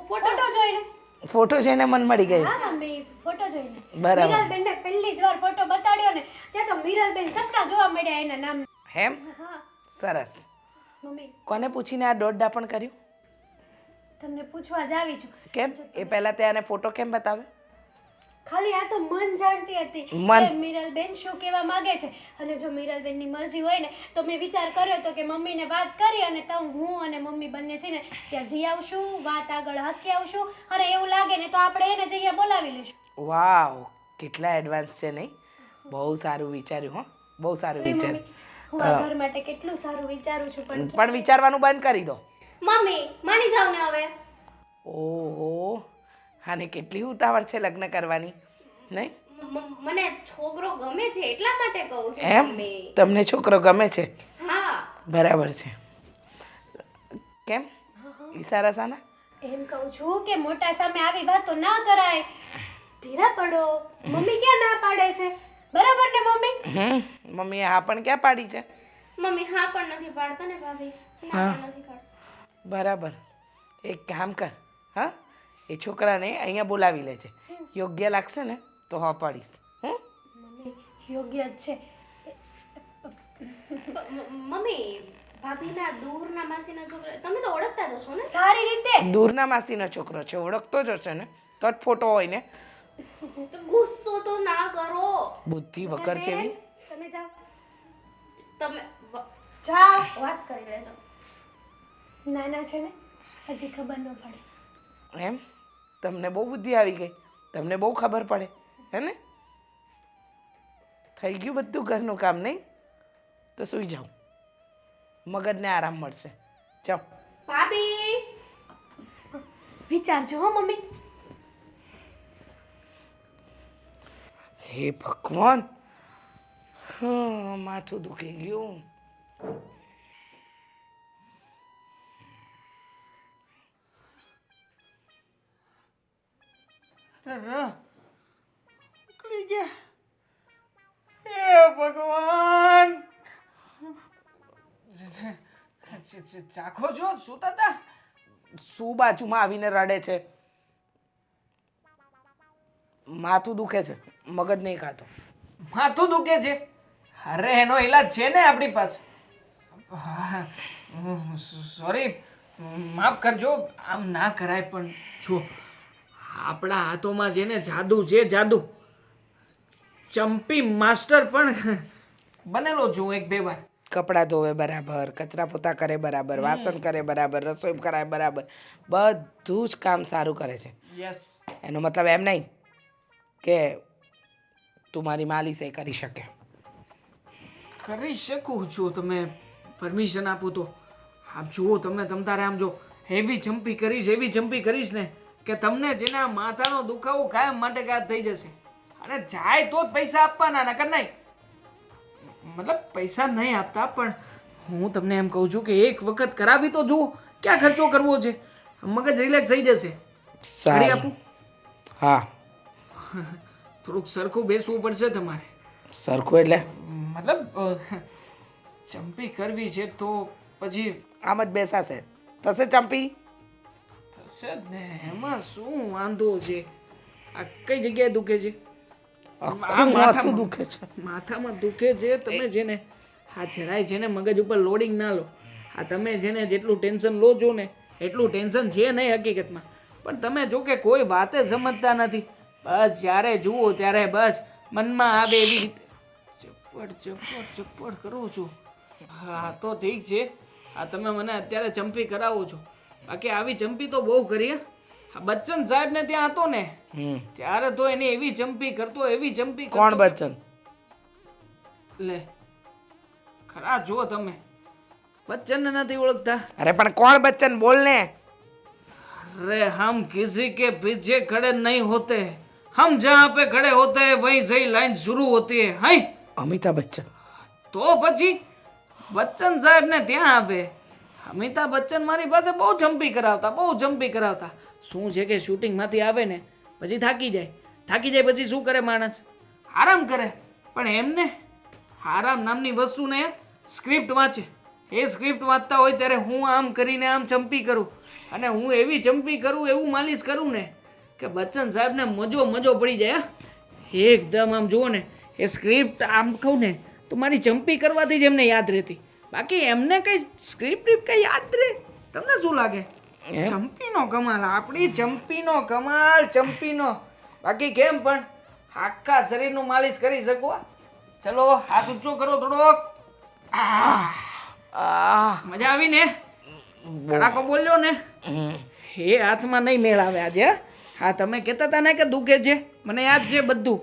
[SPEAKER 5] ફોટો જોઈને.
[SPEAKER 1] ફોટો જોઈને મન મળી ગયું?
[SPEAKER 5] હા મમ્મી, ફોટો જોઈને.
[SPEAKER 1] બરાબર.
[SPEAKER 5] મીરલબેનને પહેલી જ વાર ફોટો બતાડ્યો ને ત્યાં તો મીરલબેન સપના જોવા મળ્યા એના નામ.
[SPEAKER 1] એમ?
[SPEAKER 5] હા
[SPEAKER 1] સરસ.
[SPEAKER 5] મમ્મી,
[SPEAKER 1] કોને પૂછીને આ દોઢ દાપણ કર્યું?
[SPEAKER 5] તમને પૂછવા જ આવી છું.
[SPEAKER 1] કેમ? એ પહેલા તે આને ફોટો કેમ બતાવ્યો?
[SPEAKER 5] ખાલી આ તો મન જાણતી હતી
[SPEAKER 1] મન?
[SPEAKER 5] કે મીરલબેન શું કહેવા માંગે છે. અને જો મીરલબેનની મરજી હોય ને તો મેં વિચાર કર્યો તો કે મમ્મીને વાત કરી અને તો હું અને મમ્મી બંને છે ને ત્યાં જઈ આવશું, વાત આગળ હાકી આવશું અને એવું લાગે ને તો આપણે એને જ અહીંયા બોલાવી લઈશું.
[SPEAKER 1] વાવ, કેટલા એડવાન્સ છે નહીં? બહુ સારું વિચાર્યું. હો, બહુ સારું
[SPEAKER 5] જોઈ
[SPEAKER 1] વિચાર્યું.
[SPEAKER 5] મમ્મી, હું આ ઘર માટે કેટલું સારું વિચારું છું
[SPEAKER 1] પણ વિચારવાનું બંધ કરી દો.
[SPEAKER 6] મમ્મી માની જાવ ને હવે.
[SPEAKER 1] ઓહો, આને કેટલી ઉતાવળ છે લગ્ન કરવાની, નહીં?
[SPEAKER 6] મને છોકરો ગમે છે એટલા માટે કહું છું
[SPEAKER 1] એમ?
[SPEAKER 6] મમ્મી.
[SPEAKER 1] તમને છોકરો ગમે છે?
[SPEAKER 6] હા.
[SPEAKER 1] બરાબર છે. કેમ? ઈશારા સાના?
[SPEAKER 5] એમ કહું છું કે મોટા સામે આવી વાતો ના કરાય. ધીરા પડો. મમ્મી ક્યાં ના પાડે છે? બરાબર ને મમ્મી?
[SPEAKER 1] મમ્મીએ હા પણ ક્યાં પાડી છે?
[SPEAKER 6] મમ્મી હા પણ નથી પાડતા ને ભાભી, ના પણ નથી પાડતા.
[SPEAKER 1] બરાબર. એક કામ કર, હા, એ છોકરાને અહીંયા બોલાવી લેજે. યોગ્ય લાગશે ને તો હા પાડીશ.
[SPEAKER 5] મમ્મી યોગ્ય જ છે.
[SPEAKER 6] મમ્મી ભાભીના દૂરના માસીના છોકરા તમે તો ઓળખતા જ હશો ને?
[SPEAKER 5] સારી રીતે.
[SPEAKER 1] દૂરના માસીનો છોકરો છે, ઓળખતો જ હશે ને, તો જ ફોટો હોય ને.
[SPEAKER 6] તો ગુસ્સો તો ના કરો.
[SPEAKER 1] બુદ્ધિ વગર જેવી.
[SPEAKER 5] તમે જાઓ.
[SPEAKER 6] તમે
[SPEAKER 5] જાઓ.
[SPEAKER 6] વાત કરી લેજો.
[SPEAKER 5] નાના છે ને, હજી ખબર ન પડે.
[SPEAKER 1] એમ તમને બહુ બુદ્ધિ આવી ગઈ, તમને બહુ ખબર પડે હે ને? થઈ ગયું બધું ઘરનું કામ નહીં? તો સૂઈ જાઓ, મગજને આરામ મળશે. જાઓ.
[SPEAKER 6] ભાભી
[SPEAKER 5] વિચારજો હો મમ્મી.
[SPEAKER 1] હે ભગવાન, હા, માથું દુખી ગયું.
[SPEAKER 4] ઉકળી ગયા. હે ભગવાન, ચાખો છો? સુતા હતા?
[SPEAKER 1] શું બાજુમાં આવીને રડે છે? માથું દુખે છે, મગજ નહીં ખાતો.
[SPEAKER 4] માથું દુખે છે? અરે એનો ઈલાજ છે ને આપણી પાસે. સોરી, માફ કરજો, આમ ના કરાય, પણ જો આપણા હાથોમાં છે ને જાદુ છે, જાદુ. ચંપી માસ્ટર પણ બનેલો છું એક બે વાર.
[SPEAKER 1] કપડાં ધોવે બરાબર, કચરા પોતા કરે બરાબર, વાસણ કરે બરાબર, રસોઈ કરાય બરાબર, બધું જ કામ સારું કરે છે.
[SPEAKER 4] યસ.
[SPEAKER 1] એનો મતલબ એમ નહીં કે તું મારી માલિશ એ કરી શકે.
[SPEAKER 4] કરી શકું છું, તમે પરમિશન આપો તો. આપ જુઓ, તમે તારે આમ જો હેવી જમ્પી કરીશ ને કે તમને જેના માથાનો દુખાવો કાયમ માટે ગાયબ થઈ જશે. અને જાય તો જ પૈસા આપવાના, નકર નહીં. મતલબ પૈસા નહીં આપતા, પણ હું તમને એમ કહું છું કે એક વખત કરાવી તો જુઓ, ક્યાં ખર્ચો કરવો છે, મગજ રિલેક્સ થઈ જશે. કરી
[SPEAKER 1] સારું.
[SPEAKER 4] આપું?
[SPEAKER 1] હા.
[SPEAKER 4] થોડુંક સરખું બેસવું પડશે તમારે.
[SPEAKER 1] સરખું એટલે
[SPEAKER 4] મતલબ જમ્પી કરવી છે તો પછી
[SPEAKER 1] આમ જ બેસાશે, થશે ચંપી?
[SPEAKER 4] થશે જ ને, એમાં શું વાંધો છે? આ કઈ જગ્યાએ દુખે છે?
[SPEAKER 1] આખું માથું દુખે છે.
[SPEAKER 4] માથામાં દુખે છે. તમે છે ને હા જરાય છે ને મગજ ઉપર લોડિંગ ના લો. આ તમે છે ને જેટલું ટેન્શન લો છો ને એટલું ટેન્શન છે નહીં હકીકતમાં. પણ તમે જો કે કોઈ વાતે સમજતા નથી. બસ જ્યારે જુઓ ત્યારે બસ મનમાં આવે એવી રીતે ચપ્પડ કરો છો. હા તો ઠીક છે, આ તમે મને અત્યારે ચંપી કરાવો છો, બાકી આવી ચંપી તો બહુ કરી. આ બચ્ચન સાહેબ ને ત્યાં હતો ને ત્યારે તો એને એવી ચંપી કરતો, એવી ચંપી કરતો.
[SPEAKER 1] કોણ બચ્ચન?
[SPEAKER 4] લે ખરા જો તમે બચ્ચન નથી ઓળખતા?
[SPEAKER 1] અરે પણ કોણ બચ્ચન? બોલ ને.
[SPEAKER 4] अरे हम किसी के पीछे खड़े नहीं होते, हम जहाँ पे खड़े होते हैं वहीं से लाइन शुरू होती है. हाय
[SPEAKER 1] અમિતાભ બચ્ચન.
[SPEAKER 4] તો પછી બચ્ચન સાહેબ ને ત્યાં આવે. અમિતાભ બચ્ચન મારી પાસે બહુ જમ્પી કરાવતા. શું છે કે શૂટિંગ માંથી આવે ને પછી થાકી જાય પછી શું કરે માણસ? આરામ કરે. પણ એમને આરામ નામની વસ્તુ ને સ્ક્રિપ્ટ વાંચે. એ સ્ક્રિપ્ટ વાંચતા હોય ત્યારે હું આમ કરીને આમ ચંપી કરું, અને હું એવી ચંપી કરું, એવું માલિશ કરું ને કે બચ્ચન સાહેબને મજો પડી જાય. એકદમ આમ જુઓ ને, એ સ્ક્રિપ્ટ આમ કહું ને તો મારી ચંપી કરવાથી જ એમને યાદ રહેતી. બાકી એમને કઈ સ્ક્રિપ્ટ કઈ યાદ રહે? તમને શું લાગે? ચંપીનો કમાલ, આપણી ચંપીનો કમાલ, ચંપીનો. બાકી કેમ પણ આખા શરીરનું માલિશ કરી શકો. ચલો હાથ ઊંચો કરો થોડોક. મજા આવી ને? કડાકો બોલ્યો ને? એ હાથમાં નહીં મેળાવે આજે. હા તમે કહેતા હતા ને કે દુખે છે, મને યાદ છે બધું.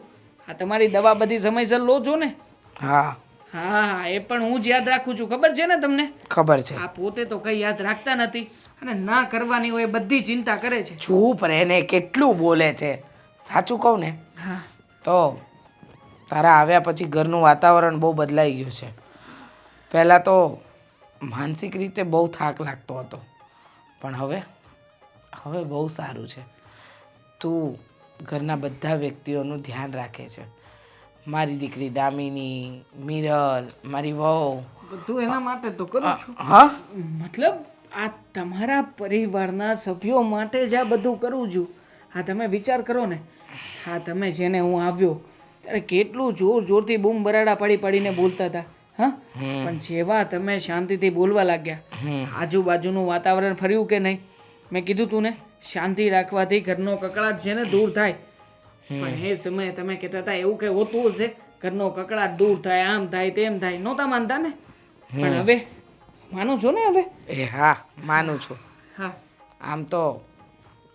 [SPEAKER 4] હા તમારી દવા બધી સમયસર લો છો ને?
[SPEAKER 1] હા
[SPEAKER 4] હા એ પણ હું જ યાદ રાખું છું, ખબર છે ને તમને?
[SPEAKER 1] ખબર છે.
[SPEAKER 4] આ પોતે તો કઈ યાદ રાખતા નથી, અને ના કરવાની હોય બધી ચિંતા કરે છે.
[SPEAKER 1] ચૂપ રહે ને, કેટલું બોલે છે. સાચું કહું ને
[SPEAKER 4] હા
[SPEAKER 1] તો તારા આવ્યા પછી ઘરનું વાતાવરણ બહુ બદલાઈ ગયું છે. પહેલાં તો માનસિક રીતે બહુ થાક લાગતો હતો, પણ હવે બહુ સારું છે. તું ઘરના બધા વ્યક્તિઓનું ધ્યાન રાખે છે. મારી દીકરી દામિની, મિરલ, મારી વહુ.
[SPEAKER 4] બધું એના માટે તો કરું છું.
[SPEAKER 1] હા
[SPEAKER 4] મતલબ આ તમારા પરિવારના સભ્યો માટે જ આ બધું કરું છું. હા તમે વિચાર કરો ને, હા તમે છે ને હું આવ્યો ત્યારે કેટલું જોર જોરથી બૂમ બરાડા પાડી પાડીને બોલતા હતા. હા પણ જેવા તમે શાંતિથી બોલવા લાગ્યા, આજુબાજુનું વાતાવરણ ફર્યું કે નહીં? મેં કીધું તું ને, શાંતિ રાખવાથી ઘરનો કકળાટ છે ને દૂર થાય. પણ એ સમયે તમે કહેતા હતા એવું કંઈ હોતું હશે, ઘરનો કકળાટ દૂર થાય, આમ થાય તેમ થાય, નહોતા માનતા ને? પણ હવે માનું છો ને હવે?
[SPEAKER 1] એ હા માનું છું.
[SPEAKER 4] હા
[SPEAKER 1] આમ તો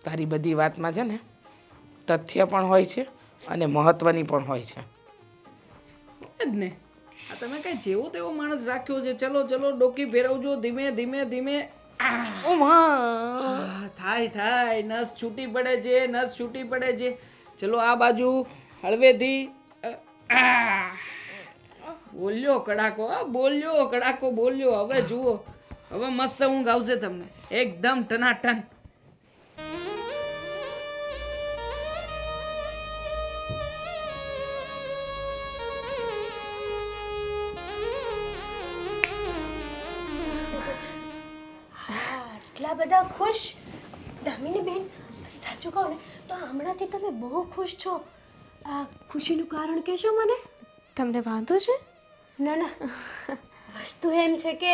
[SPEAKER 1] તારી બધી વાતમાં છે ને તથ્ય પણ હોય છે અને મહત્વની પણ હોય છે.
[SPEAKER 4] જ ને, આ તમે કઈ જેવો તેવો માણસ રાખ્યો છે. ચલો ચલો ડોકી ફેરવજો ધીમે ધીમે ધીમે. થાય થાય, નસ છૂટી પડે છે, નસ છૂટી પડે છે. ચલો આ બાજુ હળવેથી. બોલ્યો કડાકો, બોલ્યો કડાકો, બોલ્યો. હવે જુઓ, હવે મસ્ત ઊંઘ આવશે તમને, એકદમ ટનાટન.
[SPEAKER 5] આટલા બધા ખુશ દામિની બેન, સાચું કહું ને તો હમણાંથી તમે બહુ ખુશ છો. આ ખુશીનું કારણ કહેશો મને?
[SPEAKER 3] તમને વાંધો છે?
[SPEAKER 5] ના ના, વસ્તુ એમ છે કે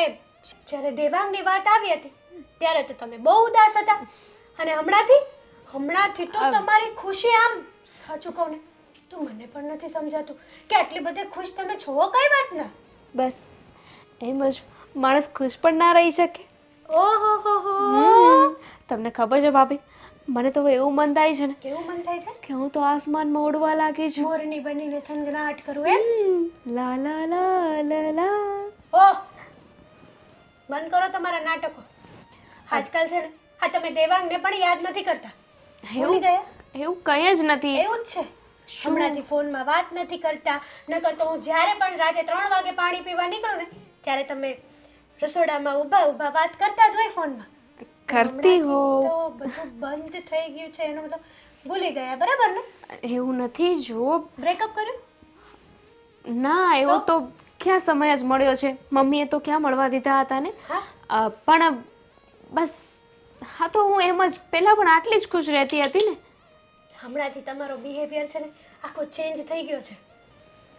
[SPEAKER 5] જ્યારે દેવાંગની વાત આવી હતી ત્યારે તો તમે બહુ ઉદાસ હતા અને હમણાંથી તો તમારી ખુશી આમ, સાચું કહું ને તો મને પણ નથી સમજાતું કે આટલી બધી ખુશ તમે છો કઈ વાતના?
[SPEAKER 3] બસ એમ જ, માણસ ખુશ પણ ના રહી શકે.
[SPEAKER 5] ઓહો હો હો,
[SPEAKER 3] તમને ખબર છે ભાભી, મને તો હવે એવું મન થાય છે ને
[SPEAKER 5] કેવું મન થાય છે
[SPEAKER 3] કે હું તો આસમાનમાં ઉડવા લાગી છું.
[SPEAKER 5] મોરની બનીને થનગનાટ કરું એમ?
[SPEAKER 3] લા લા લા લા લા.
[SPEAKER 5] ઓહ, બંધ કરો તમારા નાટકો. આજકાલ છે ને હા તમે દેવાંગને પણ યાદ નથી કરતા. ભૂલી ગયા?
[SPEAKER 3] એવું કંઈ જ નથી.
[SPEAKER 5] એવું જ છે. હમણાંથી ફોનમાં વાત નથી કરતા, નકર તો હું જ્યારે પણ રાતે 3 વાગે પાણી પીવા નીકળું ને ત્યારે તમે રસોડામાં ઊભા ઊભા વાત કરતા જ હોય ફોનમાં.
[SPEAKER 3] કરતી હો.
[SPEAKER 5] તો બધું બંધ થઈ ગયું છે એનો મતલબ ભૂલી ગયા, બરાબર ને?
[SPEAKER 3] એવું નથી. જો
[SPEAKER 5] બ્રેકઅપ કર્યું?
[SPEAKER 3] ના, એવો તો ક્યાં સમય જ મળ્યો છે. મમ્મીએ તો ક્યાં મળવા દીધા હતા ને. પણ બસ હા, તો હું એમ જ પહેલાં પણ આટલી જ ખુશ રહેતી હતી ને.
[SPEAKER 5] હમણાંથી તમારો બિહેવિયર છે ને આખો ચેન્જ થઈ ગયો છે.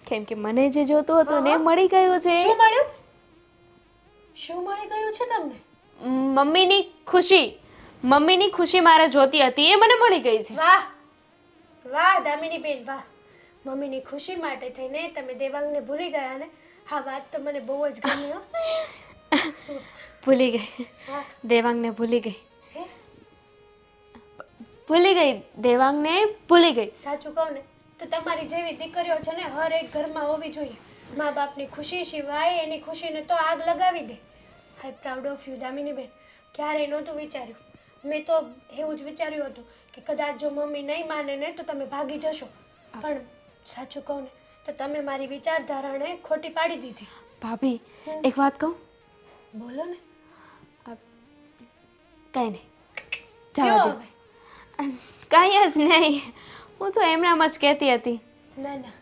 [SPEAKER 3] કેમ કે મને જે જોતું હતું ને મળી ગયું છે.
[SPEAKER 5] શું મળ્યું? શું મળી ગયું છે તમને?
[SPEAKER 3] મમ્મીની ખુશી મારે જોતી હતી એ મને મળી ગઈ છે.
[SPEAKER 5] વાહ વાહ દામિની બેન વાહ. મમ્મીની ખુશી માટે થઈને તમે દેવાંગને ભૂલી ગયા ને? હા, વાત તો મને બહુ જ ગમી હો.
[SPEAKER 3] ભૂલી ગઈ.
[SPEAKER 5] હા.
[SPEAKER 3] દેવાંગને ભૂલી ગઈ.
[SPEAKER 5] હે?
[SPEAKER 3] ભૂલી ગઈ. દેવાંગને ભૂલી ગઈ.
[SPEAKER 5] સાચું કહું ને તો તમારી જેવી દીકરીઓ છે ને હર એક ઘરમાં હોવી જોઈએ. મા બાપની ખુશી સિવાય એની ખુશીને તો આગ લગાવી દે. I proud of you Damini ben. ક્યારેય નહોતું વિચાર્યું. મેં તો એવું જ વિચાર્યું હતું કે કદાચ જો મમ્મી નહીં માને ને તો તમે ભાગી જશો. પણ સાચું કહું ને તો તમે મારી વિચારધારાને ખોટી પાડી દીધી.
[SPEAKER 3] ભાભી, એક વાત કહું?
[SPEAKER 5] બોલો ને.
[SPEAKER 3] કંઈ નહીં, જવા દો. કંઈ જ નહીં, હું તો એમનામ જ કહેતી હતી.
[SPEAKER 5] ના ના,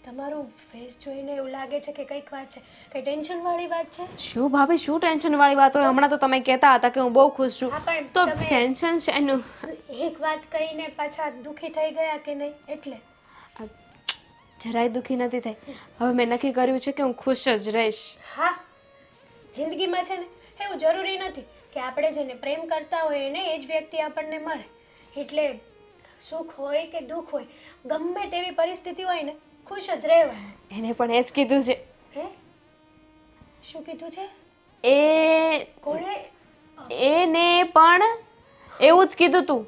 [SPEAKER 5] તમારું ફેસ જોઈને એવું લાગે છે કે કંઈક વાત છે, કંઈ ટેન્શનવાળી વાત છે.
[SPEAKER 3] શું ભાભી, શું ટેન્શનવાળી વાત હોય? હમણાં તો તમે કહેતા હતા કે હું બહુ ખુશ છું.
[SPEAKER 5] હા, પણ
[SPEAKER 3] તો
[SPEAKER 5] તમે-
[SPEAKER 3] ટેન્શન છે એનું.
[SPEAKER 5] એક વાત કહીને પાછા દુઃખી થઈ ગયા કે નહીં એટલે.
[SPEAKER 3] જરાય દુઃખી નથી થઈ. હવે મેં નક્કી કર્યું છે કે હું ખુશ જ રહીશ.
[SPEAKER 5] હા, જિંદગીમાં છે ને એવું જરૂરી નથી કે આપણે જેને પ્રેમ કરતા હોય એને એ જ વ્યક્તિ આપણને મળે. એટલે સુખ હોય કે દુઃખ હોય, ગમે તેવી પરિસ્થિતિ હોય ને ખુશ જ રહેવાનું.
[SPEAKER 3] એને પણ એ જ કીધું છે.
[SPEAKER 5] હે? શું કીધું છે?
[SPEAKER 3] એ
[SPEAKER 5] કોણે?
[SPEAKER 3] એને પણ એવું જ કીધું તું.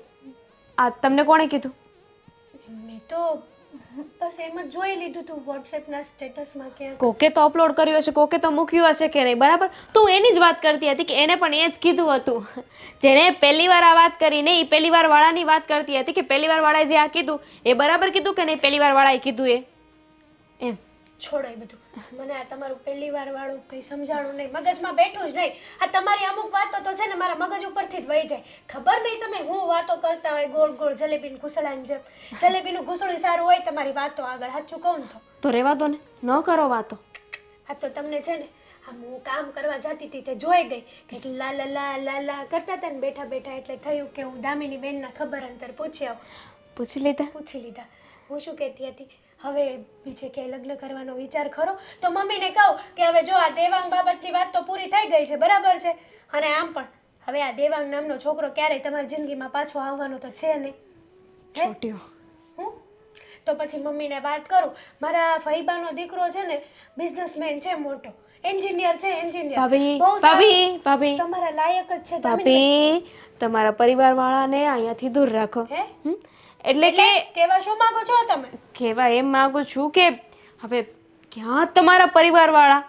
[SPEAKER 3] આ તમને કોણે કીધું?
[SPEAKER 5] મેં તો બસ એમ જ જોઈ લીધું તું વોટ્સએપના સ્ટેટસમાં ક્યાંક.
[SPEAKER 3] કોકે તો અપલોડ કર્યું હશે, કોકે તો મૂક્યું હશે કે નહીં, બરાબર? તું એની જ વાત કરતી હતી કે એને પણ એ જ કીધું હતું. જેણે પહેલી વાર આ વાત કરી ને એ પહેલી વાર વાળાની વાત કરતી હતી કે પહેલી વાર વાળાએ જે આ કીધું એ બરાબર કીધું કે નહીં, પહેલી વાર વાળાએ કીધું એ એમ.
[SPEAKER 5] છોડો એ બધું. મને આ તમારું પહેલી વાર વાળું કંઈ સમજાણું નહીં, મગજમાં બેઠું જ નહીં. આ તમારી અમુક વાતો તો છે ને મારા મગજ ઉપરથી જ વહી જાય. ખબર નહીં તમે હું વાતો કરતા હોય ગોળ ગોળ જલેબીનું ઘૂસડાની જેમ. જલેબીનું ઘૂસડું સારું હોય તમારી વાતો આગળ, સાચું કહું ને
[SPEAKER 3] તો રહેવા દો ને, ન કરો વાતો.
[SPEAKER 5] આ તો તમને છે ને આમ હું કામ કરવા જતી હતી તે જોઈ ગઈ કંઈક લા લા લા લા લા કરતા હતા ને બેઠા બેઠા, એટલે થયું કે હું દામિની બેનના ખબર અંતર પૂછી આવું.
[SPEAKER 3] પૂછી લીધા?
[SPEAKER 5] પૂછી લીધા. હું શું કહેતી હતી, હવે બીજે ક્યાંય લગ્ન કરવાનો વિચાર ખરો? તો મમ્મીને કહું કે હવે જો આ દેવાંગ બાબતની વાત તો પૂરી થઈ ગઈ છે, બરાબર છે, અને આમ પણ હવે આ દેવાંગ નામનો છોકરો ક્યારેય તમારી જિંદગીમાં પાછો આવવાનો તો છે નહીં.
[SPEAKER 3] છોટ્યો.
[SPEAKER 5] હું તો પછી મમ્મીને વાત કરું. મારા ફઈબાનો દીકરો છે ને બિઝનેસમેન છે, મોટો એન્જિનિયર છે, એન્જિનિયર.
[SPEAKER 3] ભાભી
[SPEAKER 5] બહુ સારું.
[SPEAKER 3] ભાભી ભાભી
[SPEAKER 5] તમારા લાયક જ છે દામિની.
[SPEAKER 3] ભાભી, તમારા પરિવારવાળાને અહીંયાથી દૂર રાખો.
[SPEAKER 5] હે?
[SPEAKER 3] એટલે કે
[SPEAKER 5] કેવા શું માંગો છો તમે?
[SPEAKER 3] કહેવા એમ માંગુ છું કે હવે ક્યાં તમારા પરિવારવાળા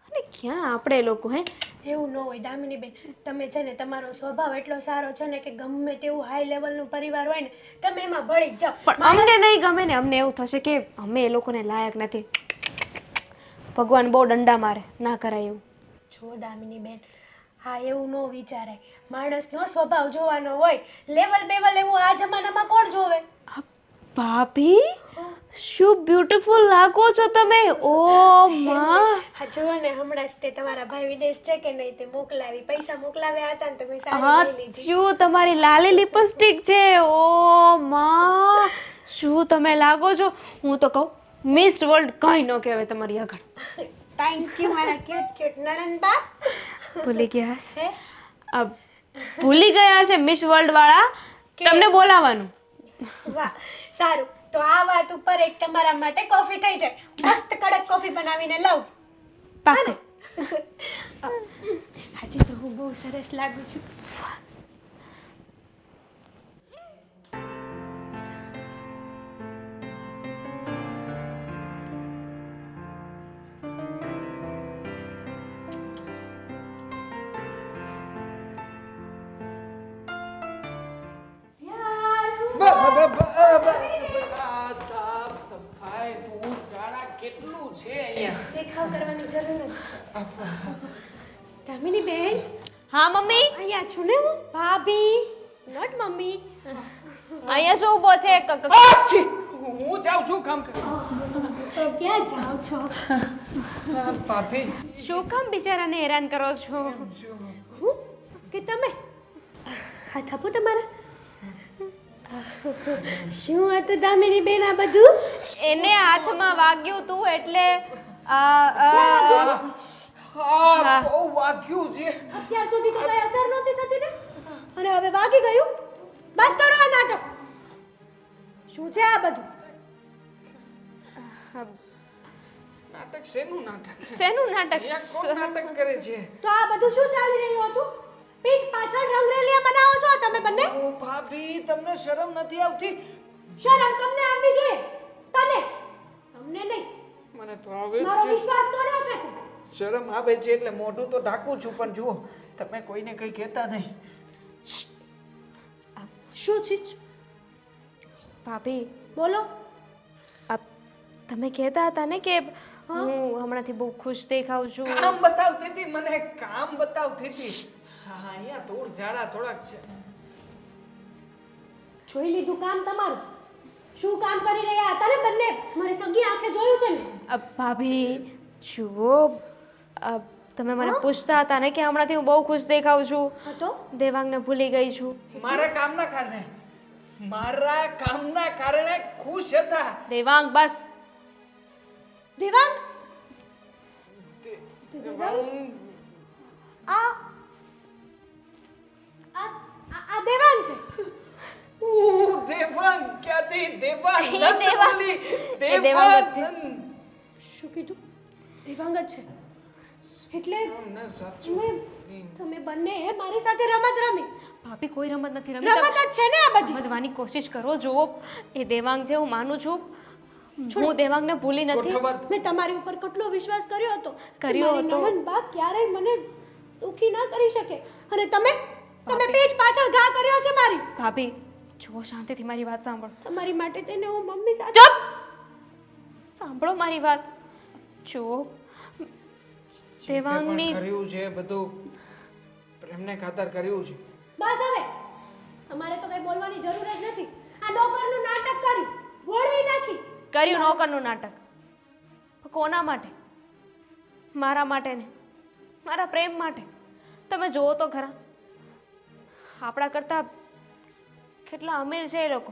[SPEAKER 3] અને ક્યાં આપણે લોકો? હે,
[SPEAKER 5] એવું ન હોય દામિની બેન, તમે છે ને તમારો સ્વભાવ એટલો સારો છે ને કે ગમે તેવું હાઈ લેવલનું પરિવાર હોય ને તમે એમાં ભળી જ જાઓ.
[SPEAKER 3] પણ અમને નહીં ગમે ને, અમને એવું થશે કે અમે એ લોકોને લાયક નથી. ભગવાન બહુ દંડા મારે, ના કરાય એવું.
[SPEAKER 5] જો દામિની બેન, હા એવું ન વિચારાય. માણસનો સ્વભાવ જોવાનો હોય, લેવલ બેવલ એવું આ જમાનામાં કોણ જોવે?
[SPEAKER 3] ભાભી, શું બ્યુટીફુલ લાગો છો તમે. ઓ માં,
[SPEAKER 5] હા જુઓ ને, હમણાં જ તે તમારા ભાઈ વિદેશ છે કે નહીં તે મોકલાવી, પૈસા મોકલાવ્યા હતા ને તમે
[SPEAKER 3] હા
[SPEAKER 5] સાડી લઈ લીધી.
[SPEAKER 3] શું તમારી લાલી લિપસ્ટિક છે. ઓ માં, શું તમે લાગો છો. હું તો કહું મિસ વર્લ્ડ કંઈ ન કહેવાય તમારી આગળ.
[SPEAKER 5] થેન્ક યુ મારા ક્યુટ ક્યુટ નણંદબા.
[SPEAKER 3] ભૂલી ગયા હશે.
[SPEAKER 5] હે?
[SPEAKER 3] ભૂલી ગયા છે મિસ વર્લ્ડ વાળા તમને બોલાવાનું.
[SPEAKER 5] વાહ, સારું. તો આ વાત ઉપર એક તમારા માટે કોફી થઈ જાય. મસ્ત કડક કોફી બનાવીને લાવ.
[SPEAKER 3] પાક્કું.
[SPEAKER 5] આજે તો હું બહુ સરસ લાગુ છું.
[SPEAKER 4] સાફ સફાઈ ધૂળ ઝાડા કેટલું છે અહીંયા.
[SPEAKER 5] દેખાવ કરવાની જરૂર નથી. દામિની બેન,
[SPEAKER 3] હા મમ્મી,
[SPEAKER 5] અહીંયા છું ને હું. ભાભી, નોટ મમ્મી.
[SPEAKER 3] અહીંયા શું ઊભો છે?
[SPEAKER 4] હું જાઉં છું કામ કરવા.
[SPEAKER 5] ક્યાં જાઓ છો?
[SPEAKER 4] ભાભી
[SPEAKER 3] શું કામ બિચારાને હેરાન કરો છો?
[SPEAKER 5] હું કે તમે? હાથ આપો તમારા. શું હતું દામિની બેન આ બધું?
[SPEAKER 3] એને હાથમાં વાગ્યું તું એટલે
[SPEAKER 4] હા બહુ વાગ્યું છે.
[SPEAKER 5] અત્યાર સુધી તો કઈ અસર નહોતી થતી ને, અને હવે વાગી ગયું. બસ કરો આ નાટક. શું છે આ બધું?
[SPEAKER 4] નાટક શેનું નાટક?
[SPEAKER 3] શેનું નાટક?
[SPEAKER 4] અહીંયા કોણ નાટક કરે છે?
[SPEAKER 5] તો આ બધું શું ચાલી રહ્યું હતું? પીઠ પાછળ રંગરેલિયા બનાવો છો તમે બંને?
[SPEAKER 4] ઓ ભાભી, તમને શરમ નથી આવતી?
[SPEAKER 5] શરમ તમને આવવી જોઈએ. તને, તમને નહીં.
[SPEAKER 4] મને તો આવે
[SPEAKER 5] મારો
[SPEAKER 4] છે
[SPEAKER 5] વિશ્વાસ તોડ્યો છે તે.
[SPEAKER 4] શરમ આવે છે એટલે મોઢું તો ઢાંકું છું, પણ જુઓ તમે કોઈને કંઈ કહેતા નહીં.
[SPEAKER 5] શું છે?
[SPEAKER 3] ભાભી,
[SPEAKER 5] બોલો.
[SPEAKER 3] તમે કહેતા હતા ને કે હું હમણાંથી બહુ ખુશ દેખાઉં છું.
[SPEAKER 4] કામ બતાવતી હતી, મને કામ બતાવતી હતી. હા અહીંયા ધૂળ ઝાડા થોડાક છે.
[SPEAKER 5] જોઈ લીધું કામ તમારું. શું કામ કરી રહ્યા હતા ને બંને? મારી સગી આંખે જોયું છે ને.
[SPEAKER 3] ભાભી જુઓ, તમે મને પૂછતા હતા ને કે હમણાંથી હું બહુ ખુશ દેખાઉં છું.
[SPEAKER 5] હતો
[SPEAKER 3] દેવાંગને ભૂલી ગઈ છું.
[SPEAKER 4] મારા કામના કારણે ખુશ હતા.
[SPEAKER 3] દેવાંગ બસ.
[SPEAKER 5] દેવાંગ,
[SPEAKER 4] દેવાંગ,
[SPEAKER 5] આ આ દેવાંગ છે.
[SPEAKER 4] દેવાંગ ક્યાંથી? દેવાંગ
[SPEAKER 3] એ
[SPEAKER 4] નંદ
[SPEAKER 3] દેવાંગ.
[SPEAKER 4] બોલી.
[SPEAKER 3] એ દેવાંગ જ છે.
[SPEAKER 4] નંદ.
[SPEAKER 5] શું કીધું? દેવાંગ જ છે. એટલે
[SPEAKER 4] ના, સાચું.
[SPEAKER 5] તમે બંને મારી સાથે રમત રમી.
[SPEAKER 3] ભાભી કોઈ રમત નથી રમી.
[SPEAKER 5] રમત જ છે ને આ બધી.
[SPEAKER 3] સમજવાની કોશિશ કરો. જુઓ, એ દેવાંગ છે, હું માનું છું. હું દેવાંગને ભૂલી નથી.
[SPEAKER 4] ગોઠવત.
[SPEAKER 5] મેં તમારી ઉપર કેટલો વિશ્વાસ કર્યો હતો.
[SPEAKER 3] કર્યો
[SPEAKER 5] મારી
[SPEAKER 3] હતો.
[SPEAKER 5] નણંદબા ક્યારેય મને દુખી ના કરી શકે. અને તમે પીઠ પાછળ ઘા કર્યો છે મારી.
[SPEAKER 3] ભાભી જુઓ, શાંતિથી મારી વાત સાંભળો.
[SPEAKER 5] તમારી માટે તેને હું મમ્મી સાથે.
[SPEAKER 3] ચૂપ! સાંભળો મારી વાત. જો
[SPEAKER 4] જે કંઈ પણ
[SPEAKER 3] દેવાંગની
[SPEAKER 4] કર્યું છે બધું પ્રેમને ખાતર કર્યું છે.
[SPEAKER 5] બસ હવે અમારે તો કઈ બોલવાની જરૂર જ નથી. આ નોકરનું નાટક કર્યું, વળવી નાખી.
[SPEAKER 3] કર્યું નોકરનું નાટક. કોના માટે? મારા માટે ને મારા પ્રેમ માટે. તમે જુઓ તો ખરા, આપણા કરતાં કેટલા અમીર છે એ લોકો.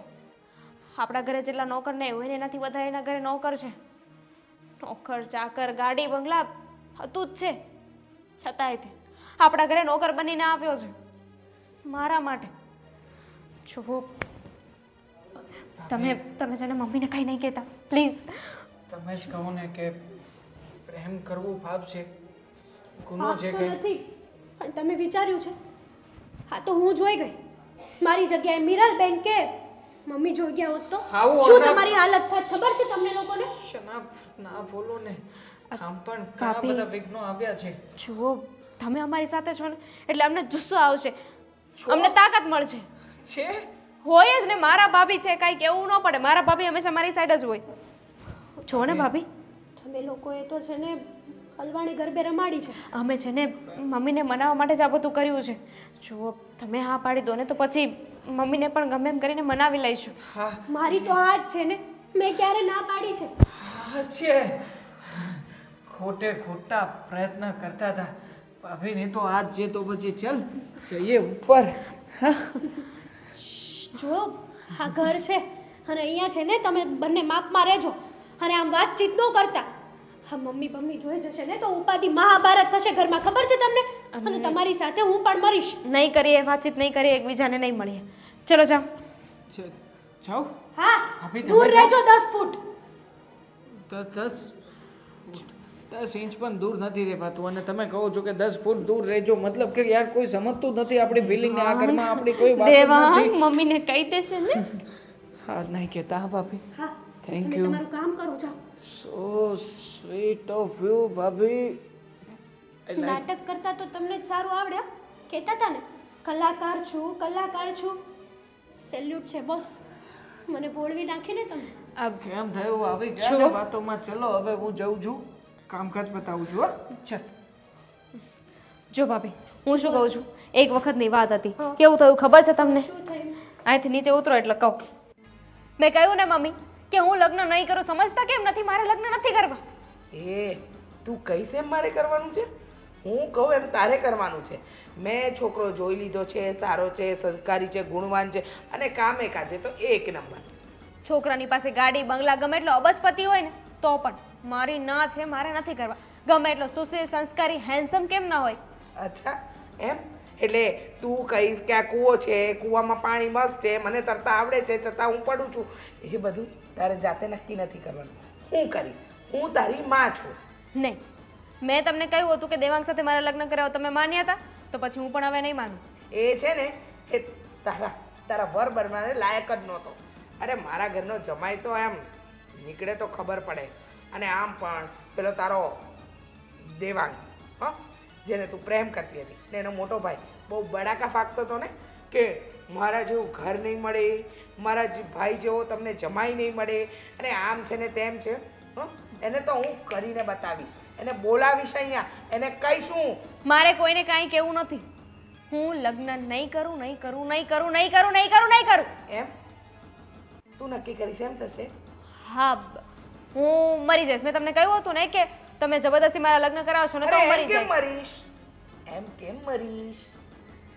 [SPEAKER 3] આપણા ઘરે જેટલા નોકર નહીં હોય ને એનાથી વધારે એના ઘરે નોકર છે. નોકર ચાકર ગાડી બંગલા હતું જ છે, છતાંય તે આપણા ઘરે નોકર બનીને આવ્યો છે મારા માટે. જો તમે તમે છે ને મમ્મીને કંઈ નહીં કહેતા પ્લીઝ.
[SPEAKER 4] તમે જ કહો ને કે પ્રેમ કરવું પાપ છે, ગુનો
[SPEAKER 5] પાપ
[SPEAKER 4] છે
[SPEAKER 5] તો
[SPEAKER 4] કે
[SPEAKER 5] નથી, પણ તમે વિચાર્યું છે? હા તો હું જોઈ ગઈ. મારી જગ્યાએ મીરાલબેન કે મમ્મી જોઈ ગયા હોત તો
[SPEAKER 4] આવું
[SPEAKER 5] શું
[SPEAKER 4] અનાપ-
[SPEAKER 5] તમારી હાલત થાત ખબર છે તમને લોકોને?
[SPEAKER 4] શનાફ ના બોલો ને. આમ પણ ઘણા
[SPEAKER 3] ભાભી.
[SPEAKER 4] બધા વિઘ્નો આવ્યા છે.
[SPEAKER 3] જુઓ તમે અમારી સાથે છો ને એટલે અમને જુસ્સો આવશે, અમને તાકાત મળશે.
[SPEAKER 4] છે
[SPEAKER 3] હોય જ ને, મારા ભાભી છે, કાંઈ કેવું ન પડે. મારા ભાભી હંમેશા મારી સાઈડ જ હોય. જો ને ભાભી,
[SPEAKER 5] તમે લોકોએ તો છે ને હલવાણી ગરબે રમાડી છે.
[SPEAKER 3] અમે છે ને મમ્મીને મનાવવા માટે જ આ બધું કર્યું છે. જુઓ તમે હા પાડી દો ને તો પછી મમ્મીને પણ ગમે એમ કરીને મનાવી લઈશું.
[SPEAKER 4] હા
[SPEAKER 5] મારી તો આ જ છે ને, મેં ક્યારે ના પાડી છે?
[SPEAKER 4] હા છે. ખોટે ખોટા પ્રયત્ન કરતા હતા ભાભીની તો આજ છે તો પછી ચલ જઈએ ઉપર.
[SPEAKER 5] જો આ ઘર છે અને અહીંયા છે ને તમે બંને માપમાં રહેજો અને આમ વાતચીત ન કરતા. હા મમ્મી બમ્મી જોઈ જશે ને તો ઉપાધિ મહાભારત થશે ઘરમાં, ખબર છે તમને? અને તમારી સાથે હું પણ મરીશ.
[SPEAKER 3] નહીં કરીએ વાતચીત, નહીં કરીએ, એકબીજાને નહીં મળીએ. ચલો જાઓ.
[SPEAKER 4] જાઓ
[SPEAKER 5] હા
[SPEAKER 4] ભાભી, તમે
[SPEAKER 5] દૂર
[SPEAKER 4] જાઓ.
[SPEAKER 5] રહેજો 10 ફૂટ.
[SPEAKER 4] 10 ઇંચ પણ દૂર નથી રહેવાતું અને તમે કહો છો કે 10 ફૂટ દૂર રહેજો, મતલબ કે યાર કોઈ સમજતું નથી આપણી ફિલિંગ ને. આ ઘરમાં આપણી કોઈ વાત જ
[SPEAKER 3] દેવાંગ
[SPEAKER 4] નથી.
[SPEAKER 3] મમ્મીને કહી દેશે ને.
[SPEAKER 4] હા નહીં કહેતા હા ભાભી.
[SPEAKER 5] હા
[SPEAKER 4] થેન્ક
[SPEAKER 5] તમે
[SPEAKER 4] યુ.
[SPEAKER 5] તમારું કામ કરો જાઓ.
[SPEAKER 4] સો સ્વીટ ઓફ યુ ભાભી.
[SPEAKER 5] નાટક કરતા તો તમને જ સારું આવડે હો. કહેતા હતા ને કલાકાર છું, કલાકાર છું. સેલ્યુટ છે બોસ, મને બોળવી નાખી ને તમે.
[SPEAKER 4] કેમ થયું આવી ગયા ને વાતોમાં? ચલો હવે હું જઉં છું, કામકાજ બતાવું છું. હા ચાલ.
[SPEAKER 3] જો ભાભી, હું શું કહું છું, એક વખતની વાત હતી. કેવું થયું ખબર છે તમને?
[SPEAKER 5] શું થયું?
[SPEAKER 3] અહીંથી નીચે ઉતરો એટલે કહું. મેં કહ્યું ને મમ્મી કે હું લગ્ન નહીં કરું. સમજતા કેમ નથી? મારે લગ્ન નથી કરવા.
[SPEAKER 1] એ તું કહીશ એમ મારે કરવાનું છે? હું કહું એમ તારે કરવાનું છે. મેં છોકરો જોઈ લીધો છે, સારો છે, સંસ્કારી છે, ગુણવાન છે અને કામે કાજે તો એક નંબર.
[SPEAKER 3] છોકરાની પાસે ગાડી બંગલા ગમે એટલો અબજપતિ હોય ને તો પણ મારી ના છે, મારે નથી કરવા. ગમે એટલો સુશીલ સંસ્કારી હેન્ડસમ કેમ ના હોય.
[SPEAKER 1] અચ્છા એમ? એટલે તું કહીશ કે આ કૂવો છે, કૂવામાં પાણી મસ્ત છે, મને તરતા આવડે છે, છતાં હું પડું છું. એ બધું તારે જાતે નક્કી નથી કરવાનું. હું કરીશ, હું તારી માં છું.
[SPEAKER 3] નહીં, મેં તમને કહ્યું હતું કે દેવાંગ સાથે મારા લગ્ન કરાવો, તમે માન્યા હતા, તો પછી હું પણ હવે નહીં માનું.
[SPEAKER 1] એ છે ને એ તારા વર બનવાને લાયક જ નહોતો. અરે મારા ઘરનો જમાઈ તો એમ નીકળે તો ખબર પડે. અને આમ પણ પેલો તારો દેવાંગ, હા, જેને તું પ્રેમ કરતી હતી ને એનો મોટો ભાઈ બહુ બડાકા ફાંકતો હતો ને કે મારા જેવું ઘર નહીં મળે, મારા ભાઈ જેવો તમને જમાઈ નહીં મળે અને આમ છે ને તેમ છે. હં? એને તો હું કરીને બતાવીશ, એને બોલાવીશ અહીંયા, એને કહીશું.
[SPEAKER 3] મારે કોઈને કાંઈ કહેવું નથી. હું લગ્ન નહીં કરું, નહીં કરું, નહીં કરું, નહીં કરું, નહીં કરું, નહીં કરું.
[SPEAKER 1] એમ તું નક્કી કરીશ એમ થશે?
[SPEAKER 3] હા, હું મરી જઈશ. મેં તમને કહ્યું હતું ને કે તમે જબરદસ્તી મારા લગ્ન કરાવશો ને તો હું
[SPEAKER 1] અરે
[SPEAKER 3] મરી
[SPEAKER 1] એમ કેમ
[SPEAKER 3] જઈશ.
[SPEAKER 1] મરીશ? એમ કેમ મરીશ?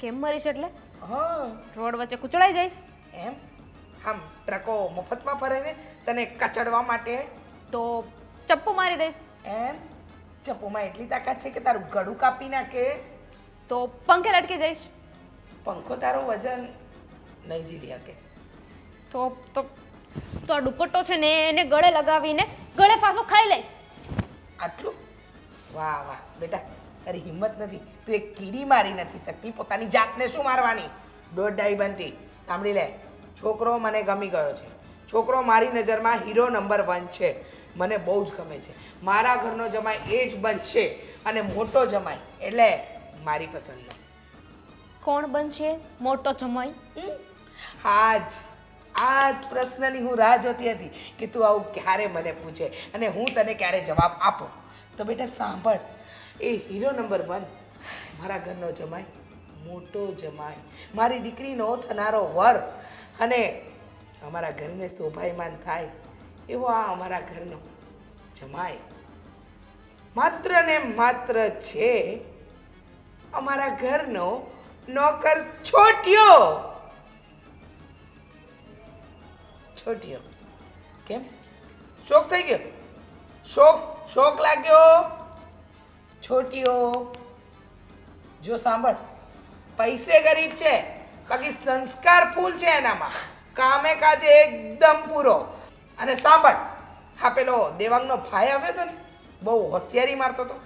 [SPEAKER 3] કેમ મરીશ એટલે
[SPEAKER 1] હા
[SPEAKER 3] રોડ વચ્ચે કૂચડાઈ જઈશ.
[SPEAKER 1] એમ આમ ટ્રકો મફતમાં ફરે ને તને કચડવા માટે?
[SPEAKER 3] તો ચપ્પુ મારી દઈશ.
[SPEAKER 1] એમ ચપ્પુમાં એટલી તાકાત છે કે તારું ગળું કાપી નાખે?
[SPEAKER 3] તો પંખે લટકી જઈશ.
[SPEAKER 1] પંખો તારો વજન નહીં ઝીલી શકે.
[SPEAKER 3] તો તો તો આ દુપટ્ટો છે ને એને ગળે લગાવીને ગળે ફાંસો ખાઈ લઈશ.
[SPEAKER 1] આટલું? વાહ વાહ બેટા, તારી હિંમત નથી. તું એક કીડી મારી નથી શકતી, પોતાની જાતને શું મારવાની? દોઢ બનતી. સાંભળી લે, છોકરો મને ગમી ગયો છે. છોકરો મારી નજરમાં હીરો નંબર 1 છે. મને બહુ જ ગમે છે. મારા ઘરનો જમાઈ એ જ બનશે અને મોટો જમાઈ એટલે મારી પસંદનો.
[SPEAKER 3] કોણ બનશે મોટો જમાઈ?
[SPEAKER 1] આજ પ્રશ્નની હું રાહ જોતી હતી કે તું આવું ક્યારે મને પૂછે અને હું તને ક્યારે જવાબ આપું. તો બેટા સાંભળ, એ હીરો નંબર 1 મારા ઘરનો જમાઈ, મોટો જમાઈ, મારી દીકરીનો થનારો વર, અને અમારા ઘરને શોભાયમાન થાય એવો આ અમારા ઘરનો જમાઈ માત્ર ને માત્ર છે અમારા ઘરનો નોકર છોટ્યો. છોટ્યો કેમ? શોક થઈ ગયો? શોક લાગ્યો? છોટ્યો જો સાંભળ, પૈસે ગરીબ છે, બાકી સંસ્કાર ફૂલ છે એનામાં, કામે કાજે એકદમ પૂરો. અને સાંભળ, હા પેલો દેવાંગનો ભાઈ આવ્યો હતો ને, બહુ હોશિયારી મારતો હતો,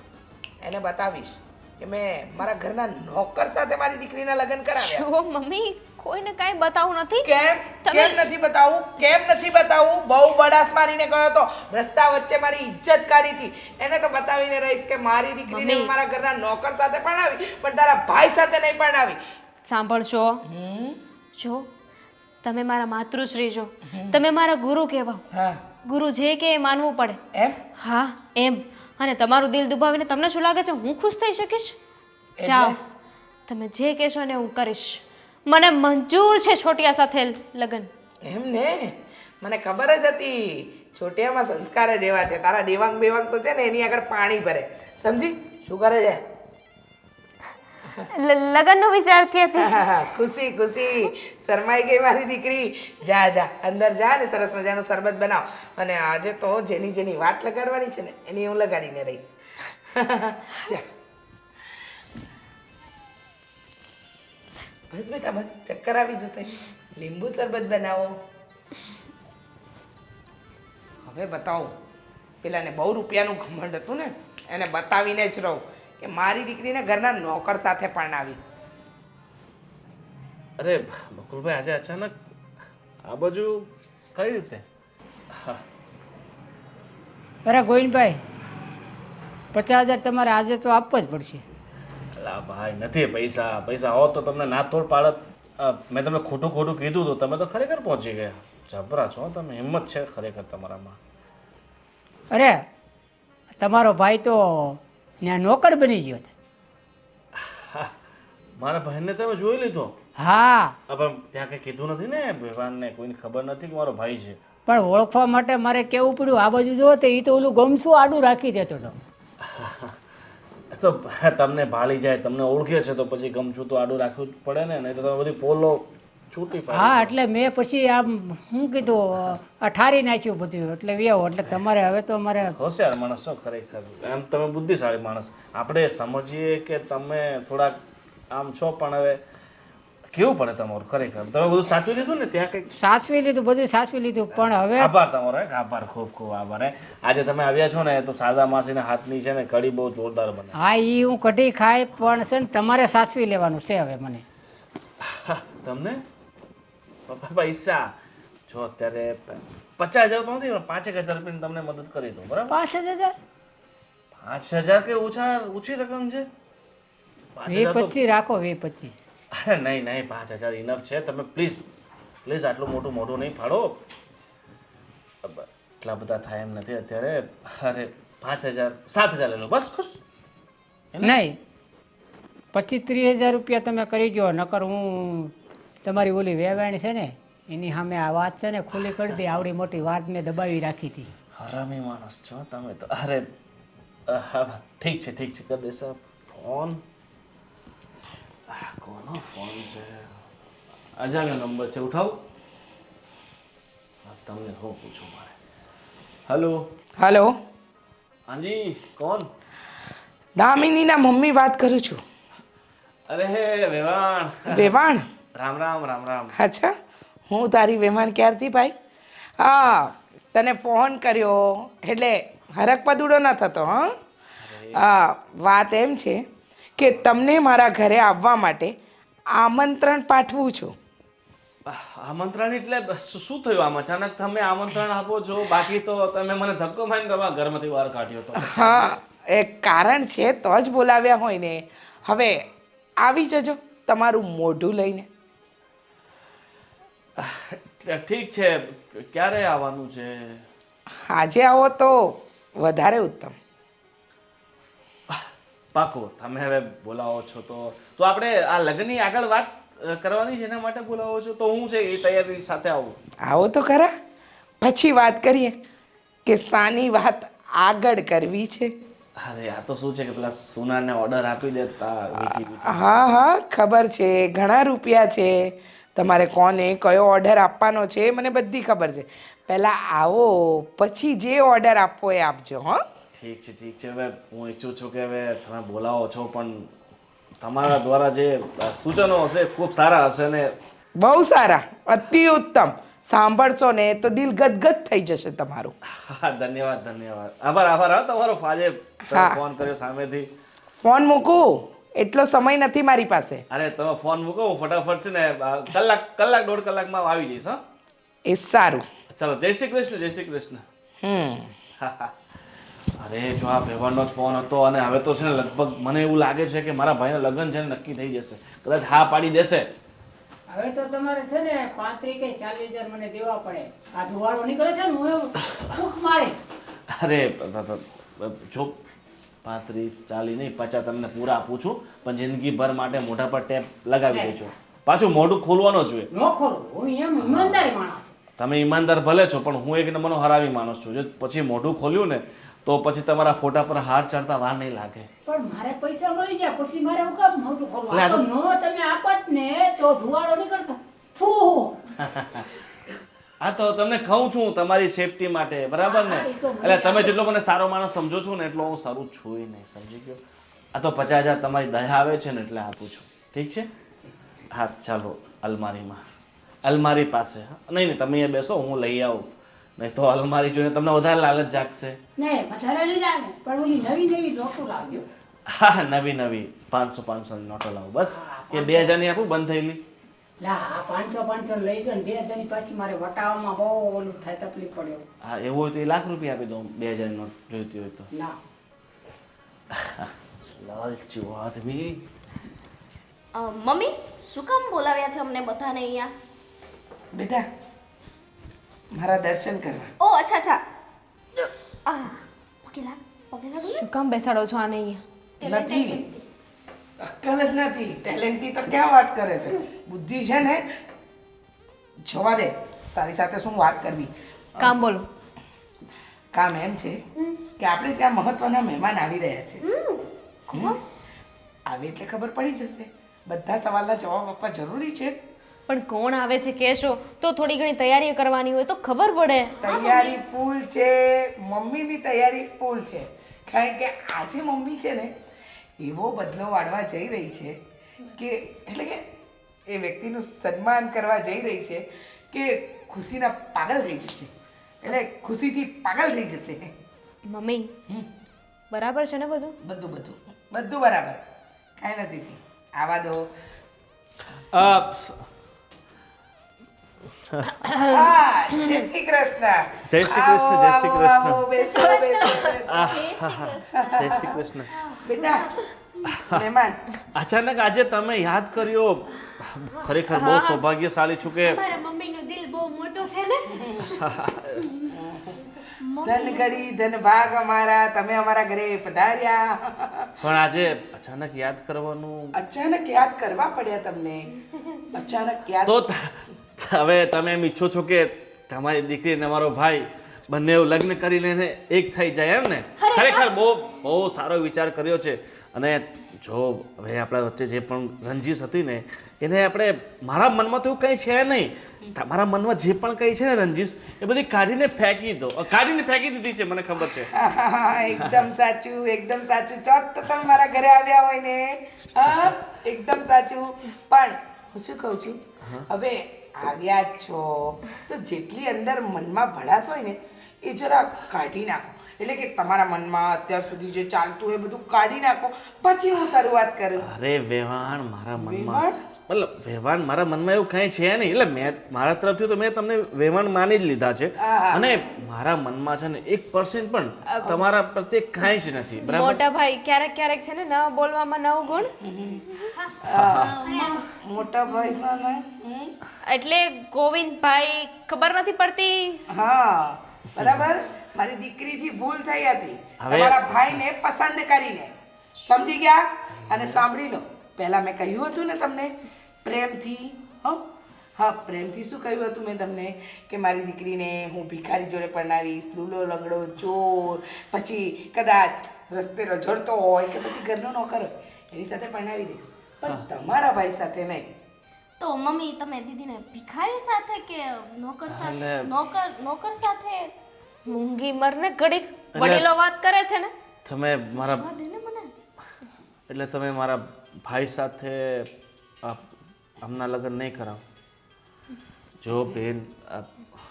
[SPEAKER 1] એને બતાવીશ કે મેં મારા ઘરના નોકર સાથે મારી દીકરીના લગ્ન કરાવ્યા.
[SPEAKER 3] જો મમ્મી, કોઈને કાંઈ બતાવું નથી.
[SPEAKER 1] કેમ નથી બતાવું? બહુ બડાસ મારીને ગયો હતો, રસ્તા વચ્ચે મારી ઇજ્જત કાઢી હતી. એને તો બતાવીને રહીશ કે મારી દીકરીને હું મારા ઘરના નોકર સાથે પરણાવી, પણ તારા ભાઈ સાથે નહીં પરણાવી.
[SPEAKER 3] સાંભળશો, જો તમે મારા માતૃશ્રી છો, તમે મારા ગુરુ કહેવાઓ.
[SPEAKER 1] હા
[SPEAKER 3] ગુરુ જે કે એ માનવું પડે.
[SPEAKER 1] એમ?
[SPEAKER 3] હા એમ. અને તમારું દિલ દુભાવીને તમને શું લાગે છે હું ખુશ થઈ શકીશ? જાઓ, તમે જે કહેશો ને હું કરીશ. મને મંજૂર છે છોટિયા સાથે લગ્ન.
[SPEAKER 1] એમ ને, મને ખબર જ હતી છોટિયામાં સંસ્કાર જ એવા છે. તારા દેવાંગ બેવાંગ તો છે ને એની આગળ પાણી ભરે. સમજી? શું કરે છે?
[SPEAKER 3] લગ્નનો વિચારતી હતી.
[SPEAKER 1] ખુશી શરમાઈ ગઈ મારી દીકરી. જા અંદર જા ને સરસ મજાનું શરબત બનાવ. અને આજે તો જેની વાટ લગાડવાની છે ને એની હું લગાડીને રહીશ. જા બસ બેટા બસ, ચક્કર આવી જશે. લીંબુ શરબત બનાવો. હવે બતાવો, પેલાને બહુ રૂપિયાનું ઘમંડ હતું ને, એને બતાવીને જ રહું કે મારી દીકરીને ઘરના નોકર સાથે પરણાવી.
[SPEAKER 2] અરે બકુલભાઈ, આજે અચાનક આ બાજુ કઈ રીતે?
[SPEAKER 7] અરે ગોવિંદભાઈ, 50,000 તમારે આજે તો આપવા જ પડશે.
[SPEAKER 2] અલા ભાઈ, નથી પૈસા હોત તો તમને ના તોડ પાડત. મેં તમને ખોટું કીધું તો તમે તો ખરેખર પહોંચી ગયા. જબરા છો તમે, હિંમત છે ખરેખર તમારામાં.
[SPEAKER 7] અરે તમારો ભાઈ તો ત્યાં નોકર બની ગયો છે.
[SPEAKER 2] મારા ભાઈને તમે જોઈ લીધો?
[SPEAKER 7] હા,
[SPEAKER 2] પણ ત્યાં કંઈ કીધું નથી ને વ્યવહારને? કોઈને ખબર નથી કે મારો ભાઈ છે?
[SPEAKER 7] પણ ઓળખવા માટે મારે કેવું પડ્યું. આ બાજુ જુઓ તો એ તો ઓલું ગમશું આડું રાખી દેતો હતો.
[SPEAKER 2] તો તમને ભાળી જાય, તમને ઓળખે છે તો પછી ગમશું તો આડું રાખવું જ પડે ને, નહીં તો તમે બધી પોલો છૂટી પાડી.
[SPEAKER 7] હા, એટલે મેં પછી આમ શું કીધું, ઠારી નાખ્યું બધું, એટલે વ્યવ. એટલે તમારે હવે તો મારે
[SPEAKER 2] હોશિયાર માણસ છો ખરેખર, એમ તમે બુદ્ધિશાળી માણસ. આપણે સમજીએ કે તમે થોડાક આમ છો, પણ હવે કેવું પડે તમારું ખરેખર. તમે બધું સાચવી લીધું ને ત્યાં કંઈક?
[SPEAKER 7] સાચવી લીધું, બધું સાચવી લીધું. પણ હવે
[SPEAKER 2] આભાર તમારો, આભાર, ખૂબ આભાર. આજે તમે આવ્યા છો ને તો શારદા માસીના હાથની છે ને કઢી બહુ જોરદાર બને.
[SPEAKER 7] હા, એ હું કઢી ખાય, પણ છે ને તમારે સાચવી લેવાનું છે હવે મને.
[SPEAKER 2] તમને પૈસા જો અત્યારે 50,000 તો નથી, 5,000 રૂપિયાની તમને મદદ કરી દઉં, બરાબર?
[SPEAKER 7] 5,000?
[SPEAKER 2] 5,000 કે ઓછી રકમ છે?
[SPEAKER 7] 20-25 રાખો, 20-25.
[SPEAKER 2] અરે નહીં 5,000 ઇનફ છે. તમે પ્લીઝ આટલું મોટું નહીં ફાડો. એટલા બધા થાય એમ નથી અત્યારે. અરે 5,000 7,000 લઈ લો બસ, ખુશ?
[SPEAKER 7] નહીં, 25-30,000 રૂપિયા તમે કરી દો, નકર હું તમારી ઓલી વેવાણી છે ને એની સામે આ વાત છે ને ખુલ્લી કરી દે. આવડી મોટી વાત મેં દબાવી રાખી હતી.
[SPEAKER 2] હરામી માણસ છો તમે તો. અરે ઠીક છે કરી દેશે. ફોન કોનો ફોન છે? અજાણ્યો નંબર છે, ઉઠાવું? તમને હું પૂછું મારે. હેલો
[SPEAKER 1] હલો,
[SPEAKER 2] હાજી, કોણ?
[SPEAKER 1] દામિનીના મમ્મી વાત કરું છું.
[SPEAKER 2] અરે વેવાણ.
[SPEAKER 1] વેવાણ?
[SPEAKER 2] રામ રામ.
[SPEAKER 1] અચ્છા, હું તારી વેવાણ ક્યારથી ભાઈ? હા, તને ફોન કર્યો એટલે હરક પદુડો ન થતો. હા, વાત એમ છે કે તમને મારા ઘરે આવવા માટે આમંત્રણ પાઠવું છું.
[SPEAKER 2] આમંત્રણ એટલે શું થયું આમ અચાનક તમે આમંત્રણ આપો છો? બાકી તો તમે મને ધક્કો મારીને તમારા ઘરમાંથી બહાર કાઢ્યો હતો.
[SPEAKER 1] હા, એક કારણ છે તો જ બોલાવ્યા હોય ને. હવે આવી જજો તમારું મોઢું લઈને.
[SPEAKER 2] ઠીક છે, ક્યારે આવવાનું છે?
[SPEAKER 1] આજે આવો તો વધારે ઉત્તમ.
[SPEAKER 2] પાકો તમે હવે બોલાવો છો તો આપણે આ લગ્નની આગળ વાત કરવાની છે એના માટે બોલાવો છો તો હું છે એ તૈયારી સાથે આવું.
[SPEAKER 1] આવો તો ખરા, પછી વાત કરીએ કે સાની વાત આગળ કરવી છે.
[SPEAKER 2] અરે આ તો શું છે કે પેલા સોનાને ઓર્ડર આપી દેતા વીટી.
[SPEAKER 1] હા હા ખબર છે, ઘણા રૂપિયા છે. તમારે કોને કયો ઓર્ડર આપવાનો છે એ મને બધી ખબર છે. પહેલાં આવો પછી જે ઓર્ડર આપવો એ આપજો. હો
[SPEAKER 2] ઠીક છે હવે હું ઈચ્છું છું કે હવે તમે બોલાવો છો પણ તમારા દ્વારા જે સૂચનો હશે ખૂબ સારા હશે ને.
[SPEAKER 1] બહુ સારા, અતિ ઉત્તમ. સાંભળશો ને તો દિલ ગદગદ થઈ જશે તમારું.
[SPEAKER 2] હા ધન્યવાદ આભાર હા તમારો આજે
[SPEAKER 1] હા.
[SPEAKER 2] ફોન કર્યો સામેથી.
[SPEAKER 1] ફોન મૂકું એટલો સમય નથી મારી પાસે.
[SPEAKER 2] અરે તમે ફોન મૂકો હું ફટાફટ છે ને કલાક દોઢ કલાકમાં આવી જઈશ. હા
[SPEAKER 1] એ સારું.
[SPEAKER 2] ચલો જય શ્રી કૃષ્ણ. અરે જો આ વ્યવહારનો જ ફોન હતો અને હવે તો છે ને લગભગ મને એવું લાગે છે કે મારા ભાઈના લગ્ન છે ને નક્કી થઈ જશે. કદાચ હા પાડી દેશે.
[SPEAKER 7] હવે તો તમારે છે ને 35 કે 40,000 મને દેવા પડે. આ ધુવાળો નીકળે છે ને હું એવું ભૂખ મારે.
[SPEAKER 2] અરે જો 35 40 નહીં 50 તમને પૂરા આપું છું પણ જિંદગીભર માટે મોઢા પર ટેપ લગાવી દેજો. પાછું મોઢું ખોલવાનો જોઈએ.
[SPEAKER 7] ન ખોલું, હું એમ ઈમાનદારી માણસ છું.
[SPEAKER 2] તમે ઈમાનદાર ભલે છો પણ હું એક નંબરનો હરાવી માણસ છું. જો પછી મોઢું ખોલ્યું ને તો પછી તમારા ફોટા પર હાર ચડતા વાર નહીં લાગે.
[SPEAKER 7] પણ મારે પૈસા મળી ગયા પછી મારે હું કામ મોટું ખોલવું?
[SPEAKER 2] લે,
[SPEAKER 7] આ તો નો તમે આપત ને તો ધુવાળો નીકળતો. ફૂ
[SPEAKER 2] હા તો તમને કહું છું તમારી સેફટી માટે, બરાબર ને? એટલે તમે જેટલો મને સારો માણસ સમજો છો ને એટલો હું સારું છું નહીં, સમજી ગયો? આ તો 50,000 તમારી દયા આવે છે ને એટલે આપું છું, ઠીક છે? હા ચાલો અલમારી પાસે. નહીં તમે અહીંયા બેસો, હું લઈ આવું. નહીં તો અલમારી જોઈને તમને વધારે લાલચ જાગશે.
[SPEAKER 7] નહીં વધારે નહીં જાણે પણ ઓલી નવી નોટો લાવ્યો.
[SPEAKER 2] હા નવી 500 ની નોટો લાવું બસ. કે 2,000 ની આપું બંધ થયેલી.
[SPEAKER 7] લા આ 500 લઈ ગયો ને 2,000 ની પાછી મારે વટાવવામાં બહુ ઓલું થાય, તકલીફ પડ્યો.
[SPEAKER 2] હા એવું હોય તો 1 લાખ રૂપિયા આપી દઉં 2,000 ની નોટ જોઈતી હોય તો.
[SPEAKER 7] ના
[SPEAKER 2] લાલચુ આદમી.
[SPEAKER 6] મમ્મી શું કામ બોલાવ્યા છે અમને બધાને અહીંયા?
[SPEAKER 1] બેટા મારા દર્શન કરવા.
[SPEAKER 6] ઓ અચ્છા પગે લાગો.
[SPEAKER 3] શું કામ બેસાડો છો આને અહીંયા?
[SPEAKER 1] નથી, અક્કલ જ નથી. ટેલેન્ટની તો ક્યાં વાત કરે છે? બુદ્ધિ છે ને. જવા દે, તારી સાથે શું વાત કરવી.
[SPEAKER 3] કામ બોલો.
[SPEAKER 1] કામ એમ છે કે આપણે ત્યાં મહત્વના મહેમાન આવી રહ્યા છે. આવે એટલે ખબર પડી જશે. બધા સવાલના જવાબ આપવા જરૂરી છે.
[SPEAKER 3] પણ કોણ આવે છે કહેશો તો થોડી ઘણી તૈયારી કરવાની હોય તો ખબર પડે.
[SPEAKER 1] તૈયારી ફૂલ છે, મમ્મીની તૈયારી ફૂલ છે. કારણ કે આજે મમ્મી છે ને એવો બદલો વાળવા જઈ રહી છે કે એટલે કે એ વ્યક્તિનું સન્માન કરવા જઈ રહી છે કે ખુશીના પાગલ થઈ જશે. એટલે ખુશીથી પાગલ થઈ જશે.
[SPEAKER 3] મમ્મી બરાબર છે ને બધું?
[SPEAKER 1] બધું બરાબર, કાંઈ નથી થયું. આવા દો. જય શ્રી કૃષ્ણ.
[SPEAKER 2] જય શ્રી કૃષ્ણ. જય શ્રી કૃષ્ણ.
[SPEAKER 1] આવો, બેસો, બેસો.
[SPEAKER 2] જય શ્રી કૃષ્ણ.
[SPEAKER 1] બેટા મહેમાન.
[SPEAKER 2] અચાનક આજે તમે યાદ કર્યો, ખરેખર બહુ સૌભાગ્યશાળી છું કે
[SPEAKER 5] મારા મમ્મીનું દિલ બહુ મોટું છે ને.
[SPEAKER 1] ધન ઘડી ધન ભાગ અમારા, તમે અમારા ઘરે પધાર્યા.
[SPEAKER 2] પણ આજે અચાનક યાદ કરવાનું
[SPEAKER 1] અચાનક યાદ કરવા પડ્યા તમને. અચાનક યાદ
[SPEAKER 2] તો હવે તમે એમ ઈચ્છો છો કે તમારી દીકરી અને અમારો ભાઈ બંને લગ્ન કરી લઈને એક થઈ જાય એમ ને? ખરેખર બહુ સારો વિચાર કર્યો છે. અને જો હવે આપણા વચ્ચે જે પણ રંજીશ હતી ને એને આપણે, મારા મનમાં તો એવું કંઈ છે નહીં, તમારા મનમાં જે પણ કંઈ છે ને રંજીશ એ બધી કાઢીને ફેંકી દીધી છે, મને ખબર છે.
[SPEAKER 1] એકદમ સાચું. ચોક તો તમે મારા ઘરે આવ્યા હોય ને. હા એકદમ સાચું. પણ હું શું કહું છું, હવે આવ્યા જ છો તો જેટલી અંદર મનમાં ભડાસ હોય ને એ જરા કાઢી નાખો. એટલે કે તમારા મનમાં અત્યાર સુધી જે ચાલતું હોય બધું કાઢી નાખો, પછી હું શરૂઆત કરું.
[SPEAKER 2] અરે વેવાણ મારા મનમાં, મતલબ વેવાણ મારા મનમાં એવું કંઈ છે નહીં. એટલે મેં મારા તરફથી તો મેં તમને વેવાણ માની જ લીધા છે. અને મારા મનમાં છે ને 1% પણ તમારા પ્રત્યે કાંઈ જ નથી, બરાબર?
[SPEAKER 3] મોટા ભાઈ ક્યારેક છે ને ન બોલવામાં 9 ગુણ.
[SPEAKER 1] મોટા ભાઈ છે ને.
[SPEAKER 3] એટલે ગોવિંદભાઈ ખબર નથી પડતી.
[SPEAKER 1] હા બરાબર. મારી દીકરીથી ભૂલ થઈ હતી તમારા ભાઈને પસંદ કરીને. સમજી ગયા? અને સાંભળી લો, પહેલાં મેં કહ્યું હતું ને તમને પ્રેમથી, હા પ્રેમથી શું કહ્યું હતું મેં તમને કે મારી દીકરીને હું ભિખારી જોડે પરણાવીશ, લૂલો લંગડો ચોર, પછી કદાચ રસ્તે રઝળતો હોય કે પછી ઘરનો નોકર હોય એની સાથે પરણાવી દઈશ, પણ તમારા ભાઈ સાથે નહીં.
[SPEAKER 6] તો મમ્મી તમે દીદીને ભિખારી સાથે કે નોકર સાથે નોકર સાથે
[SPEAKER 3] મૂંગી મરને ઘડીક વડીલો વાત કરે છે ને.
[SPEAKER 2] તમે મારા
[SPEAKER 6] દે ને મને.
[SPEAKER 2] એટલે તમે મારા ભાઈ સાથે હમણાં લગ્ન નહીં કરાવો. જો બેન,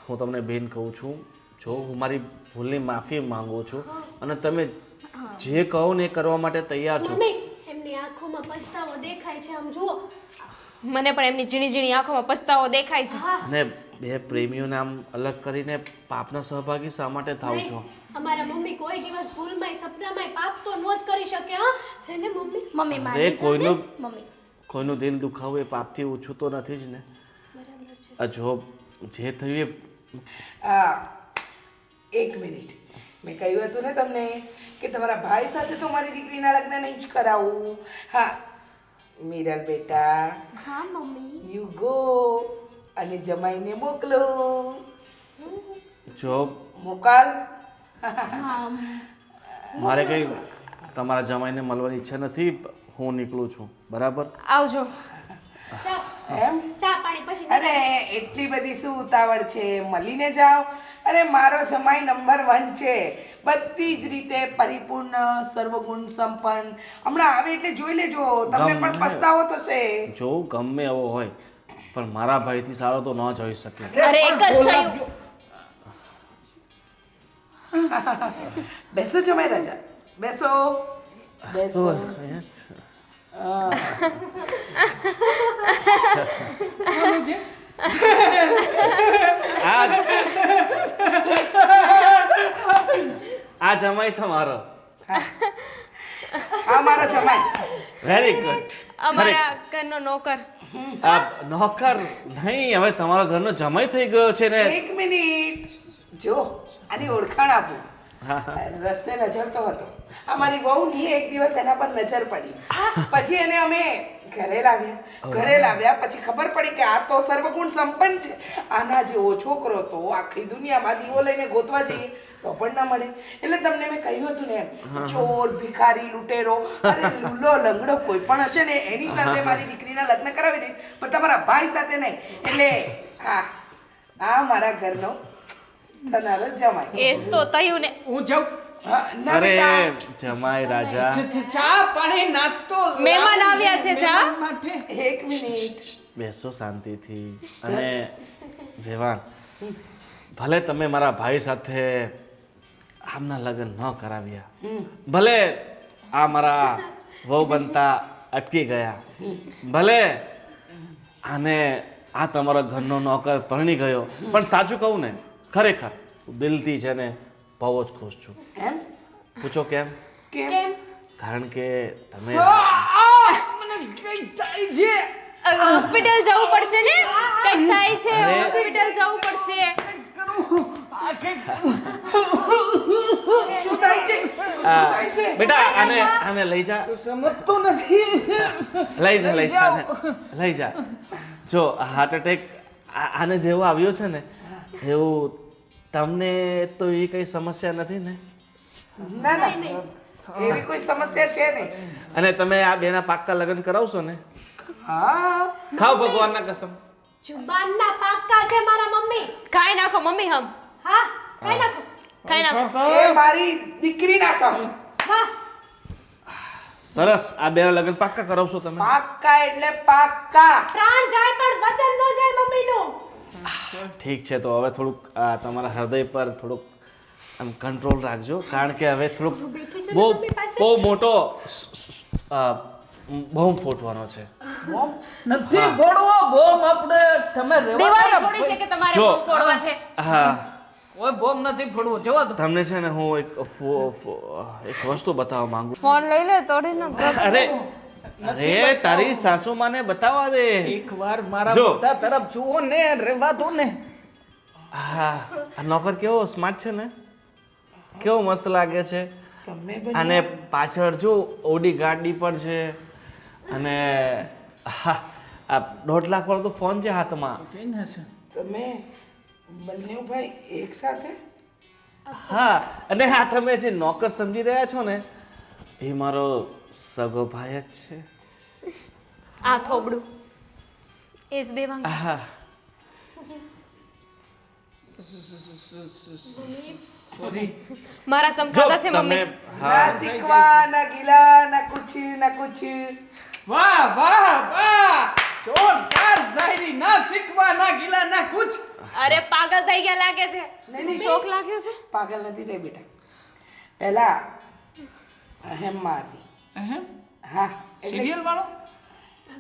[SPEAKER 2] હું તમને બેન કહું છું, જો હું મારી ભૂલની માફી માંગુ છું અને તમે જે કહો ને એ કરવા માટે તૈયાર છો.
[SPEAKER 5] એમની આંખોમાં પસ્તાવો દેખાય છે, આમ જુઓ.
[SPEAKER 3] મને પણ એમની ઝીણી ઝીણી આંખોમાં પસ્તાવો દેખાય છે.
[SPEAKER 2] અને બે પ્રેમીઓને આમ અલગ કરીને પાપના સહભાગી શા માટે થાવ છો?
[SPEAKER 5] અમારા મમ્મી કોઈ દિવસ ભૂલમાંય સપનામાંય પાપ તો ન જ કરી શકે. હા એને મમ્મી
[SPEAKER 6] મમ્મી
[SPEAKER 2] અરે
[SPEAKER 6] માની મમ્મી
[SPEAKER 2] કોઈનું દિલ દુખાવું એ પાપથી ઓછું તો નથી જ ને. જો જે થયું એ
[SPEAKER 1] એક મિનિટ, મેં કહ્યું હતું ને તમને કે તમારા ભાઈ સાથે તો મારી દીકરીના લગ્ન નહીં જ કરાવું. હા મીરલ બેટા,
[SPEAKER 6] હા મમ્મી
[SPEAKER 1] યુ ગો અને જમાઈને મોકલો.
[SPEAKER 2] જો
[SPEAKER 1] મોકલ.
[SPEAKER 2] મારે કંઈ તમારા જમાઈને મળવાની ઈચ્છા નથી, હું નીકળું છું. બરાબર?
[SPEAKER 3] આવજો.
[SPEAKER 1] એમ?
[SPEAKER 5] ચા પાણી પછી
[SPEAKER 1] અરે એટલી બધી શું ઉતાવળ છે, મળીને જાઓ. અરે મારો જમાઈ નંબર 1 છે, બધી જ રીતે પરિપૂર્ણ, સર્વગુણ સંપન્ન. હમણાં આવે એટલે જોઈ લેજો, તમને પણ પસ્તાવો થશે.
[SPEAKER 2] જો ગમે એવો હોય પણ મારા ભાઈથી સારો તો ન જોઈ શકે.
[SPEAKER 3] અરે એક જ થયું.
[SPEAKER 1] બેસો જમાઈ રાજા, બેસો બેસો.
[SPEAKER 2] આ જમાઈ તમારો.
[SPEAKER 1] આ મારો જમાઈ.
[SPEAKER 2] Very good.
[SPEAKER 3] અમારા ઘરનો નોકર.
[SPEAKER 2] આ નોકર નહીં, હવે તમારા ઘરનો જમાઈ થઈ ગયો છે ને.
[SPEAKER 1] એક મિનિટ, જો આની ઓળખાણ આપું. રસ્તે નજરતો હતો, અમારી વહુની એક દિવસ એના પર નજર પડી, પછી એને અમે ઘરે લાવ્યા પછી ખબર પડી કે આ તો સર્વગુણ સંપન્ન છે. આના જેવો છોકરો તો આખી દુનિયામાં દીવો લઈને ગોતવા જઈએ તો પણ ના મળે. એટલે તમને મેં કહ્યું હતું ને, ચોર, ભિખારી, લૂંટેરો, અરે લૂલો લંગડો કોઈ પણ હશે ને એની સાથે મારી દીકરીના લગ્ન કરાવી દઈશ, પણ તમારા ભાઈ સાથે નહીં. એટલે આ મારા ઘરનો થનારો જમાઈ.
[SPEAKER 3] એ જ તો થયું ને.
[SPEAKER 4] હું જાઉં.
[SPEAKER 1] ના
[SPEAKER 2] અરે
[SPEAKER 1] બેટા,
[SPEAKER 2] જમાઈ રાજા,
[SPEAKER 4] ચા પાણી નાસ્તો
[SPEAKER 3] મહેમાન આવ્યા છે. ચા
[SPEAKER 4] માટે
[SPEAKER 1] એક મિનિટ.
[SPEAKER 2] બેસો શાંતિથી. અને વેવાન, ભલે તમે મારા ભાઈ સાથે આમના લગ્ન ન કરાવ્યા, ભલે આ મારા વહુ બનતા અટકી ગયા, ભલે આને આ તમારા ઘરનો નોકર પરણી ગયો, પણ સાચું કહું ને, ખરેખર દિલથી છે ને બહુ જ ખુશ છું.
[SPEAKER 1] એમ?
[SPEAKER 2] પૂછો કેમ?
[SPEAKER 1] કેમ?
[SPEAKER 2] કારણ કે તમે
[SPEAKER 4] મને કઈ થાય છે.
[SPEAKER 3] હોસ્પિટલ જવું પડશે ને. કઈ થાય છે, હોસ્પિટલ જવું પડશે.
[SPEAKER 1] શું થાય છે?
[SPEAKER 2] બેટા આને લઈ જા.
[SPEAKER 4] સમજતો નથી.
[SPEAKER 2] લઈ જા લઈ જા. જો હાર્ટ એટેક આને જેવો આવ્યો છે ને એવું તમને તો એ કઈ સમસ્યા નથી ને?
[SPEAKER 1] ના ના, એવી કોઈ સમસ્યા છે નહીં.
[SPEAKER 2] અને તમે આ બેના પાક્કા લગ્ન કરાવશો ને?
[SPEAKER 1] હા,
[SPEAKER 2] ખાઓ ભગવાનના કસમ.
[SPEAKER 5] જુબાનના પાક્કા છે મારા મમ્મી.
[SPEAKER 3] ખાઈ નાખો મમ્મી. હમ
[SPEAKER 5] હા કઈ નાખો.
[SPEAKER 3] ખાઈ નાખો.
[SPEAKER 1] એ મારી દીકરીના સમ.
[SPEAKER 5] વાહ
[SPEAKER 2] સરસ. આ બેના લગ્ન પાક્કા કરાવશો તમે?
[SPEAKER 1] પાક્કા એટલે પાક્કા.
[SPEAKER 5] પ્રાણ જાય પણ વચન ન જાય મમ્મીનું.
[SPEAKER 2] ઠીક છે, તો હવે થોડુંક તમારા હૃદય પર થોડુંક આમ કંટ્રોલ રાખજો, કારણ કે હવે થોડુંક બહુ મોટો બોમ્બ ફૂટવાનો છે.
[SPEAKER 4] નથી ગોળવો બોમ્બ. આપણે તમે
[SPEAKER 3] દિવાળી થોડી છે કે તમારે
[SPEAKER 2] જો.
[SPEAKER 3] બોમ્બ ફોડવા છે.
[SPEAKER 2] હા,
[SPEAKER 4] કોઈ બોમ્બ નથી ફોડવો. જવા દો.
[SPEAKER 2] તમને છે ને હું એક વસ્તુ બતાવવા માંગુ છું.
[SPEAKER 3] ફોન લઈ લે તોડી ના.
[SPEAKER 2] અરે તારી સાસુ માને બતાવવા દે.
[SPEAKER 4] એકવાર મારા
[SPEAKER 2] જો.
[SPEAKER 4] મોઢા તરફ જુઓ ને, રહેવા દો ને.
[SPEAKER 2] હા, આ નોકર કેવો સ્માર્ટ છે ને, કેવો મસ્ત લાગે છે.
[SPEAKER 1] તમે
[SPEAKER 2] અને પાછળ જો ઓડી ગાડી પણ છે અને હા આ 1.5 લાખ વાળો તો ફોન છે હાથમાં.
[SPEAKER 1] તમે બંને ભાઈ એક સાથે?
[SPEAKER 2] હા અને હા તમે જે નોકર સમજી રહ્યા છો ને એ મારો સગો ભાઈ જ છે.
[SPEAKER 3] આ થોબડું એ જ દેવાંગ છે.
[SPEAKER 2] હા
[SPEAKER 3] મારા
[SPEAKER 2] જો
[SPEAKER 3] સમજાતા છે
[SPEAKER 2] તમે
[SPEAKER 3] મમ્મી.
[SPEAKER 2] હા
[SPEAKER 1] ના શીખવા ના ગીલા ના કુછ ના કુછ.
[SPEAKER 4] વાહ વાહ વાહ જોરદાર શાયરી, ના શીખવા ના ગીલા ના કુછ.
[SPEAKER 3] અરે પાગલ થઈ ગયા લાગે છે. શોખ લાગ્યો છે.
[SPEAKER 1] પાગલ નથી થઈ બેટા. પહેલા અહેમમાં હતી.
[SPEAKER 4] અહેમ
[SPEAKER 1] હા
[SPEAKER 4] સિરિયલ વાળો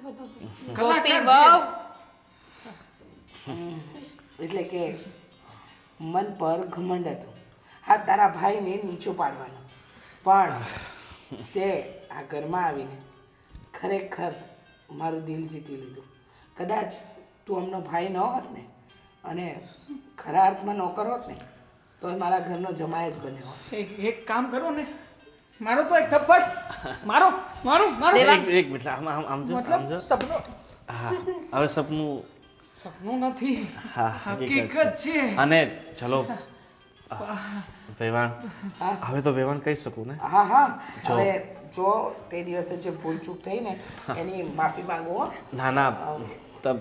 [SPEAKER 3] ગોપી
[SPEAKER 4] કલાકાર
[SPEAKER 3] વહુ.
[SPEAKER 1] એટલે કે મન પર ઘમંડ હતું. હા તારા ભાઈને નીચો પાડવાનો, પણ તે આ ઘરમાં આવીને ખરેખર મારું દિલ જીતી લીધું. કદાચ તું અમનો ભાઈ ન હોત ને અને ખરા અર્થમાં નોકર હોત ને તો એ મારા ઘરનો જમાય જ બન્યો હોત.
[SPEAKER 4] એક કામ કરો ને, મારો તો એક થપ્પડ મારો મારો મારો
[SPEAKER 2] એક મિનિટ આમ જો
[SPEAKER 4] મતલબ સપનો
[SPEAKER 2] હા હવે સપનું
[SPEAKER 4] સપનું નથી,
[SPEAKER 2] હા
[SPEAKER 4] હકીકત છે.
[SPEAKER 2] અને ચલો વેવાણ હવે તો વેવાણ કહી શકું ને?
[SPEAKER 1] હા હા હવે જો તે દિવસે જે ભૂલ ચૂક થઈ ને એની માફી માંગો હો.
[SPEAKER 2] ના ના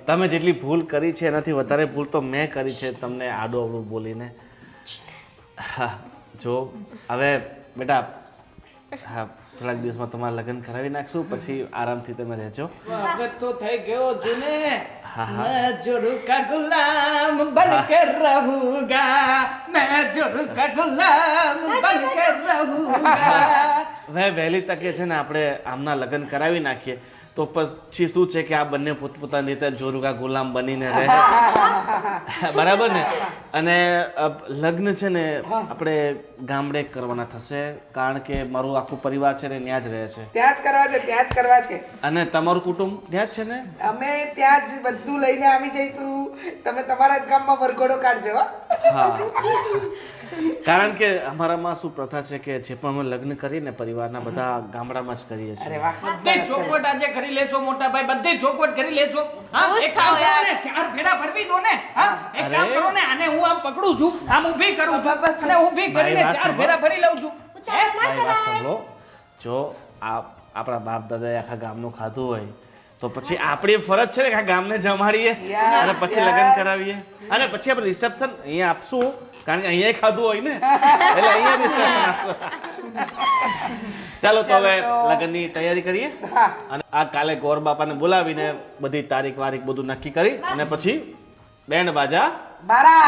[SPEAKER 2] તમે જેટલી ભૂલ કરી છે એનાથી વધારે ભૂલ તો મેં કરી છે તમને આડું અવળું બોલીને. હા જો હવે બેટા હા થોડાક દિવસમાં તમારા લગ્ન કરાવી નાખશું પછી આરામથી તમે રહેજો.
[SPEAKER 4] વખત તો થઈ ગયો જૂને,
[SPEAKER 2] હા, હા.
[SPEAKER 4] मैं जोरू का गुलाम बन कर रहूंगा, मैं जोरू का गुलाम बन कर रहूंगा.
[SPEAKER 2] હવે વહેલી તકે છે ને આપણે આમના લગ્ન કરાવી નાખીએ તો પછી શું છે કે આ બંને પોતપોતાની રીતે જોરુકા ગુલામ બનીને રહે. બરાબર ને? અને લગ્ન છે ને આપણે ગામડે કરવાના થશે કારણ કે મારું આખું પરિવાર છે ને ત્યાં જ રહે છે
[SPEAKER 1] ત્યાં જ કરવા છે, ત્યાં જ કરવા છે.
[SPEAKER 2] અને તમારું કુટુંબ ત્યાં જ છે ને?
[SPEAKER 1] અમે ત્યાં જ બધું લઈને આવી જઈશું. તમે તમારા જ ગામમાં વરઘોડો કાઢજો હો.
[SPEAKER 2] હા કારણ કે અમારામાં શું પ્રથા છે કે જે પણ અમે લગ્ન કરીએ ને પરિવારના બધા ગામડામાં જ કરીએ
[SPEAKER 1] અરે
[SPEAKER 2] છીએ.
[SPEAKER 1] વાહ
[SPEAKER 4] બધી ચોખવટ આજે કરી લેજો મોટા ભાઈ, બધી ચોખવટ કરી લેજો. હા,
[SPEAKER 3] ખુશ
[SPEAKER 4] એક કામ
[SPEAKER 3] થાઓ
[SPEAKER 4] કરો
[SPEAKER 3] યાર.
[SPEAKER 4] ને, 4 ફેરા ફરવી દો ને. હા, એક
[SPEAKER 2] અરે.
[SPEAKER 4] કામ કરો ને, આને હું આમ પકડું છું, આમ ઊભી કરું છું અને ઊભી કરીને
[SPEAKER 2] મારી વાત
[SPEAKER 4] 4 ફેરા ફરી લઉં છું. હે?
[SPEAKER 2] મારી વાત સાંભળો જો આપણા બાપ દાદાએ આખા ગામનું ખાધું હોય તો પછી આપણી ફરજ છે ને કે આ ગામને જમાડીએ અને પછી લગ્ન કરાવીએ અને પછી આપણે રિસેપ્શન અહીંયા આપશું કારણ કે અહીંયા ખાધું હોય ને એટલે અહીંયા રિસેપ્શન આપશું. ચાલો તો હવે લગ્નની તૈયારી કરીએ અને આ કાલે ગોર બાપાને બોલાવીને બધી તારીખ વારીખ બધું નક્કી કરી અને પછી બેન્ડ બાજા
[SPEAKER 1] બારા